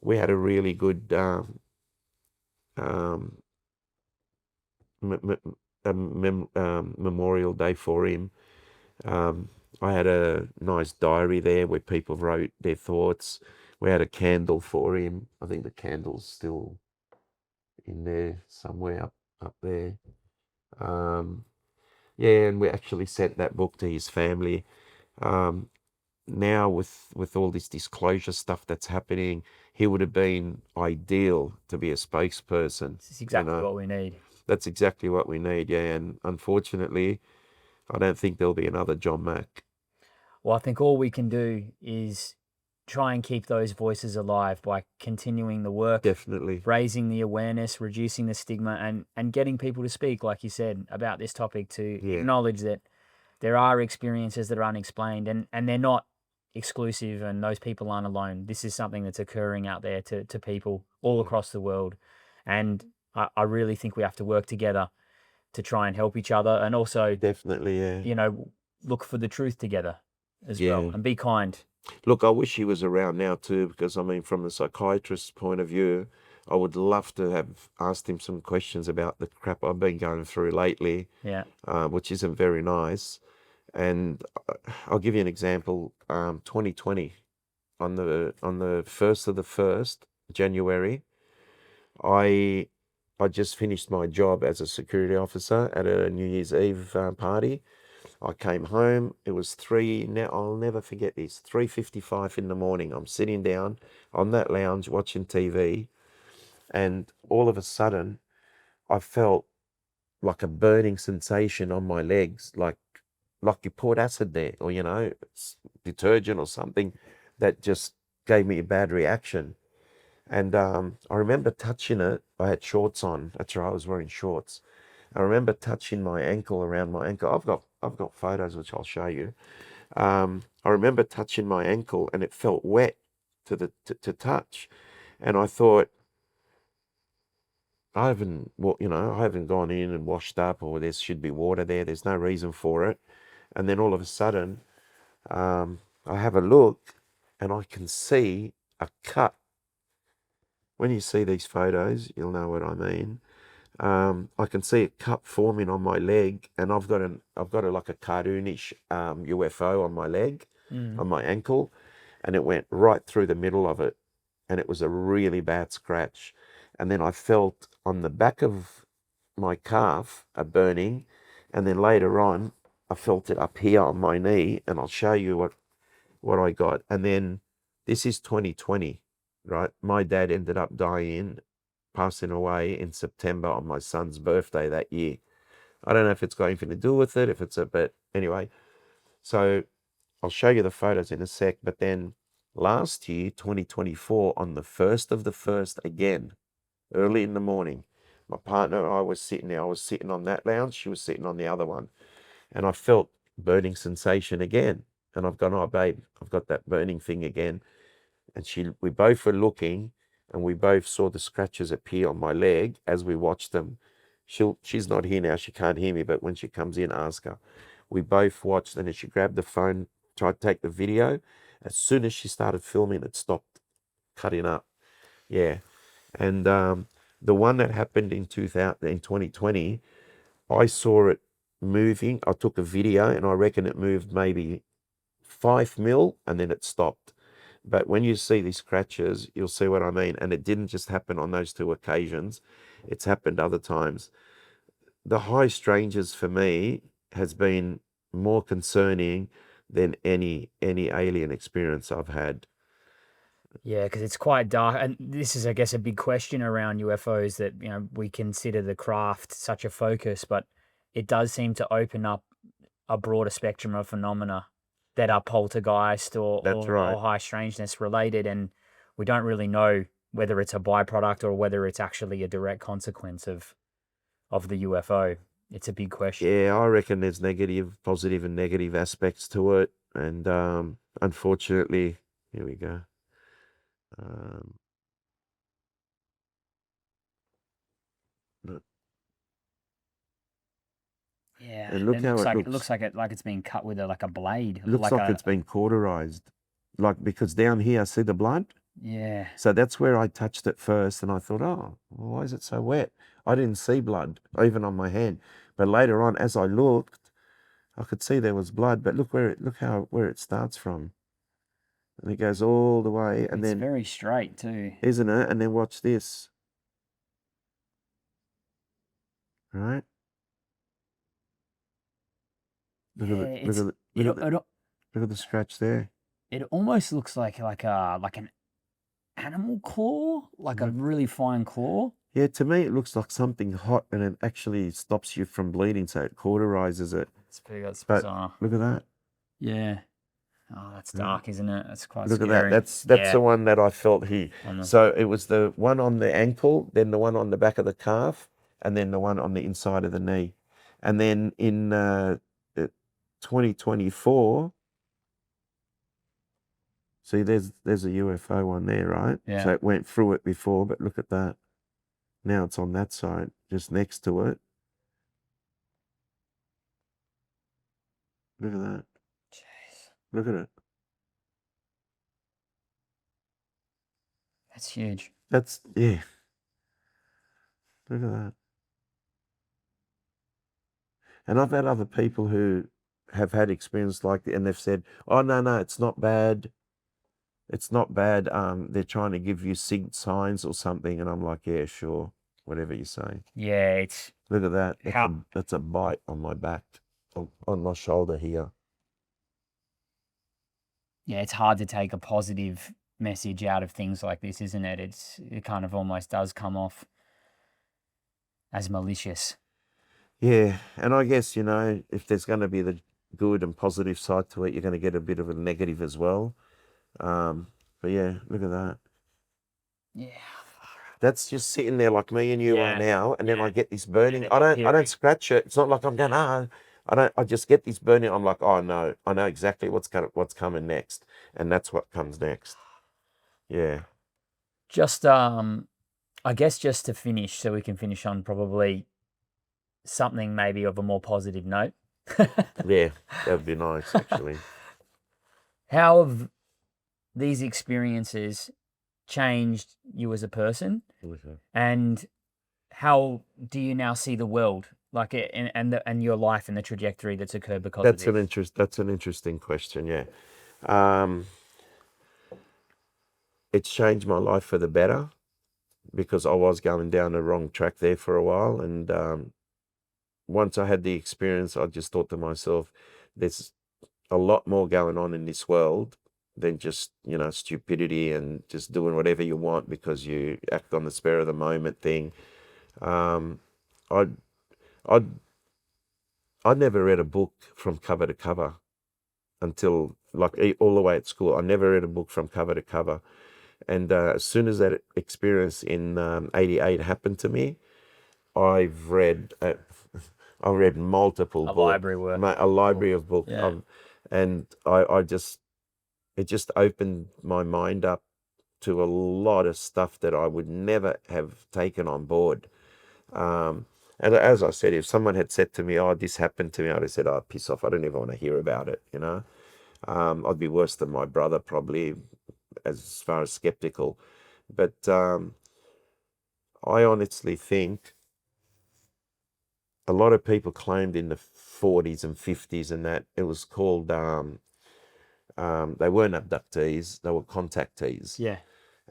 S2: we had a really good um, Memorial Day for him. I had a nice diary there where people wrote their thoughts. We had a candle for him. I think the candle's still in there somewhere up there. Yeah, and we actually sent that book to his family. Um, Now with all this disclosure stuff that's happening, he would have been ideal to be a spokesperson.
S1: This is
S2: You
S1: exactly
S2: know,
S1: what we need.
S2: that's exactly what we need. Yeah, and unfortunately, I don't think there'll be another John Mack.
S1: Well, I think all we can do is try and keep those voices alive by continuing the work,
S2: Definitely.
S1: raising the awareness, reducing the stigma, and getting people to speak, like you said, about this topic, to
S2: Yeah,
S1: acknowledge that there are experiences that are unexplained, and they're not exclusive, and those people aren't alone. This is something that's occurring out there to people all
S2: yeah,
S1: across the world. And I really think we have to work together to try and help each other, and also,
S2: definitely. Yeah,
S1: look for the truth together as well,
S2: yeah.
S1: and be kind.
S2: Look, I wish he was around now too, because I mean, from the psychiatrist's point of view, I would love to have asked him some questions about the crap I've been going through lately,
S1: Yeah.
S2: which isn't very nice. And I'll give you an example. 2020, on the first of the first January, I I just finished my job as a security officer at a New Year's Eve party. I came home. It was three. Now I'll never forget this. 3:55 in the morning. I'm sitting down on that lounge watching TV, and all of a sudden, I felt like a burning sensation on my legs, like you poured acid there, or detergent or something that just gave me a bad reaction. And I remember touching it. I had shorts on. That's right, I was wearing shorts. I remember touching my ankle, around my ankle. I've got photos which I'll show you. I remember touching my ankle, and it felt wet to touch. And I thought, I haven't gone in and washed up, or there should be water there. There's no reason for it. And then all of a sudden, I have a look, and I can see a cut. When you see these photos, you'll know what I mean. I can see a cut forming on my leg, and I've got like a cartoonish UFO on my leg,
S1: Mm.
S2: on my ankle, and it went right through the middle of it, and it was a really bad scratch. And then I felt on the back of my calf a burning, and then later on I felt it up here on my knee, and I'll show you what I got. And then this is 2020, right? My dad ended up passing away in September on my son's birthday that year. I don't know if it's got anything to do with it, but anyway. So I'll show you the photos in a sec. But then last year, 2024, on the first of the first, again, early in the morning, my partner and I was sitting there. I was sitting on that lounge. She was sitting on the other one. And I felt burning sensation again. And I've gone, oh, babe, I've got that burning thing again. And we both were looking, and we both saw the scratches appear on my leg as we watched them. She's not here now, she can't hear me, but when she comes in, ask her. We both watched, and then she grabbed the phone, tried to take the video. As soon as she started filming, it stopped cutting up. Yeah. And the one that happened in 2020, I saw it moving. I took a video, and I reckon it moved maybe 5 mil, and then it stopped. But when you see these scratches, you'll see what I mean. And it didn't just happen on those two occasions, it's happened other times. The high strangers for me has been more concerning than any alien experience I've had.
S1: Yeah, because it's quite dark, and this is, I guess, a big question around UFOs that we consider the craft such a focus, but it does seem to open up a broader spectrum of phenomena that are poltergeist or
S2: That's
S1: or,
S2: right.
S1: or high strangeness related, and we don't really know whether it's a byproduct or whether it's actually a direct consequence of the UFO. It's a big question.
S2: Yeah, I reckon there's positive and negative aspects to it. And unfortunately, here we go. Um, look-
S1: Yeah,
S2: and look
S1: it
S2: how
S1: looks
S2: it
S1: like
S2: looks.
S1: it's been cut with a blade,
S2: Looks
S1: like
S2: like
S1: a
S2: it's been cauterized. Like, because down here, see the blood?
S1: yeah.
S2: So that's where I touched it first, and I thought, oh, well, why is it so wet? I didn't see blood, even on my hand. But later on, as I looked, I could see there was blood. But look where it starts from, and it goes all the way, and
S1: It's
S2: then,
S1: very straight too.
S2: isn't it? And then watch this, right? Look
S1: Yeah,
S2: at the look at the look at the look at the scratch there.
S1: it almost looks like an animal claw, like a
S2: Mhm.
S1: really fine claw.
S2: Yeah, to me, it looks like something hot, and it actually stops you from bleeding, so it cauterizes it.
S1: That's
S2: But
S1: bizarre.
S2: look at that.
S1: Yeah. Oh, that's
S2: Yeah.
S1: dark, isn't it? That's quite
S2: Look at that.
S1: scary.
S2: That's
S1: Yeah.
S2: the one that I felt here.
S1: On the
S2: So it was the one on the ankle, then the one on the back of the calf, and then the one on the inside of the knee. And then in 2024, see, there's a UFO one there, right?
S1: yeah.
S2: So it went through it before, but look at that. Now it's on that side, just next to it. Look at that.
S1: Jeez.
S2: Look at it.
S1: That's huge.
S2: That's, yeah. Look at that. And I've had other people who have had experience like that, and they've said, "Oh no, it's not bad. It's not bad. They're trying to give you signs or something." And I'm like, "Yeah, sure, whatever you say."
S1: Yeah, it's
S2: Look at that.
S1: how
S2: That's a bite on my back, on my shoulder here.
S1: yeah, it's hard to take a positive message out of things like this, isn't it? It kind of almost does come off as malicious.
S2: Yeah, and I guess if there's going to be the good and positive side to it, you're going to get a bit of a negative as well. Um, but yeah, look at that.
S1: Yeah.
S2: That's just sitting there like me and you are
S1: Yeah.
S2: now, and then I
S1: Yeah.
S2: get this
S1: And
S2: burning.
S1: then
S2: I
S1: you're
S2: don't I don't
S1: hearing.
S2: scratch it. It's not like I'm going, I don't. I just get this burning. I'm like, oh no, I know exactly what's coming next, and that's what comes next. Yeah,
S1: Just I guess just to finish, so we can finish on probably something maybe of a more positive note.
S2: yeah, that would be nice actually.
S1: How have these experiences changed you as a person,
S2: Okay.
S1: and how do you now see the world, like and your life and the trajectory that's occurred because of this?
S2: That's an interesting question. Yeah, um, it's changed my life for the better because I was going down the wrong track there for a while, and once I had the experience, I just thought to myself, there's a lot more going on in this world than just stupidity and just doing whatever you want because you act on the spur of the moment thing. um i i I never read a book from cover to cover until like all the way at school. I never read a book from cover to cover, and as soon as that experience in 88 happened to me, I've read I read multiple
S1: A
S2: books,
S1: library work
S2: a
S1: book.
S2: library of books.
S1: Yeah.
S2: And I just it just opened my mind up to a lot of stuff that I would never have taken on board. Um, and as I said, if someone had said to me, "Oh, this happened to me," I'd have said, "Oh, piss off! I don't even want to hear about it." I'd be worse than my brother probably, as far as skeptical. But I honestly think a lot of people claimed in the 40s and 50s and that it was called they weren't abductees, they were contactees.
S1: Yeah.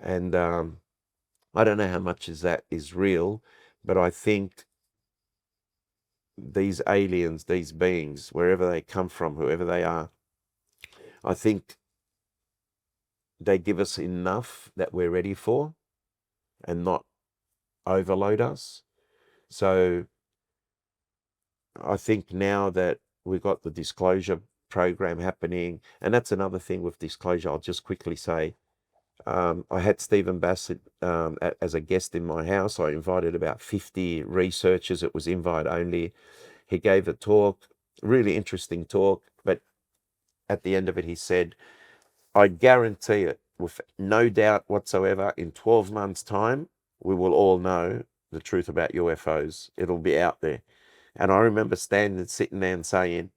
S2: And I don't know how much is that is real, but I think these aliens, these beings, wherever they come from, whoever they are, I think they give us enough that we're ready for and not overload us. So I think now that we've got the disclosure program happening, and that's another thing with disclosure, I'll just quickly say, I had Stephen Bassett as a guest in my house. I invited about 50 researchers. It was invite only. He gave a talk, really interesting talk, but at the end of it, he said, I guarantee it, with no doubt whatsoever, in 12 months' time, we will all know the truth about UFOs. It'll be out there. And I remember sitting there and saying,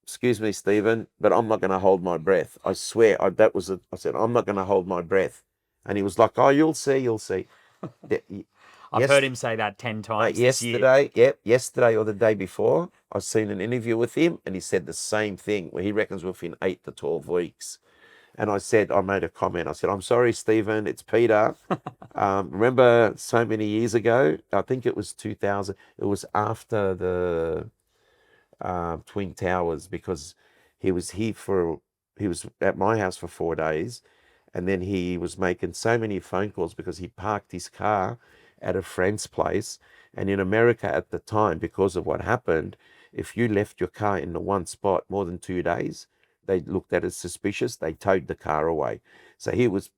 S2: excuse me, Stephen, but I'm not going to hold my breath. I swear, I said, I'm not going to hold my breath. And he was like, oh, you'll see, you'll see.
S1: I've heard him say that 10 times this year.
S2: Yesterday or the day before, I've seen an interview with him, and he said the same thing, where he reckons within 8 to 12 weeks. And I made a comment. I said, I'm sorry, Stephen, it's Peter. Remember so many years ago, I think it was 2000, it was after the Twin Towers, because he was at my house for 4 days, and then he was making so many phone calls because he parked his car at a friend's place. And in America at the time, because of what happened, if you left your car in the one spot more than 2 days, they looked at it suspicious. They towed the car away. So he was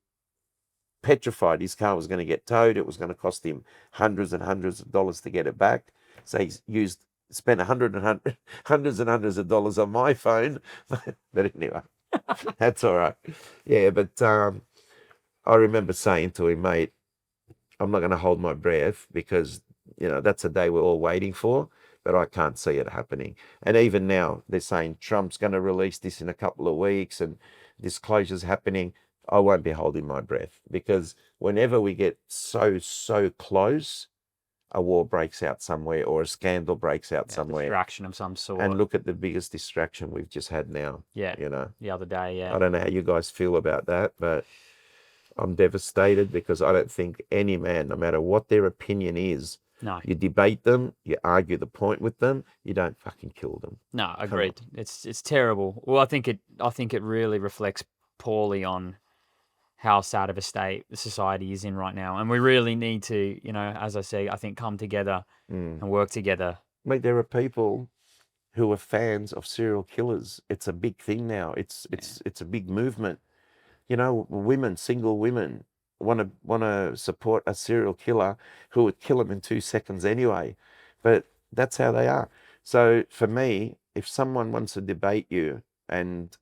S2: petrified his car was going to get towed. It was going to cost him hundreds and hundreds of dollars to get it back. So he spent hundreds and hundreds of dollars on my phone. But anyway, that's all right. Yeah, but I remember saying to him, mate, I'm not going to hold my breath, because, that's a day we're all waiting for, but I can't see it happening. And even now, they're saying Trump's going to release this in a couple of weeks and disclosure's happening. I won't be holding my breath, because whenever we get so close, a war breaks out somewhere or a scandal breaks out somewhere.
S1: Distraction of some sort.
S2: And look at the biggest distraction we've just had now.
S1: Yeah. The other day, yeah.
S2: I don't know how you guys feel about that, but I'm devastated, because I don't think any man, no matter what their opinion is,
S1: no,
S2: you debate them, you argue the point with them, you don't fucking kill them.
S1: No, agreed. It's terrible. Well, I think it really reflects poorly on how sad of a state the society is in right now. And we really need to, as I say, I think come together and work together.
S2: Mate, there are people who are fans of serial killers. It's a big thing now. It's a big movement. Women, single women, want to support a serial killer who would kill them in 2 seconds anyway. But that's how they are. So for me, if someone wants to debate you and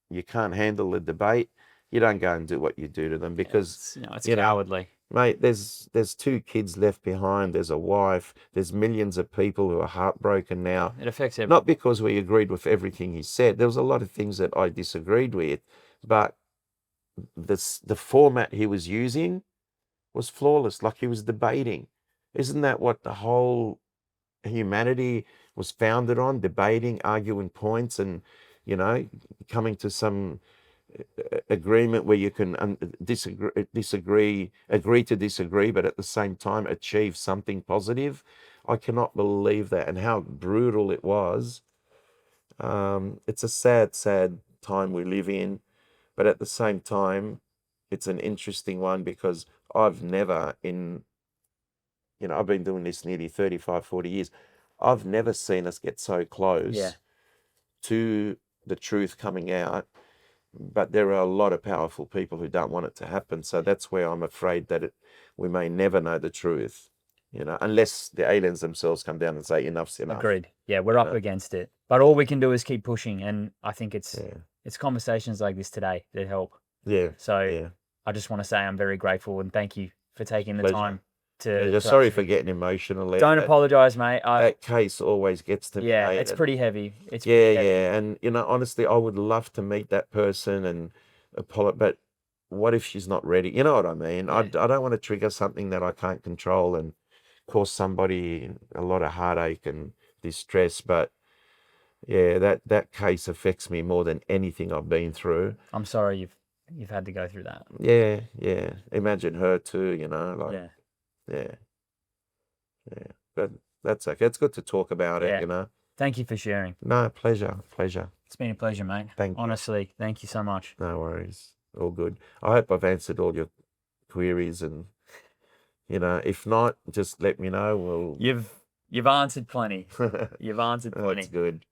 S2: you can't handle the debate, you don't go and do what you do to them, because
S1: it's cowardly.
S2: Mate, there's 2 kids left behind. There's a wife. There's millions of people who are heartbroken now.
S1: It affects everyone.
S2: Not because we agreed with everything he said. There was a lot of things that I disagreed with, but the format he was using was flawless. Like, he was debating. Isn't that what the whole humanity was founded on? Debating, arguing points, and coming to some agreement where you can agree to disagree, but at the same time achieve something positive. I cannot believe that, and how brutal it was. It's a sad time we live in, but at the same time, it's an interesting one, because I've never I've been doing this nearly 35, 40 years. I've never seen us get so close to the truth coming out. But there are a lot of powerful people who don't want it to happen. So that's where I'm afraid that we may never know the truth, unless the aliens themselves come down and say enough's enough.
S1: Agreed. Yeah, we're up against it. But all we can do is keep pushing. And I think it's conversations like this today that help.
S2: Yeah.
S1: So I just want to say I'm very grateful, and thank you for taking the time to...
S2: sorry for getting emotional.
S1: Don't apologize, mate.
S2: That case always gets to me.
S1: Yeah,
S2: mate.
S1: it's pretty heavy. It's
S2: pretty heavy. And honestly, I would love to meet that person and apologize, but what if she's not ready? You know what I mean? Yeah. I don't want to trigger something that I can't control and cause somebody a lot of heartache and distress. But yeah, that case affects me more than anything I've been through.
S1: I'm sorry you've had to go through that.
S2: Yeah. Imagine her too, Yeah. But that's okay. It's good to talk about it,
S1: Thank you for sharing.
S2: No, pleasure.
S1: It's been a pleasure, mate.
S2: Thank you.
S1: Honestly, thank you so much.
S2: No worries. all good. I hope I've answered all your queries, and if not, just let me know. We'll
S1: You've answered plenty. You've answered plenty.
S2: That's good.